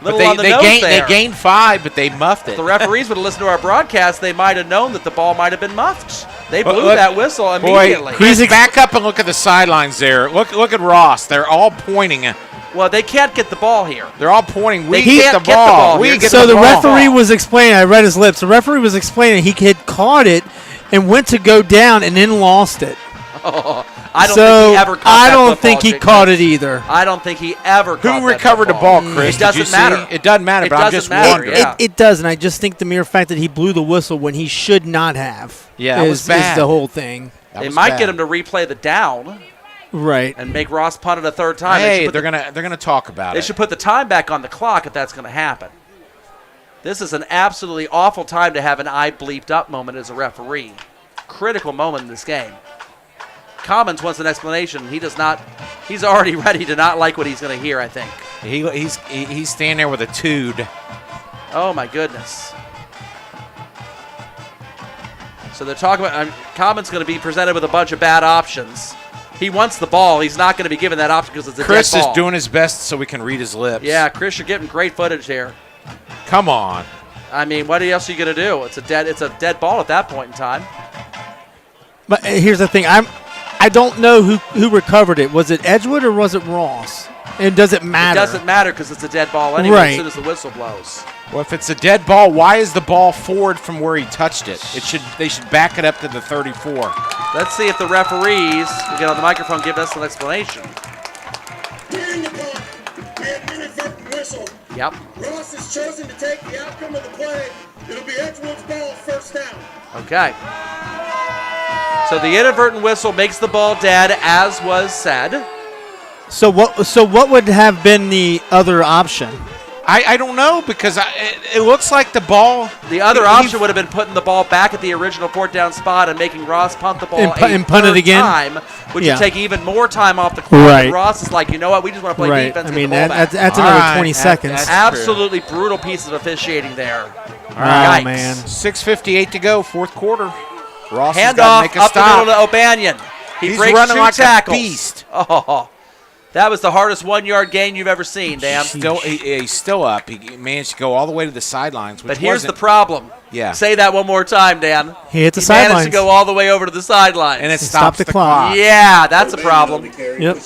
Little But on the nose they there. gained 5, but they muffed it. The referees would have listened to our broadcast. They might have known that the ball might have been muffed. They blew Look- that whistle Boy, immediately. Chris, back up and look at the sidelines there. Look at Ross. They're all pointing. Well, they can't get the ball here. They're all pointing. We They get can't the get the ball. ball We here. get So the ball. referee was explaining, I read his lips, the referee was explaining he had caught it and went to go down and then lost it. I don't So think he ever caught I that don't football, think he Jake caught Chris. it either. I don't think he ever caught Who that recovered the football. ball, Chris? It Did doesn't you see? matter. It doesn't matter, It but I'm doesn't just matter, wondering. yeah. It doesn't. I just think the mere fact that he blew the whistle when he should not have Yeah, that is, was bad. is the whole thing. That They was might bad. get him to replay the down Right. and make Ross punt it a third time. Hey, they they're gonna talk about They it. should put the time back on the clock if that's going to happen. This is an absolutely awful time to have an eye bleeped up moment as a referee. Critical moment in this game. Commons wants an explanation. He does not. He's already ready to not like what he's going to hear, I think. He's standing there with a tude. Oh, my goodness. So they're talking about Commons going to be presented with a bunch of bad options. He wants the ball. He's not going to be given that option because it's a Chris dead ball. is doing his best so we can read his lips. Yeah, Chris, you're getting great footage here. Come on. I mean, what else are you going to do? It's a dead ball at that point in time. But here's the thing. I don't know who recovered it. Was it Edgewood or was it Ross? And does it matter? It doesn't matter because it's a dead ball anyway Right. as soon as the whistle blows. Well, if it's a dead ball, why is the ball forward from where he touched it? They should back it up to the 34. Let's see if the referees will get on the microphone and give us an explanation. During the punt, we had an inadvertent whistle. Yep. Ross has chosen to take the outcome of the play. It'll be Edgewood's ball, first down. Okay. So the inadvertent whistle makes the ball dead, as was said. So what would have been the other option? I don't know because it looks like the ball. The other option would have been putting the ball back at the original fourth down spot and making Ross punt the ball And punt it third again? time, which Yeah. would take even more time off the clock. Right. And Ross is like, you know what? We just want to play Right. defense. I and mean, get the ball back. that's All another right. 20 seconds. That's Absolutely brutal piece of officiating there. Oh, Yikes. man. 6:58 to go, fourth quarter. Ross has got to Handoff make a up the stop. middle to O'Banion. He's breaks running two like tackles. a beast. Oh, that was the hardest 1 yard gain you've ever seen, Dan. He's still up. He managed to go all the way to the sidelines. Which But here's the wasn't- problem. Yeah. Say that one more time, Dan. He hit the managed sidelines. to go all the way over to the sidelines. and it Stop stops the the clock. clock. Yeah, that's a problem. Yep.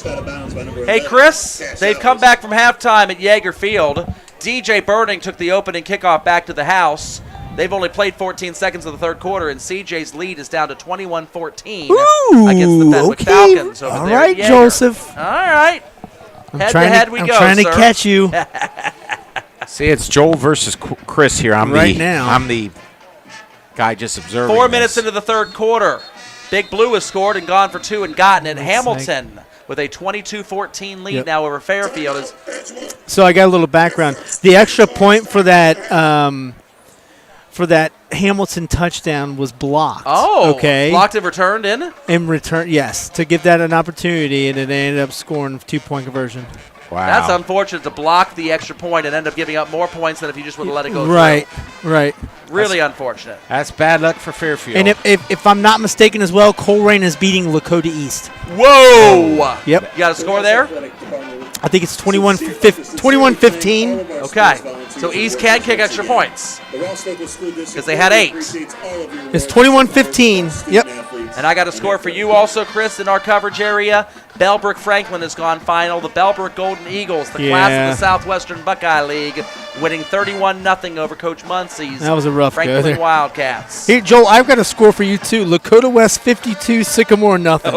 Hey, Chris, they've come back from halftime at Yeager Field. DJ Burning took the opening kickoff back to the house. They've only played 14 seconds of the third quarter, and CJ's lead is down to 21-14 against the Fenwick okay. Falcons over All there right, at Yeager. Joseph. All right. Head to Trying head we I'm go, trying sir. to catch you. See, it's Joel versus Chris here. I'm Right now. I'm the guy just observing. 4 this. minutes into the third quarter. Big Blue has scored and gone for two and gotten it. Hamilton with a 22-14 lead Yep. now over Fairfield. So I got a little background. The extra point for that Hamilton touchdown was blocked. Oh, okay. blocked and returned in? In return, yes, to give that an opportunity, and then they ended up scoring 2-point conversion. Wow. That's unfortunate to block the extra point and end up giving up more points than if you just would have let it go Right, right. through. Really unfortunate. That's bad luck for Fairfield. And if I'm not mistaken as well, Coleraine is beating Lakota East. Whoa! Yep. You got a score there? I think it's 21-15. Okay. So East can't kick extra points. Because they had 8. It's 21-15. Yep. And I got a score for you also, Chris, in our coverage area. Bellbrook Franklin has gone final. The Bellbrook Golden Eagles, the class of the Southwestern Buckeye League, winning 31-0 over Coach Muncie's That was a rough go Franklin there. Wildcats. Here, Joel, I've got a score for you too. Lakota West 52, Sycamore nothing.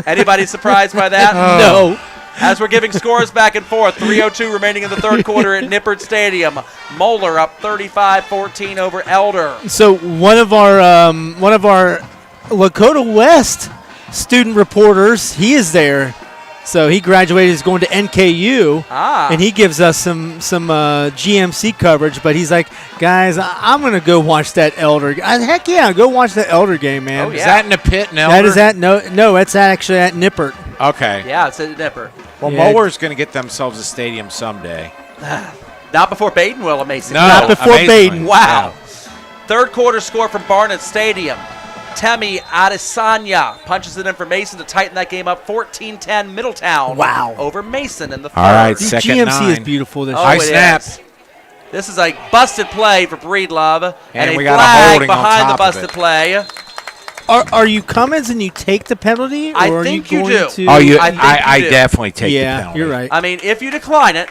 Anybody surprised by that? No. As we're giving scores back and forth, 3:02 remaining in the third quarter at Nippert Stadium. Moeller up 35-14 over Elder. So one of our Lakota West student reporters, he is there. So he graduated, he's going to NKU, and he gives us some GMC coverage. But he's like, guys, I'm going to go watch that Elder. Heck yeah, go watch that Elder game, man. Oh, yeah. Is that in the pit now? That is at no, it's actually at Nippert. Okay. Yeah, it's at Nippert. Well, Yeah. Moeller's going to get themselves a stadium someday. Not before Baden will, amazing. No, Not before amazingly. Baden. Wow. Third quarter score from Barnett Stadium. Temi Adesanya punches it in for Mason to tighten that game up. 14-10 Middletown. Wow. Over Mason in the third. All right, The second GMC is 9. beautiful this Oh, I year. it snapped. is. This is a busted play for Breedlove. And a we got a flag holding on behind the top of busted it. play. Are you Cummins and you take the penalty? Or I are think you you going do. To Oh, I think I you do. definitely take the yeah, penalty. you're right. I mean, if you decline it,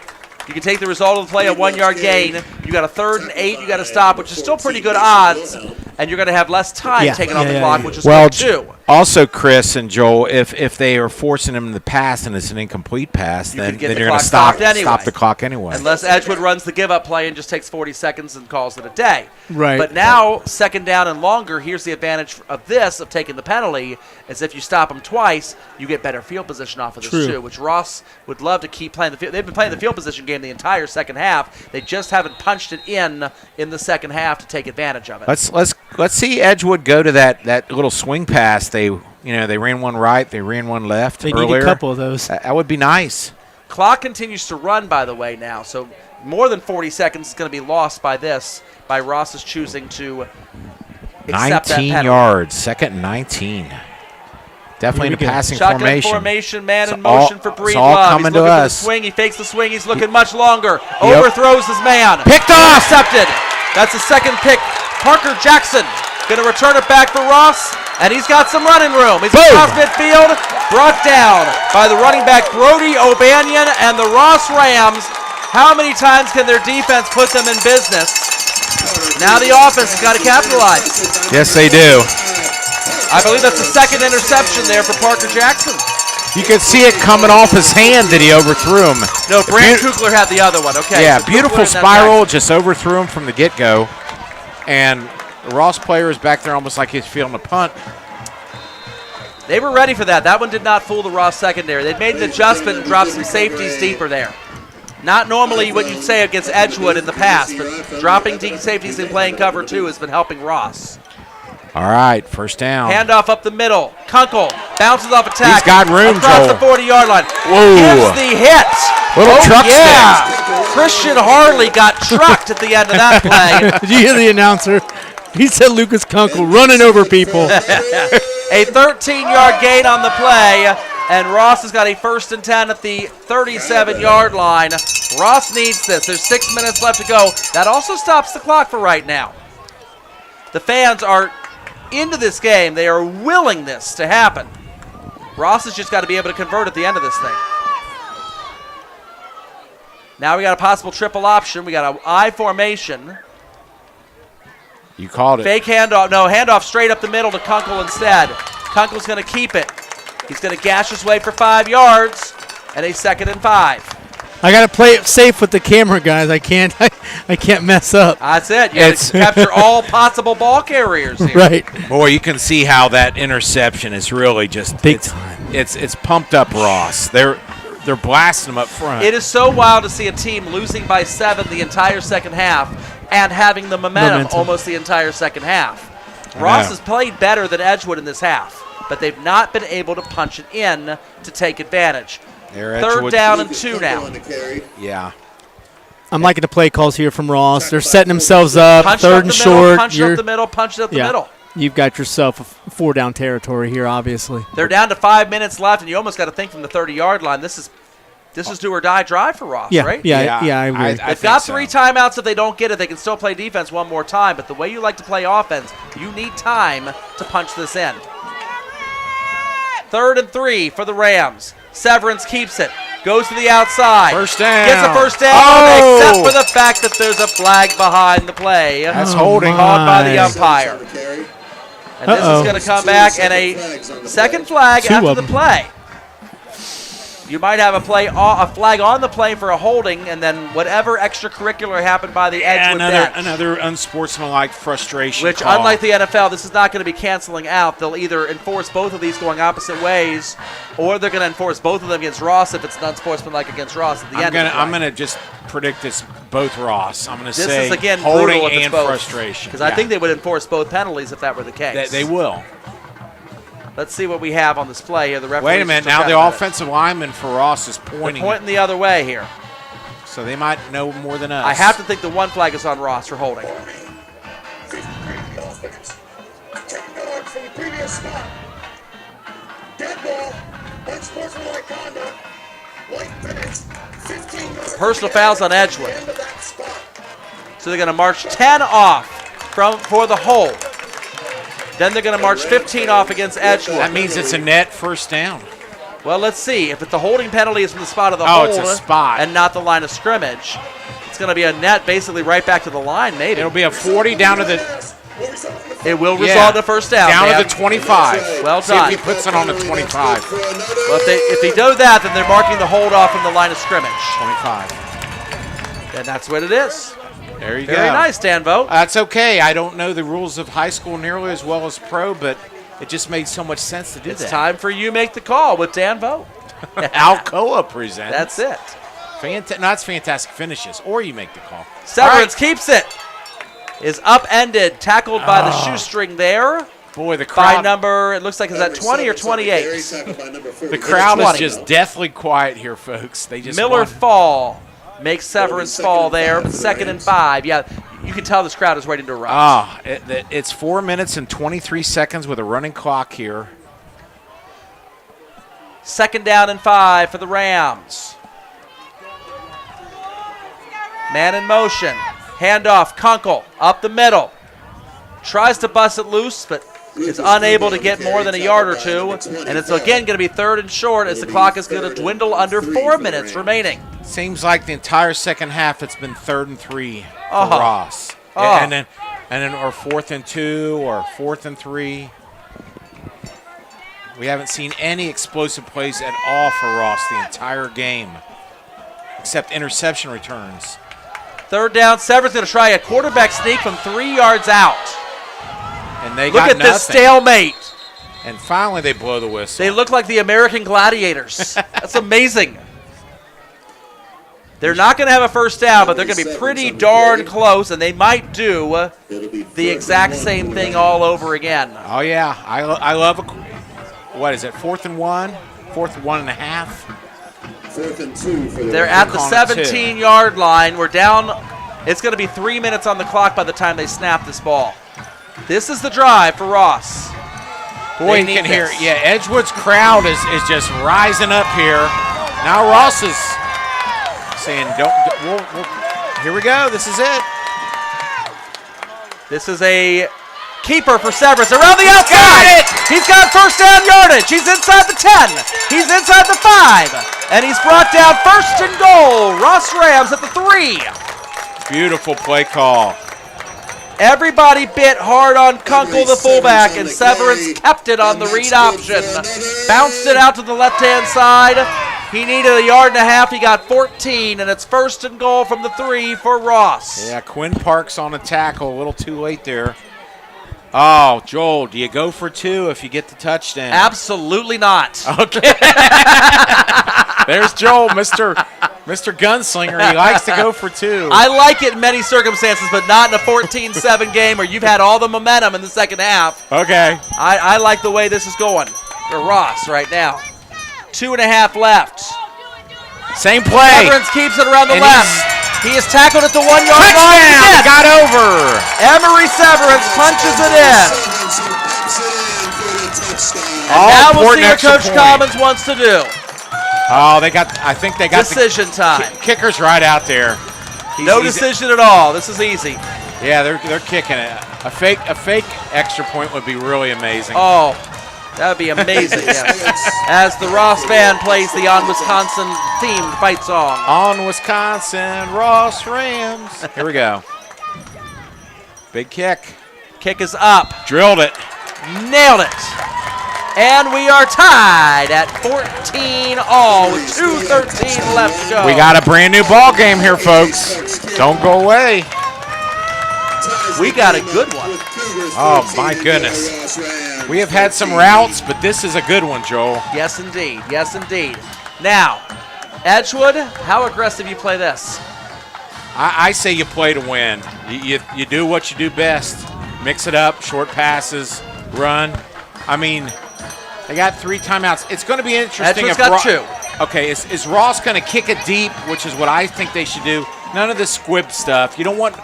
you can take the result of the play, a 1 yard gain. You got a 3rd and 8, you got to stop, which is still pretty good odds. And you're going to have less time Yeah. taken off the Yeah, clock, yeah. which is Well, good too. also, Chris and Joel, if they are forcing him to pass and it's an incomplete pass, You then could get then the you're going to clock stop stopped anyway. the clock anyway. Unless Edgewood runs the give-up play and just takes 40 seconds and calls it a day. Right. But now, second down and longer, here's the advantage of this, of taking the penalty, is if you stop them twice, you get better field position off of this True. too, which Ross would love to keep playing the field. They've been playing the field position game the entire second half. They just haven't punched it in the second half to take advantage of it. Let's see Edgewood go to that little swing pass. They ran one right, they ran one left They earlier. need a couple of those. That would be nice. Clock continues to run, by the way, now. So more than 40 seconds is going to be lost by Ross's choosing to accept that 19 penalty. yards, 2nd and 19. Definitely in a passing Shotgun formation. man It's in motion all- for it's Breed all Love. coming He's to looking for the us. swing. He fakes the swing. He's looking much longer. Overthrows his man. Picked off. Intercepted. That's the second pick. Parker Jackson going to return it back for Ross, and he's got some running room. He's across midfield, brought down by the running back Brody O'Banion and the Ross Rams. How many times can their defense put them in business? Now the offense has got to capitalize. Yes, they do. I believe that's the second interception there for Parker Jackson. You could see it coming off his hand that he overthrew him. No, Brand Kugler had the other one. Okay. Yeah, so beautiful Kugler and then spiral, Jackson. just overthrew him from the get-go. And the Ross player is back there almost like he's feeling a punt. They were ready for that. That one did not fool the Ross secondary. They made an adjustment and dropped some safeties deeper there. Not normally what you'd say against Edgewood in the past, but dropping deep safeties and playing cover 2 has been helping Ross. All right, first down. Handoff up the middle. Kunkel bounces off a tackle. He's got room, across Joel. the 40-yard line. Whoa. Gives the hit. Little truck yeah. Christian Harley got trucked at the end of that play. Did you hear the announcer? He said Lucas Kunkel running over people. A 13-yard gain on the play, and Ross has got a 1st and 10 at the 37-yard line. Ross needs this. There's 6 minutes left to go. That also stops the clock for right now. The fans are into this game. They are willing this to happen. Ross has just got to be able to convert at the end of this thing. Now we got a possible triple option. We got an I formation. You called it. Fake handoff. No, handoff straight up the middle to Kunkel instead. Kunkel's going to keep it. He's going to gash his way for 5 yards and a 2nd and 5. I got to play it safe with the camera, guys. I can't mess up. That's it. You got to capture all possible ball carriers here. Right. Boy, you can see how that interception is really just Big time. It's pumped up Ross. They're blasting him up front. It is so wild to see a team losing by 7 the entire second half and having the momentum almost the entire second half. Ross has played better than Edgewood in this half, but they've not been able to punch it in to take advantage. Third down and 2 now. Yeah. I'm liking the play calls here from Ross. They're setting themselves up. Punch Third up and the short. middle, punch up the middle, punch it up the middle. You've got yourself a 4-down territory here, obviously. They're down to 5 minutes left, and you almost got to think from the 30-yard line. This is do or die drive for Ross, right? Yeah, I agree. They've got 3 timeouts. If they don't get it, they can still play defense one more time. But the way you like to play offense, you need time to punch this in. 3rd and 3 for the Rams. Severance keeps it. Goes to the outside. First down. Gets a first down, except for the fact that there's a flag behind the play. That's holding. Called by the umpire. And this is going to come back and a second flag after the play. You might have a flag on the play for a holding, and then whatever extracurricular happened by the Edgewood bench. Another unsportsmanlike frustration Which, call. unlike the NFL, this is not going to be canceling out. They'll either enforce both of these going opposite ways, or they're going to enforce both of them against Ross if it's unsportsmanlike against Ross at the end. I'm going to just predict this both Ross. I'm going to say this is again holding brutal if it's and both, frustration. because I think they would enforce both penalties if that were the case. They will. Let's see what we have on this play here. The referee. Wait a minute. Now the offensive lineman for Ross is pointing. They're pointing the other way here. So they might know more than us. I have to think the one flag is on Ross for holding. Personal fouls on Edgewood. So they're going to march 10 off for the hold. Then they're going to march 15 off against Edgewood. That means it's a net first down. Well, let's see. If the holding penalty is from the spot of the Oh, hold it's a spot. and not the line of scrimmage, it's going to be a net basically right back to the line, maybe. It'll be a 40 down to the... It will result in a first down. Down man. to the 25. Well See done. if he puts it on the 25. Well, if they do that, then they're marking the hold off from the line of scrimmage. 25. And that's what it is. There you go. Very nice, Dan Vogt. That's okay. I don't know the rules of high school nearly as well as pro, but it just made so much sense to do It's that. time for You Make the Call with Dan Vogt. Alcoa presents. That's it. That's fantastic finishes, or you make the call. Severance keeps it. is upended, tackled by the shoestring there. Boy, the By crowd. number, it looks like, is that 20 or 28? The crowd is 20. just deathly quiet here, folks. They just Miller want- fall makes Severance fall there, but 2nd and 5. Yeah, you can tell this crowd is waiting to rise. It's 4 minutes and 23 seconds with a running clock here. 2nd down and 5 for the Rams. Man in motion. Handoff, Kunkel up the middle. Tries to bust it loose, but is unable to get more than a yard or two. And it's again going to be 3rd and short as the clock is going to dwindle under 4 minutes remaining. Seems like the entire second half it's been 3rd and 3 for Uh-huh. Ross. Uh-huh. And then or 4th and 2 or 4th and 3. We haven't seen any explosive plays at all for Ross the entire game, except interception returns. 3rd down, Severance going to try a quarterback sneak from 3 yards out. And they Look got at nothing. this stalemate. And finally they blow the whistle. They look like the American Gladiators. That's amazing. They're not going to have a first down, but they're going to be pretty darn close, and they might do the exact same thing all over again. Oh, yeah. I love what is it, 4th and 1? 4th and 1.5? 4th and 2 for the They're at the calling it 17-yard line. We're down. It's going to be 3 minutes on the clock by the time they snap this ball. This is the drive for Ross. Boy, They you need can hear, this. yeah, Edgewood's crowd is just rising up here. Now Ross is saying, here we go, this is it. This is a keeper for Severance around the outside. He's got first down yardage. He's inside the 10. He's inside the 5. And he's brought down 1st and goal. Ross Rams at the 3. Beautiful play call. Everybody bit hard on Kunkel, the fullback, and Severance kept it on the read option. Bounced it out to the left-hand side. He needed a yard and a half. He got 14, and it's 1st and goal from the 3 for Ross. Yeah, Quinn Parks on a tackle, a little too late there. Oh, Joel, do you go for 2 if you get the touchdown? Absolutely not. Okay. There's Joel, Mr. Gunslinger. He likes to go for 2. I like it in many circumstances, but not in a 14-7 game where you've had all the momentum in the second half. Okay. I like the way this is going for Ross right now. 2.5 left. Same play. Severance keeps it around the And left. He is tackled at the 1-yard line. Touchdown! Again. Got over. Emery Severance punches it in. And All now we'll important see what extra Coach point. Commons wants to do. Oh, I think they got Decision time. the kickers right out there. No decision at all. This is easy. Yeah, they're kicking it. A fake extra point would be really amazing. Oh, that would be amazing, yes. As the Ross band plays the On Wisconsin themed fight song. On Wisconsin, Ross Rams. Here we go. Big kick. Kick is up. Drilled it. Nailed it. And we are tied at 14 all with 2:13 left to go. We got a brand new ball game here, folks. Don't go away. We got a good one. Oh, my goodness. We have had some routes, but this is a good one, Joel. Yes, indeed. Yes, indeed. Now, Edgewood, how aggressive you play this? I say you play to win. You do what you do best. Mix it up, short passes, run. I mean, they got 3 timeouts. It's going to be interesting. Edgewood's got 2. Okay, is Ross going to kick it deep, which is what I think they should do? None of this squib stuff. You don't want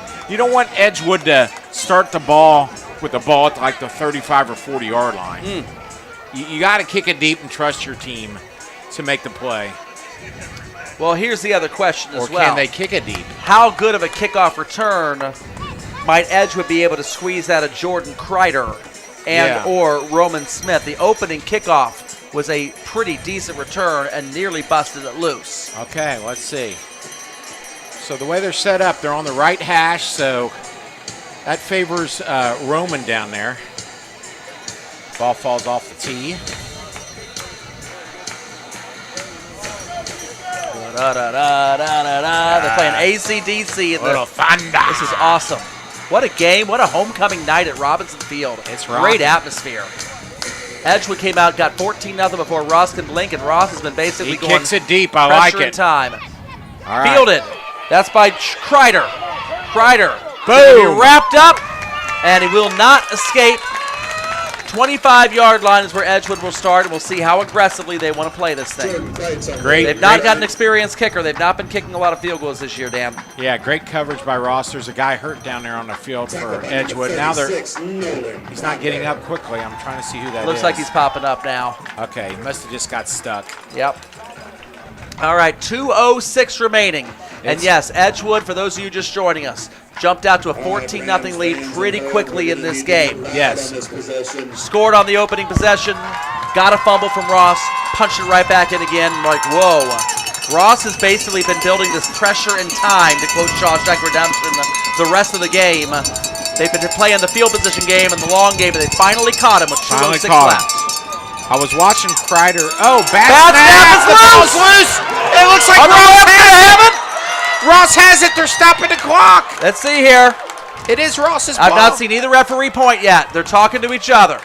Edgewood to start the ball with the ball at like the 35 or 40-yard line. You got to kick it deep and trust your team to make the play. Well, here's the other question as well. Or can they kick it deep? How good of a kickoff return might Edgewood be able to squeeze out of Jordan Kreider or Roman Smith? The opening kickoff was a pretty decent return and nearly busted it loose. Okay, let's see. So the way they're set up, they're on the right hash, so that favors Roman down there. Ball falls off the tee. They're playing AC/DC. Little thunder. This is awesome. What a game. What a homecoming night at Robinson Field. It's great rocking. atmosphere. Edgewood came out, got 14-0 before Ross could blink, and Ross has been basically He going kicks it deep. I pressure like in it. time. All right. Fielded. That's by Kreider. Kreider He'll Boom. be wrapped up, and he will not escape. 25-yard line is where Edgewood will start, and we'll see how aggressively they want to play this thing. Great. They've not got an experienced kicker. They've not been kicking a lot of field goals this year, Dan. Yeah, great coverage by Ross. There's a guy hurt down there on the field for Edgewood. Now he's not getting up quickly. I'm trying to see who that is. Looks like he's popping up now. Okay, he must have just got stuck. Yep. All right, 2:06 remaining. And yes, Edgewood, for those of you just joining us, jumped out to a 14-0 lead pretty quickly in this game. Yes. Scored on the opening possession, got a fumble from Ross, punched it right back in again. Like, whoa. Ross has basically been building this pressure and time, to quote Shawshank Redemption, the rest of the game. They've been playing the field position game and the long game, and they finally caught him with 2:06 left. I was watching Kreider. Oh, bad Snap snap. is The ball's loose. It looks like Ross has it. Ross has it. They're stopping the clock. Let's see here. It is Ross's ball. I've not seen either referee point yet. They're talking to each other.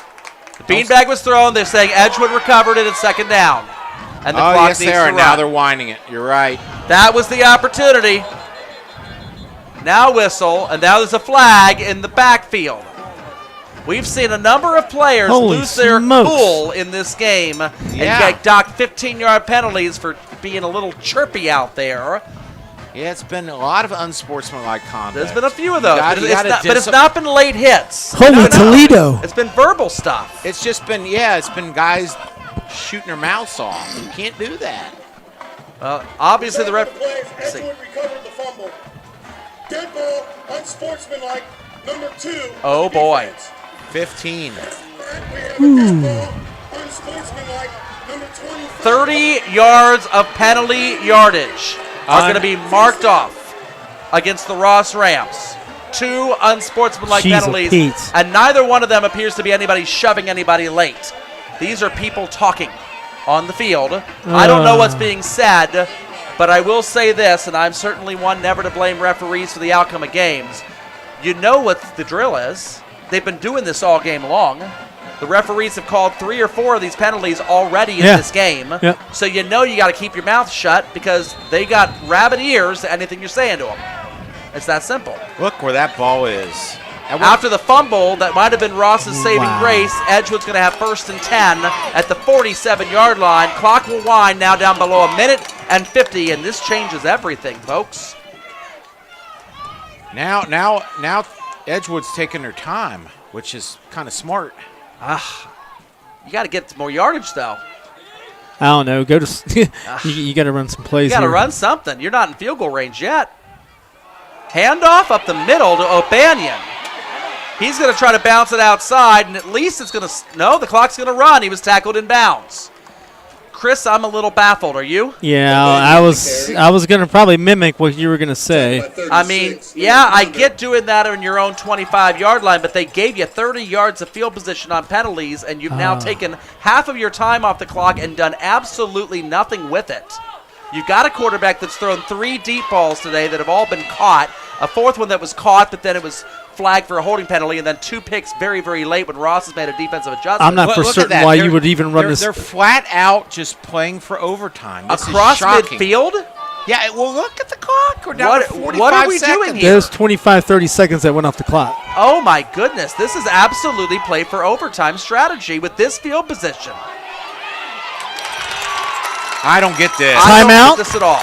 The beanbag was thrown. They're saying Edgewood recovered it at second down. And the clock yes, needs they are. to Now run. they're winding it. You're right. That was the opportunity. Now whistle, and now there's a flag in the backfield. We've seen a number of players Holy lose their smokes. cool in this game and Yeah. get docked 15-yard penalties for being a little chirpy out there. Yeah, it's been a lot of unsportsmanlike conduct. There's been a few of those, You gotta- but, you it's gotta not, but it's dis- not been late hits. Holy No. Toledo. It's been verbal stuff. It's just been, it's been guys shooting their mouths off. You can't do that. Obviously, the ref. Plays, Let's see. Edgewood recovered the fumble. Dead ball, unsportsmanlike, number 2. Oh, boy. 15. We have a dead ball, unsportsmanlike, number 20. 30 yards of penalty yardage are going to be marked off against the Ross Rams. 2 unsportsmanlike Jeez, penalties, Pete. and neither one of them appears to be anybody shoving anybody late. These are people talking on the field. I don't know what's being said, but I will say this, and I'm certainly one never to blame referees for the outcome of games. You know what the drill is. They've been doing this all game long. The referees have called 3 or 4 of these penalties already in this game. Yep. So you know you got to keep your mouth shut because they got rabid ears to anything you're saying to them. It's that simple. Look where that ball is. After the fumble, that might have been Ross's saving grace. Edgewood's going to have 1st and 10 at the 47-yard line. Clock will wind now down below 1:50, and this changes everything, folks. Now Edgewood's taking their time, which is kind of smart. You got to get more yardage, though. I don't know. Go to. you got to run some plays. You got to here. run something. You're not in field goal range yet. Handoff up the middle to O'Banion. He's going to try to bounce it outside, and at least it's going to. No, the clock's going to run. He was tackled in bounds. Chris, I'm a little baffled. Are you? Yeah, I was gonna probably mimic what you were gonna say. I mean, yeah, I get doing that on your own 25-yard line, but they gave you 30 yards of field position on penalties, and you've now taken half of your time off the clock and done absolutely nothing with it. You've got a quarterback that's thrown 3 deep balls today that have all been caught, a 4th one that was caught, but then it was flagged for a holding penalty, and then 2 picks very, very late when Ross has made a defensive adjustment. I'm not for Look at certain that. why They're- you would even run this. They're flat out just playing for overtime. This Across is shocking. midfield? Yeah, well, look at the clock. We're down to 45 What are we doing seconds. here? There's 25, 30 seconds that went off the clock. Oh, my goodness. This is absolutely play for overtime strategy with this field position. I don't get this. I don't Timeout? get this at all.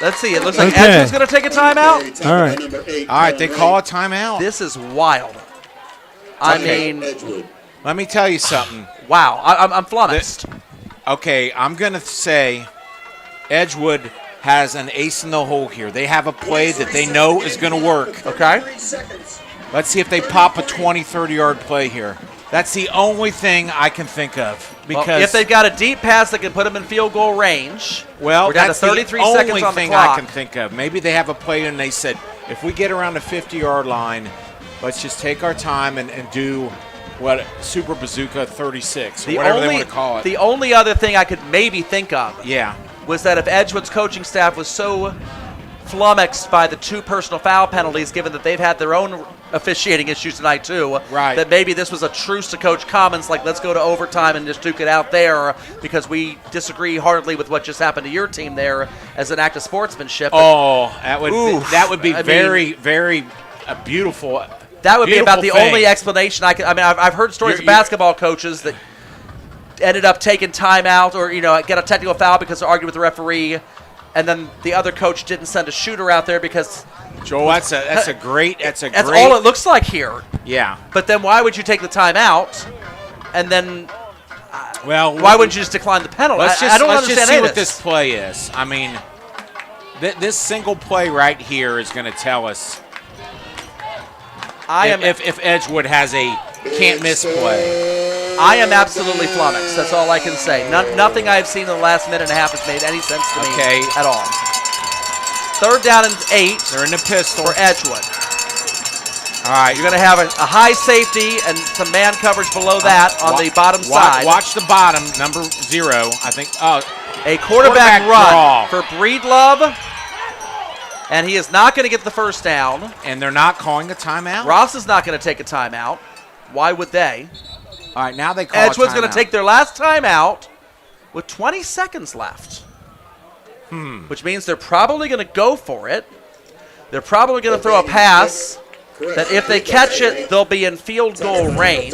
Let's see. It looks like Okay. Edgewood's going to take a timeout. All right. All right, they call a timeout. This is wild. I mean, Edgewood. Let me tell you something. wow. I'm flummoxed. Okay, I'm going to say Edgewood has an ace in the hole here. They have a play that they know is going to work. Okay. 3 seconds. Let's see if they pop a 20, 30-yard play here. That's the only thing I can think of. Because Well, if they've got a deep pass that can put them in field goal range, well, we're down to that's 33 the seconds only on the thing clock. I can think of. Maybe they have a play and they said, if we get around the 50-yard line, let's just take our time and do what Super Bazooka 36 or whatever they want to call it. The only other thing I could maybe think of Yeah. was that if Edgewood's coaching staff was so flummoxed by the 2 personal foul penalties, given that they've had their own officiating issues tonight too. Right. That maybe this was a truce to Coach Commons, like let's go to overtime and just duke it out there because we disagree heartily with what just happened to your team there as an act of sportsmanship. Oh, that would be I very, mean, very beautiful. That would be about the thing. only explanation I can. I mean, I've heard stories of basketball coaches that ended up taking timeout or get a technical foul because they argued with the referee, and then the other coach didn't send a shooter out there because. Joel, that's great. That's all it looks like here. Yeah. But then why would you take the timeout, and then well, why wouldn't you just decline the penalty? I don't understand just see any of what this play is. I mean, this single play right here is going to tell us if Edgewood has a can't miss play. I am absolutely flummoxed. That's all I can say. Nothing I've seen in the last minute and a half has made any sense to me at all. 3rd down and 8. They're in the pistol. For Edgewood. All right. You're going to have a high safety and some man coverage below that on the bottom side. Watch the bottom, number 0, I think. A quarterback run draw for Breedlove. And he is not going to get the first down. And they're not calling a timeout? Ross is not going to take a timeout. Why would they? All right, now they call Edgewood's going to take their last timeout with 20 seconds left. Which means they're probably going to go for it. They're probably going to throw a pass that if they catch it, they'll be in field goal range.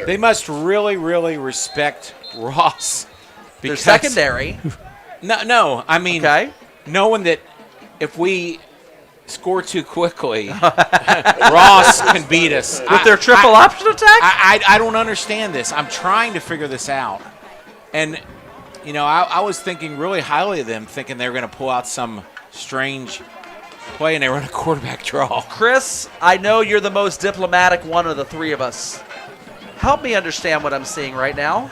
They must really, really respect Ross. They're secondary. No, I mean, knowing that if we score too quickly, Ross can beat us. With their triple option attack? I don't understand this. I'm trying to figure this out. And, I was thinking really highly of them, thinking they were going to pull out some strange play, and they run a quarterback draw. Chris, I know you're the most diplomatic one of the three of us. Help me understand what I'm seeing right now.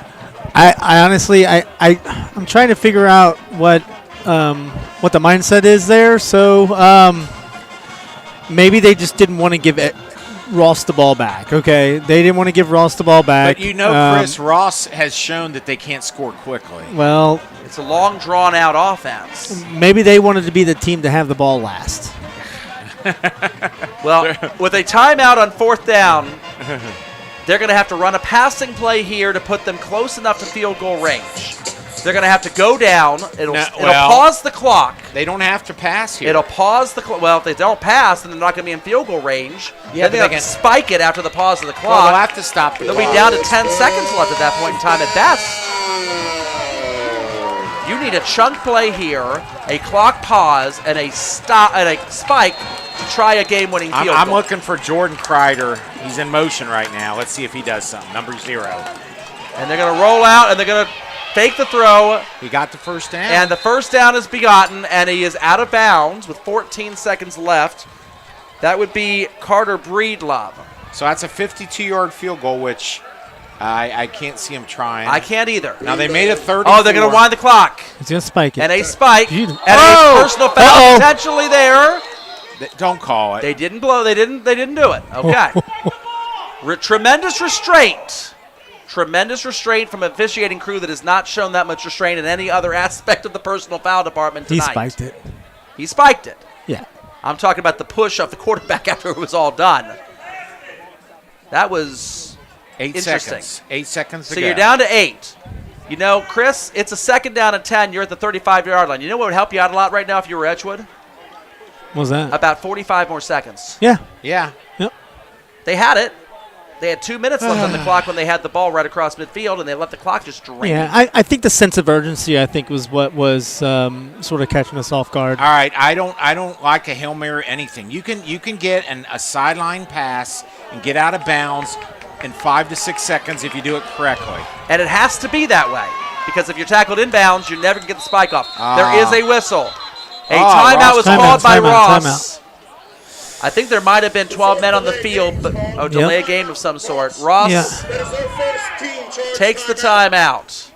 I honestly, I'm trying to figure out what the mindset is there. So maybe they just didn't want to give Ross the ball back. Okay, they didn't want to give Ross the ball back. But Chris, Ross has shown that they can't score quickly. Well, it's a long, drawn-out offense. Maybe they wanted to be the team to have the ball last. Well, with a timeout on 4th down, they're going to have to run a passing play here to put them close enough to field goal range. They're going to have to go down. It'll pause the clock. They don't have to pass here. It'll pause the clock. Well, if they don't pass, then they're not going to be in field goal range. Yeah, then they'll spike it after the pause of the clock. Well, they'll have to stop the They'll clock. be down to 10 seconds left at that point in time at best. You need a chunk play here, a clock pause, and a spike to try a game-winning field goal. I'm looking for Jordan Kreider. He's in motion right now. Let's see if he does something. Number 0. And they're going to roll out, and they're going to fake the throw. He got the first down. And the first down is begotten, and he is out of bounds with 14 seconds left. That would be Carter Breedlove. So that's a 52-yard field goal, which I can't see him trying. I can't either. Now they made a 34. Oh, they're going to wind the clock. He's going to spike it. And a spike. And a personal foul potentially there. Don't call it. They didn't blow. They didn't do it. Okay. Tremendous restraint. Tremendous restraint from an officiating crew that has not shown that much restraint in any other aspect of the personal foul department tonight. He spiked it. He spiked it. Yeah. I'm talking about the push of the quarterback after it was all done. That was 8 interesting. seconds. 8 seconds to So go. you're down to 8. Chris, it's a 2nd down and 10. You're at the 35-yard line. You know what would help you out a lot right now if you were Edgewood? What was that? About 45 more seconds. Yeah. Yeah. Yep. They had it. They had 2 minutes left on the clock when they had the ball right across midfield, and they let the clock just drain. Yeah, I think the sense of urgency, was what was sort of catching us off guard. All right, I don't like a Hail Mary or anything. You can get a sideline pass and get out of bounds in 5 to 6 seconds if you do it correctly. And it has to be that way, because if you're tackled inbounds, you're never going to get the spike off. There is a whistle. A timeout was called by Ross. I think there might have been 12 men on the field, but delay a game of some sort. Ross takes the timeout.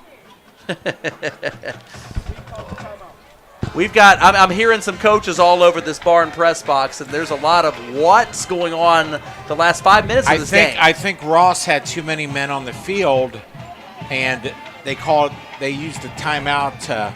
We've got, I'm hearing some coaches all over this barn press box, and there's a lot of what's going on the last 5 minutes of this game. I think Ross had too many men on the field, and they used the timeout to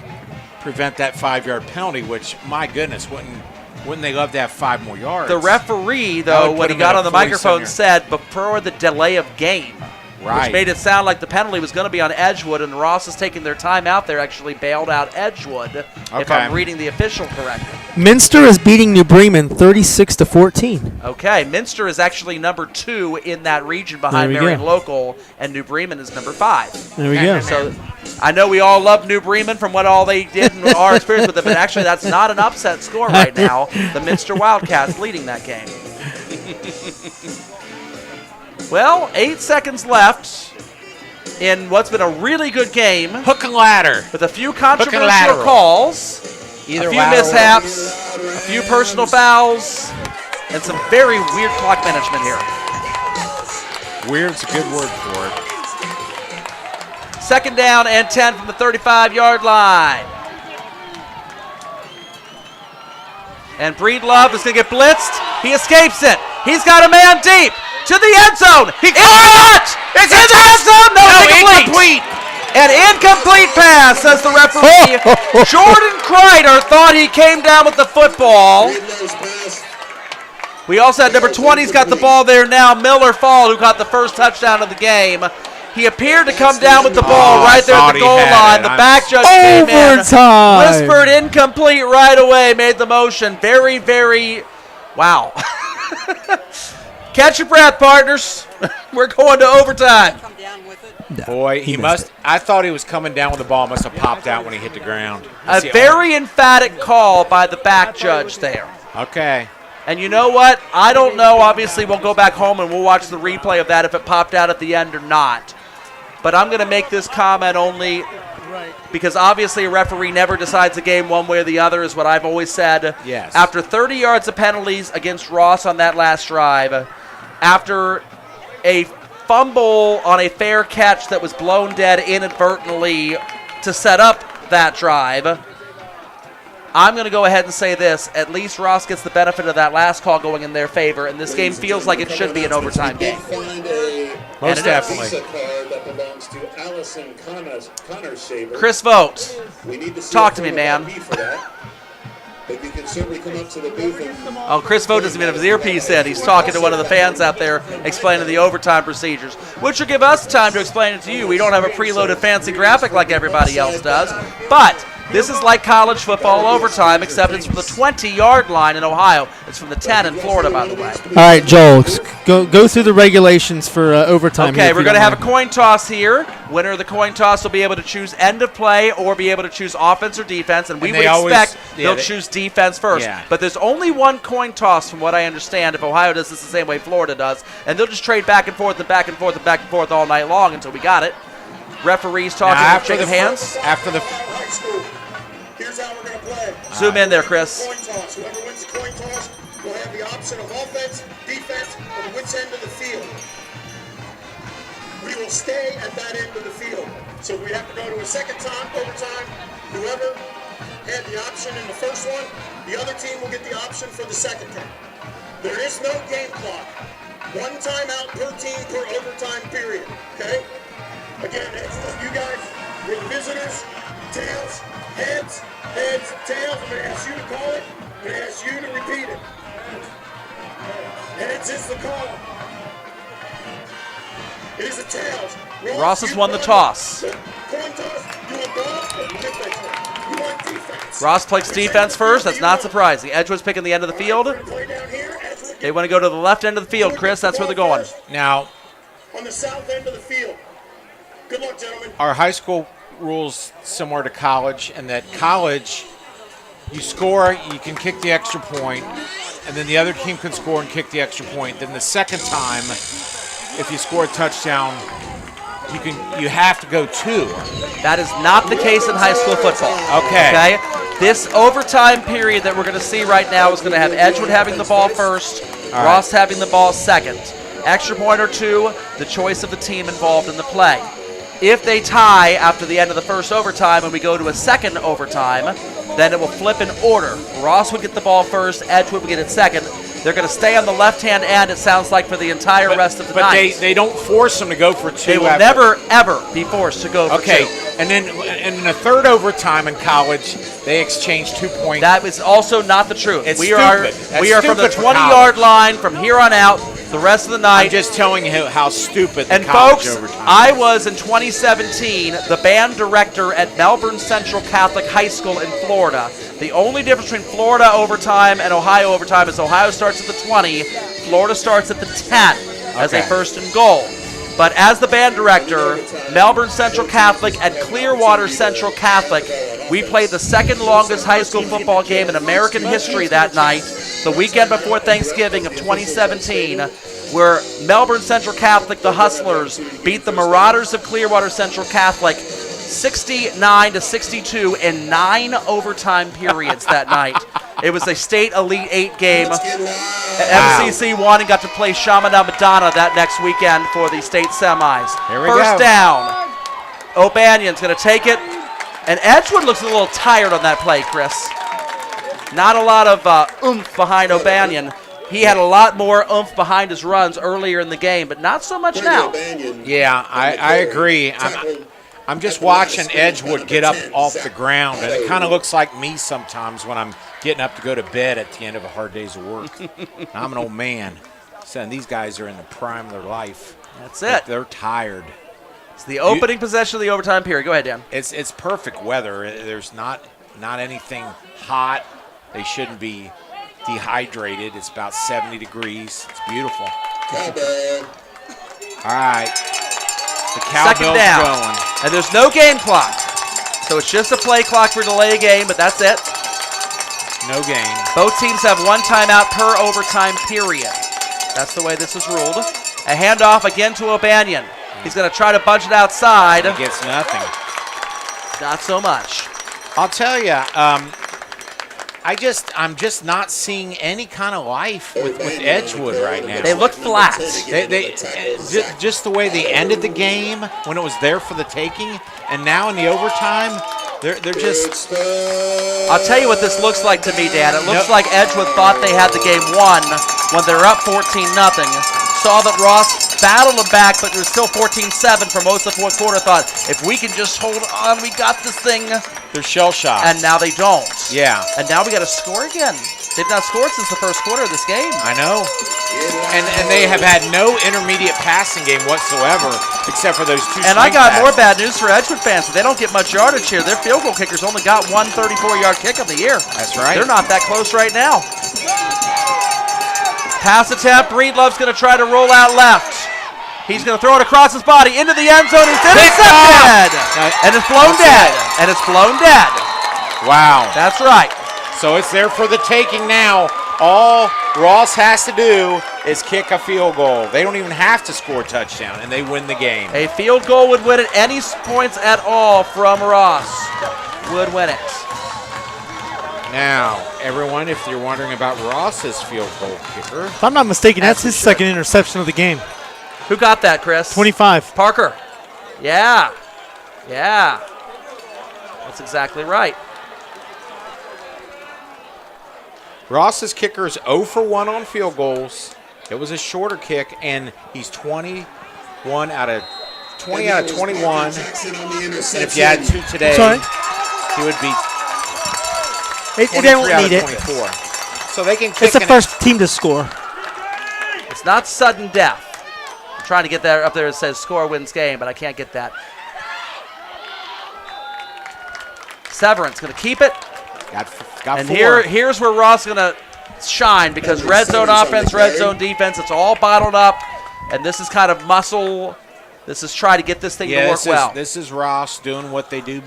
prevent that 5-yard penalty, which, my goodness, wouldn't Wouldn't they love to have 5 more yards? The referee, That though, would when put he him got at on the 40 microphone, somewhere. said before the delay of game. Right. Which made it sound like the penalty was going to be on Edgewood, and Ross is taking their time out there, actually bailed out Edgewood, if Okay. I'm reading the official correctly. Minster is beating New Bremen 36-14. Okay, Minster is actually number 2 in that region behind There we Marion go. Local, and New Bremen is number 5. There we go. So I know we all love New Bremen from what all they did and our experience with them, but actually that's not an upset score right now. The Minster Wildcats leading that game. Well, 8 seconds left in what's been a really good game Hook and ladder. with a few and controversial lateral. calls, Either a few lateral or- mishaps, a few personal fouls, and some very weird clock management here. Weird's a good word for it. 2nd down and 10 from the 35-yard line. And Breedlove is going to get blitzed. He escapes it. He's got a man deep to the end zone. It's caught! It's in the end zone! No, incomplete! An incomplete pass, says the referee. Jordan Kreider thought he came down with the football. Breedlove's pass. We also had number 20's got the ball there now. Miller Fall, who got the first touchdown of the game. He appeared to come down with the ball right there at the goal line. The back judge came in, Overtime. whispered incomplete right away, made the motion. Very, very, wow. Catch your breath, partners. We're going to overtime. Boy, he missed must. I thought he was coming down with the ball. Must have popped out when he hit the ground. A very emphatic call by the back judge there. Okay. And you know what? I don't know. Obviously, we'll go back home and we'll watch the replay of that if it popped out at the end or not. But I'm going to make this comment only because obviously a referee never decides a game one way or the other, is what I've always said. Yes. After 30 yards of penalties against Ross on that last drive, after a fumble on a fair catch that was blown dead inadvertently to set up that drive, I'm going to go ahead and say this. At least Ross gets the benefit of that last call going in their favor, and this game feels like it should be an overtime game. Find a Most definitely. Visa card that belongs to Allison Connor-Shaver. Chris Vogt, We need to see talk a to me, photo man. ID for that. But you can certainly come up to the booth and oh, Chris Vogt doesn't even have his earpiece in. He's talking to one of the fans out there explaining the overtime procedures, which will give us time to explain it to you. We don't have a preloaded fancy graphic like everybody else does, but this is like college football overtime, except it's from the 20-yard line in Ohio. It's from the 10 in Florida, by the way. All right, Joel, go through the regulations for overtime. Okay, we're going to have a coin toss here. Winner of the coin toss will be able to choose end of play or be able to choose offense or defense, and we And would they always- expect yeah, they'll they- choose defense first. Yeah. But there's only one coin toss from what I understand if Ohio does this the same way Florida does, and they'll just trade back and forth and back and forth and back and forth all night long until we got it. Referees Now, talking, after shaking the hands. after the High school. Here's how we're going to play. Zoom in there, Chris. Coin toss. Whoever wins the coin toss will have the option of offense, defense, or which end of the field. We will stay at that end of the field. So we have to go to a second time, overtime. Whoever had the option in the first one, the other team will get the option for the second time. There is no game clock. One timeout per team per overtime period. Okay? Again, it's you guys with visitors, tails, heads, heads, tails. I'm going to ask you to call it. I'm going to ask you to repeat it. Heads is the call. It is the tails. Ross has you won the call toss. it. Coin toss. You want ball or defense? You want defense. Ross plays defense first. That's not surprising. Edgewood's picking the end of the field. Play down here. Edgewood, They want to go to the left end of the field, Chris. That's where they're going. now on the south end of the field. Good luck, gentlemen. our high school rules similar to college, and that college, you score, you can kick the extra point, and then the other team can score and kick the extra point. Then the second time, if you score a touchdown, you have to go 2. That is not the case in high school football. Okay. Okay? This overtime period that we're going to see right now is going to have Edgewood having the ball first, All Ross having the ball second. Extra point or 2, the choice of the team involved in the play. If they tie after the end of the first overtime and we go to a second overtime, then it will flip in order. Ross would get the ball first, Edgewood would get it second. They're going to stay on the left-hand end, it sounds like, for the entire rest of the night. But they don't force them to go for two. They will never, ever be forced to go for two. And then in the third overtime in college, they exchange 2 points. That is also not the truth. It's we are from the 20-yard line from here on out the rest of the night. I'm just telling you how stupid the and college folks, overtime I was in 2017 the band director at Melbourne Central Catholic High School in Florida. The only difference between Florida overtime and Ohio overtime is Ohio starts at the 20, Florida starts at the 10 as a first and goal. But as the band director, Melbourne Central Catholic and Clearwater Central Catholic, we played the second longest high school football game in American history that night, the weekend before Thanksgiving of 2017, where Melbourne Central Catholic, the Hustlers, beat the Marauders of Clearwater Central Catholic 69-62 in 9 overtime periods that night. It was a state Elite 8 game. MCC won and got to play Shamana Madonna that next weekend for the state semis. First down. O'Banion's going to take it. And Edgewood looks a little tired on that play, Chris. Not a lot of oomph behind O'Banion. He had a lot more oomph behind his runs earlier in the game, but not so much now. Yeah, I agree. I'm just watching Edgewood get up off the ground, and it kind of looks like me sometimes when I'm getting up to go to bed at the end of a hard day's of work. I'm an old man. Saying these guys are in the prime of their life. That's it. They're tired. It's the opening possession of the overtime period. Go ahead, Dan. It's perfect weather. There's not anything hot. They shouldn't be dehydrated. It's about 70 degrees. It's beautiful. All right. The cowbell's going. And there's no game clock. So it's just a play clock for delay game, but that's it. No game. Both teams have one timeout per overtime period. That's the way this is ruled. A handoff again to O'Banion. He's going to try to bunch it outside. He gets nothing. Not so much. I'll tell you, I'm just not seeing any kind of life with Edgewood right now. They look flat. They just the way they ended the game when it was there for the taking, and now in the overtime, they're just. I'll tell you what this looks like to me, Dan. It looks like Edgewood thought they had the game won when they're up 14-0. Saw that Ross battled them back, but it was still 14-7 for most of the fourth quarter. Thought, if we can just hold on, we got this thing. They're shell-shocked. And now they don't. Yeah. And now we got to score again. They've not scored since the first quarter of this game. I know. And they have had no intermediate passing game whatsoever, except for those two. And I got more bad news for Edgewood fans. They don't get much yardage here. Their field goal kickers only got one 34-yard kick of the year. That's right. They're not that close right now. Pass attempt. Breedlove's going to try to roll out left. He's going to throw it across his body into the end zone. He's intercepted. And it's blown dead. And it's blown dead. Wow. That's right. So it's there for the taking now. All Ross has to do is kick a field goal. They don't even have to score a touchdown, and they win the game. A field goal would win it. Any points at all from Ross would win it. Now, everyone, if you're wondering about Ross's field goal kicker. If I'm not mistaken, that's his second interception of the game. Who got that, Chris? 25. Parker. Yeah. Yeah. That's exactly right. Ross's kicker is 0 for 1 on field goals. It was a shorter kick, and he's 20 out of 21. And if you had 2 today, he would be 23 they won't out need of it. 24. So they can kick. It's the first team to score. It's not sudden death. I'm trying to get that up there. It says score wins game, but I can't get that. Severance going to keep it. Got and 4. here's where Ross is going to shine, because red zone offense, red zone defense, it's all bottled up, and this is kind of muscle. This is try to get this thing to work well. This is Ross doing what they do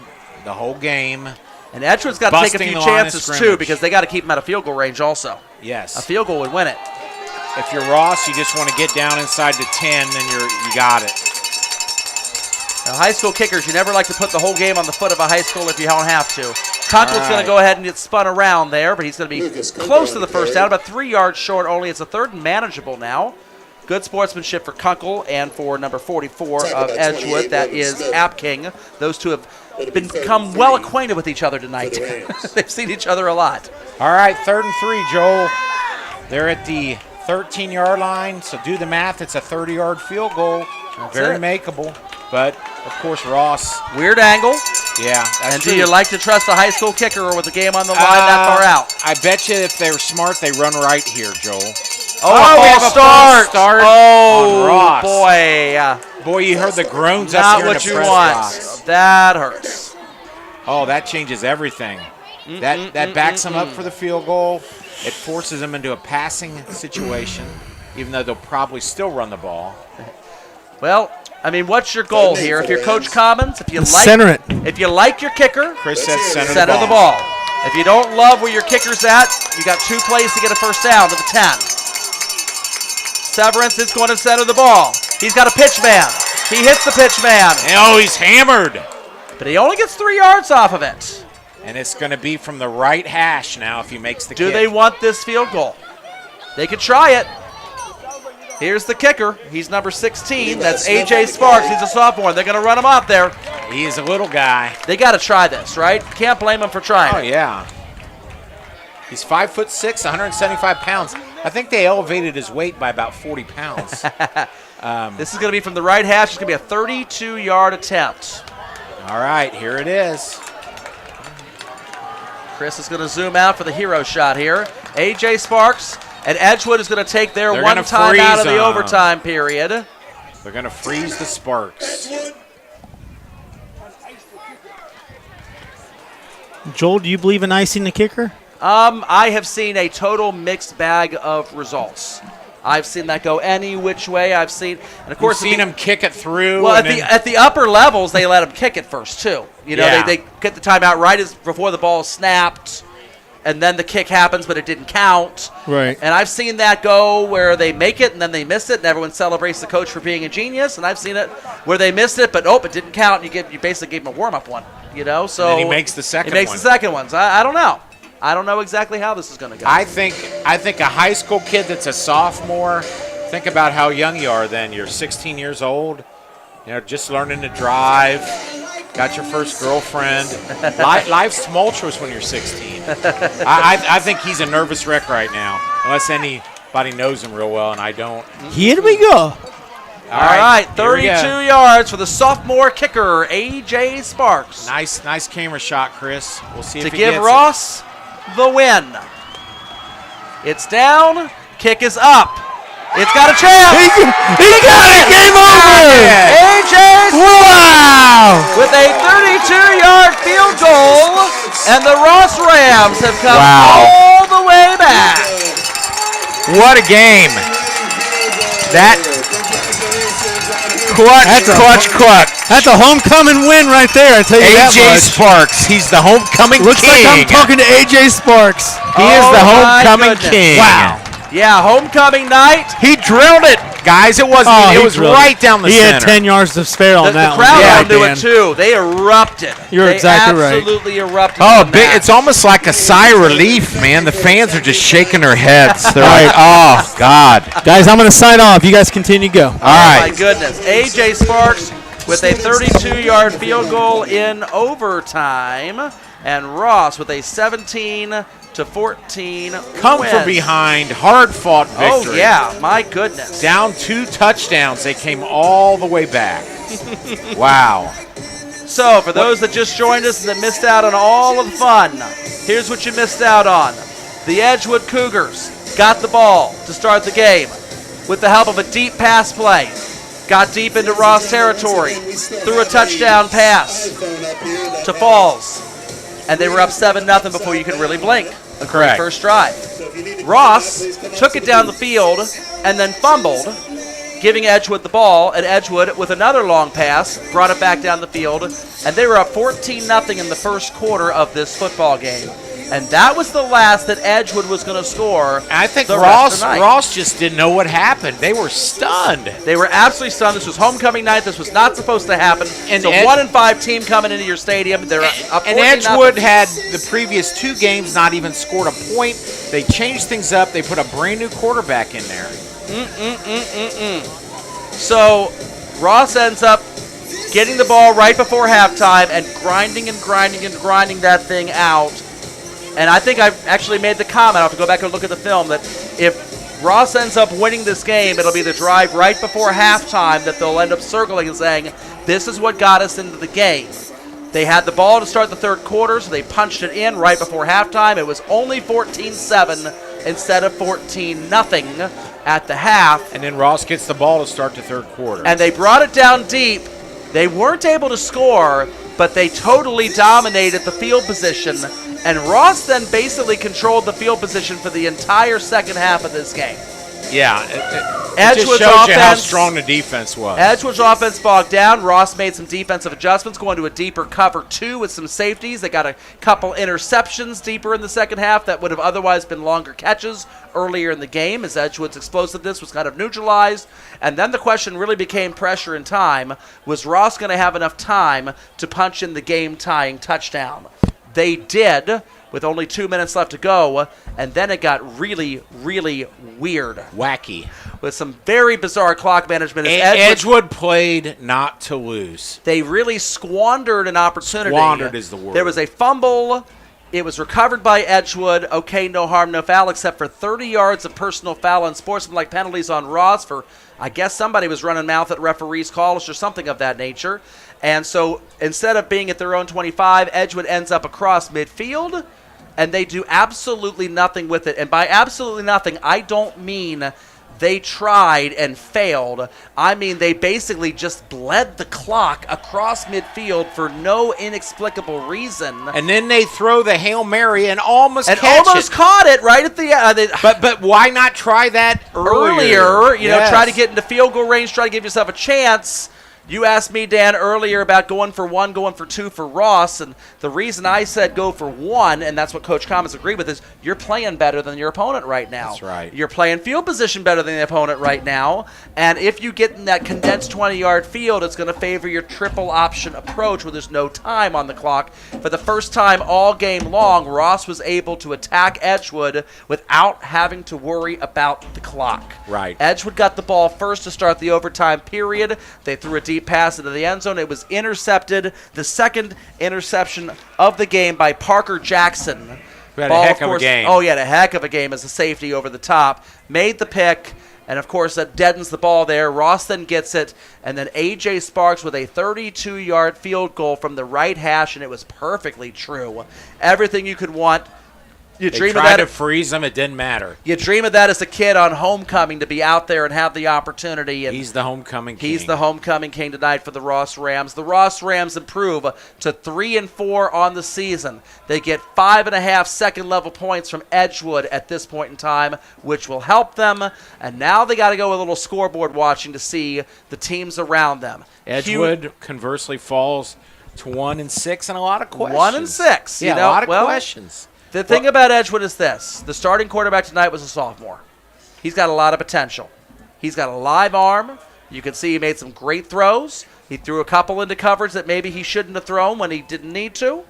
the whole game. And Edgewood's got to take a few chances too, because they got to keep him out of field goal range also. Yes. A field goal would win it. If you're Ross, you just want to get down inside the 10, then you got it. Now, high school kickers, you never like to put the whole game on the foot of a high school if you don't have to. Kunkel's going to go ahead and get spun around there, but he's going to be close to the first down, about 3 yards short only. It's a third and manageable now. Good sportsmanship for Kunkel and for number 44 of Edgewood. That is Apking. Those two have become well acquainted with each other tonight. They've seen each other a lot. All right, 3rd and 3, Joel. They're at the 13-yard line, so do the math. It's a 30-yard field goal. Very makeable. But, of course, Ross. Weird angle. Yeah, that's And true. do you like to trust a high school kicker with the game on the line that far out? I bet you if they were smart, they run right here, Joel. Oh, we a have false a false start Oh, on Ross. boy. Boy, you heard the groans up Not here in what the you press want. box. That hurts. Oh, that changes everything. That backs them up for the field goal. It forces them into a passing situation, even though they'll probably still run the ball. Well, I mean, what's your goal here? If you're Coach Commons, if you like Center it. If you like your kicker, Chris said center the ball. If you don't love where your kicker's at, you got 2 plays to get a first down to the 10. Severance is going to center the ball. He's got a pitch man. He hits the pitch man. Oh, he's hammered. But he only gets 3 yards off of it. And it's going to be from the right hash now if he makes the Do kick. they want this field goal? They could try it. Here's the kicker. He's number 16. That's A.J. Sparks. He's a sophomore. They're going to run him out there. He is a little guy. They got to try this, right? Can't blame him for trying Oh, it. yeah. He's 5'6", 175 pounds. I think they elevated his weight by about 40 pounds. This is going to be from the right hash. It's going to be a 32-yard attempt. All right, here it is. Chris is going to zoom out for the hero shot here. A.J. Sparks and Edgewood is going to take their They're one gonna time out of freeze the 'em. overtime period. They're going to freeze the Sparks. Joel, do you believe in icing the kicker? I have seen a total mixed bag of results. I've seen that go any which way. I've seen, and of course, We've seen him kick it through. well, and at the upper levels, they let him kick it first too. You know, Yeah. they get the timeout right as before the ball is snapped, and then the kick happens, but it didn't count. Right. And I've seen that go where they make it and then they miss it, and everyone celebrates the coach for being a genius. And I've seen it where they missed it, but it didn't count. And you basically gave him a warm up one. You know, so then he makes the second He makes one. the second one. So I don't know. I don't know exactly how this is going to go. I think a high school kid that's a sophomore, think about how young you are then. You're 16 years old, just learning to drive, got your first girlfriend. Life's tumultuous when you're 16. I think he's a nervous wreck right now, unless anybody knows him real well, and I don't. Here we go. All right, here we 32 go. yards for the sophomore kicker, A.J. Sparks, Nice camera shot, Chris. We'll see to if he give gets Ross the win. It's down. Kick is up. It's got a chance. He got it. Game over. A.J. Wow. with a 32-yard field goal, and the Ross Rams have come all the way back. it. What a game! That clutch. That's a homecoming win right there. I tell you that A.J. much. Sparks, he's the homecoming Looks king. like I'm talking to A.J. Sparks. He is the my homecoming goodness. king. Wow. Yeah, homecoming night. He drilled it, guys. It wasn't. Oh, it he was drilled right it. down the He center. had 10 yards to spare on The that crowd one. will do Dan. it too. They erupted. You're they exactly right. absolutely erupted. Oh, from big! that. It's almost like a sigh of relief, man. The fans are just shaking their heads. They're like, "Oh God!" Guys, I'm going to sign off. You guys continue to go. All Oh, my right. goodness. A.J. Sparks with a 32-yard field goal in overtime, and Ross with a 17-14 Come win. from behind, hard-fought victory. Oh, yeah. My goodness. Down 2 touchdowns. They came all the way back. Wow. So, for those that just joined us and that missed out on all of the fun, here's what you missed out on. The Edgewood Cougars got the ball to start the game with the help of a deep pass play. Got deep into Ross territory, threw a touchdown pass to Falls, and they were up 7-0 before you could really blink. A great Correct. first drive. Ross took it down the field and then fumbled, giving Edgewood the ball, and Edgewood, with another long pass, brought it back down the field, and they were up 14-0 in the first quarter of this football game. And that was the last that Edgewood was going to score. I think the rest of the night. Ross just didn't know what happened. They were stunned. They were absolutely stunned. This was homecoming night. This was not supposed to happen. And It's a 1-5 team coming into your stadium. They're up 14-0. And Edgewood had the previous 2 games not even scored a point. They changed things up. They put a brand new quarterback in there. So Ross ends up getting the ball right before halftime and grinding that thing out. And I think I actually made the comment, I'll have to go back and look at the film, that if Ross ends up winning this game, it'll be the drive right before halftime that they'll end up circling and saying, this is what got us into the game. They had the ball to start the third quarter, so they punched it in right before halftime. It was only 14-7 instead of 14-0 at the half. And then Ross gets the ball to start the third quarter. And they brought it down deep. They weren't able to score, but they totally dominated the field position. And Ross then basically controlled the field position for the entire second half of this game. Yeah, it Edgewood's just shows you how offense- strong the defense was. Edgewood's offense bogged down. Ross made some defensive adjustments, going to a deeper cover 2 with some safeties. They got a couple interceptions deeper in the second half that would have otherwise been longer catches earlier in the game, as Edgewood's explosiveness was kind of neutralized. And then the question really became pressure and time. Was Ross going to have enough time to punch in the game-tying touchdown? They did, with only 2 minutes left to go, and then it got really, really weird. Wacky. With some very bizarre clock management. As Edgewood played not to lose. They really squandered an opportunity. Squandered is the word. There was a fumble. It was recovered by Edgewood. Okay, no harm, no foul, except for 30 yards of personal foul and sportsmanlike penalties on Ross for, I guess somebody was running mouth at referees' calls or something of that nature. And so instead of being at their own 25, Edgewood ends up across midfield, and they do absolutely nothing with it. And by absolutely nothing, I don't mean they tried and failed. I mean they basically just bled the clock across midfield for no inexplicable reason. And then they throw the Hail Mary and almost caught it right at the end. But why not try that earlier? Yes. Try to get into field goal range, try to give yourself a chance. You asked me, Dan, earlier about going for 1, going for 2 for Ross, and the reason I said go for 1, and that's what Coach Commons agreed with, is you're playing better than your opponent right now. That's right. You're playing field position better than the opponent right now, and if you get in that condensed 20-yard field, it's going to favor your triple option approach where there's no time on the clock. For the first time all game long, Ross was able to attack Edgewood without having to worry about the clock. Right. Edgewood got the ball first to start the overtime period. They threw a deep pass into the end zone. It was intercepted. The second interception of the game by Parker Jackson. Who had a heck of a game. Oh, he had a heck of a game as a safety over the top. Made the pick, and of course that deadens the ball there. Ross then gets it, and then A.J. Sparks with a 32-yard field goal from the right hash, and it was perfectly true. Everything you could want. You They dream of tried that. to freeze him. It didn't matter. You dream of that as a kid on homecoming, to be out there and have the opportunity. And He's the homecoming king. he's the homecoming king tonight for the Ross Rams. The Ross Rams improve to 3-4 on the season. They get 5.5 second-level points from Edgewood at this point in time, which will help them. And now they got to go a little scoreboard watching to see the teams around them. Edgewood, conversely, falls to 1-6 and a lot of questions. 1-6. Yeah, a lot of questions. The thing about Edgewood is this. The starting quarterback tonight was a sophomore. He's got a lot of potential. He's got a live arm. You can see he made some great throws. He threw a couple into coverage that maybe he shouldn't have thrown when he didn't need to.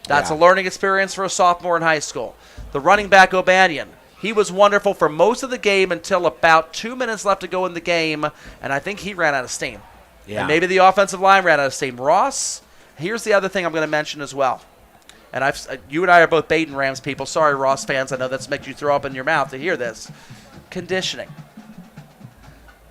That's a learning experience for a sophomore in high school. The running back, O'Banion, he was wonderful for most of the game until about 2 minutes left to go in the game, and I think he ran out of steam. Yeah. And maybe the offensive line ran out of steam. Ross, here's the other thing I'm going to mention as well. And you and I are both Baden Rams people. Sorry, Ross fans. I know that's makes you throw up in your mouth to hear this. Conditioning.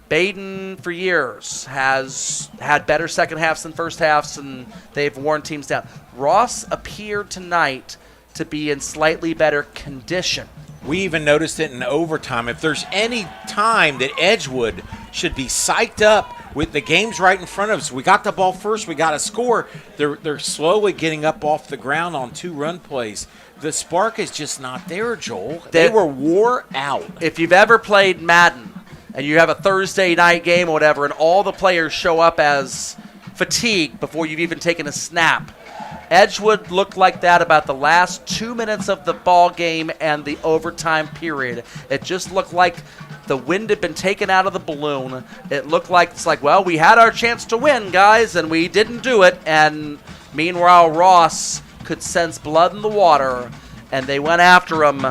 Baden, for years, has had better second halves than first halves, and they've worn teams down. Ross appeared tonight to be in slightly better condition. We even noticed it in overtime. If there's any time that Edgewood should be psyched up with the game's right in front of us, we got the ball first, we got a score. They're slowly getting up off the ground on 2 run plays. The spark is just not there, Joel. They were wore out. If you've ever played Madden and you have a Thursday night game or whatever, and all the players show up as fatigued before you've even taken a snap, Edgewood looked like that about the last 2 minutes of the ball game and the overtime period. It just looked like the wind had been taken out of the balloon. It looked like well, we had our chance to win, guys, and we didn't do it. And meanwhile, Ross could sense blood in the water, and they went after him,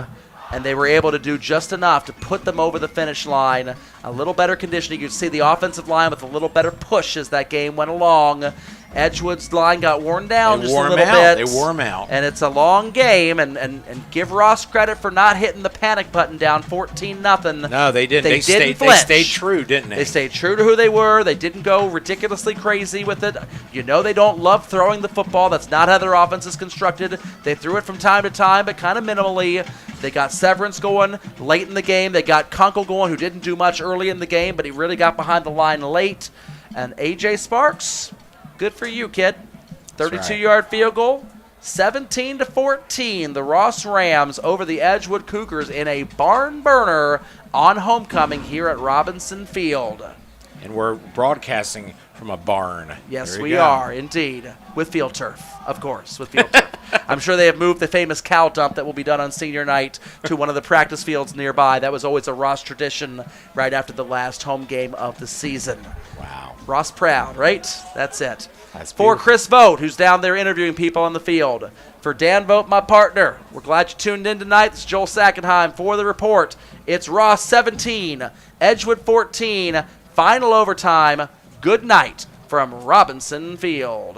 and they were able to do just enough to put them over the finish line. A little better conditioning. You could see the offensive line with a little better push as that game went along. Edgewood's line got worn down just a little bit. They wore him out. And it's a long game, and give Ross credit for not hitting the panic button down 14-0. No, they didn't. They didn't stayed true, didn't they? They stayed true to who they were. They didn't go ridiculously crazy with it. You know they don't love throwing the football. That's not how their offense is constructed. They threw it from time to time, but kind of minimally. They got Severance going late in the game. They got Kunkel going, who didn't do much early in the game, but he really got behind the line late. And A.J. Sparks, good for you, kid. 32-yard field goal, 17-14. The Ross Rams over the Edgewood Cougars in a barn burner on homecoming here at Robinson Field. And we're broadcasting from a barn. Yes, we are, indeed. With field turf, of course, with field turf. I'm sure they have moved the famous cow dump that will be done on senior night to one of the practice fields nearby. That was always a Ross tradition right after the last home game of the season. Wow. Ross proud, right? That's it. That's For beautiful. Chris Vogt, who's down there interviewing people on the field. For Dan Vogt, my partner, we're glad you tuned in tonight. This is Joel Sackenheim for the report. It's Ross 17, Edgewood 14, final overtime. Good night from Robinson Field.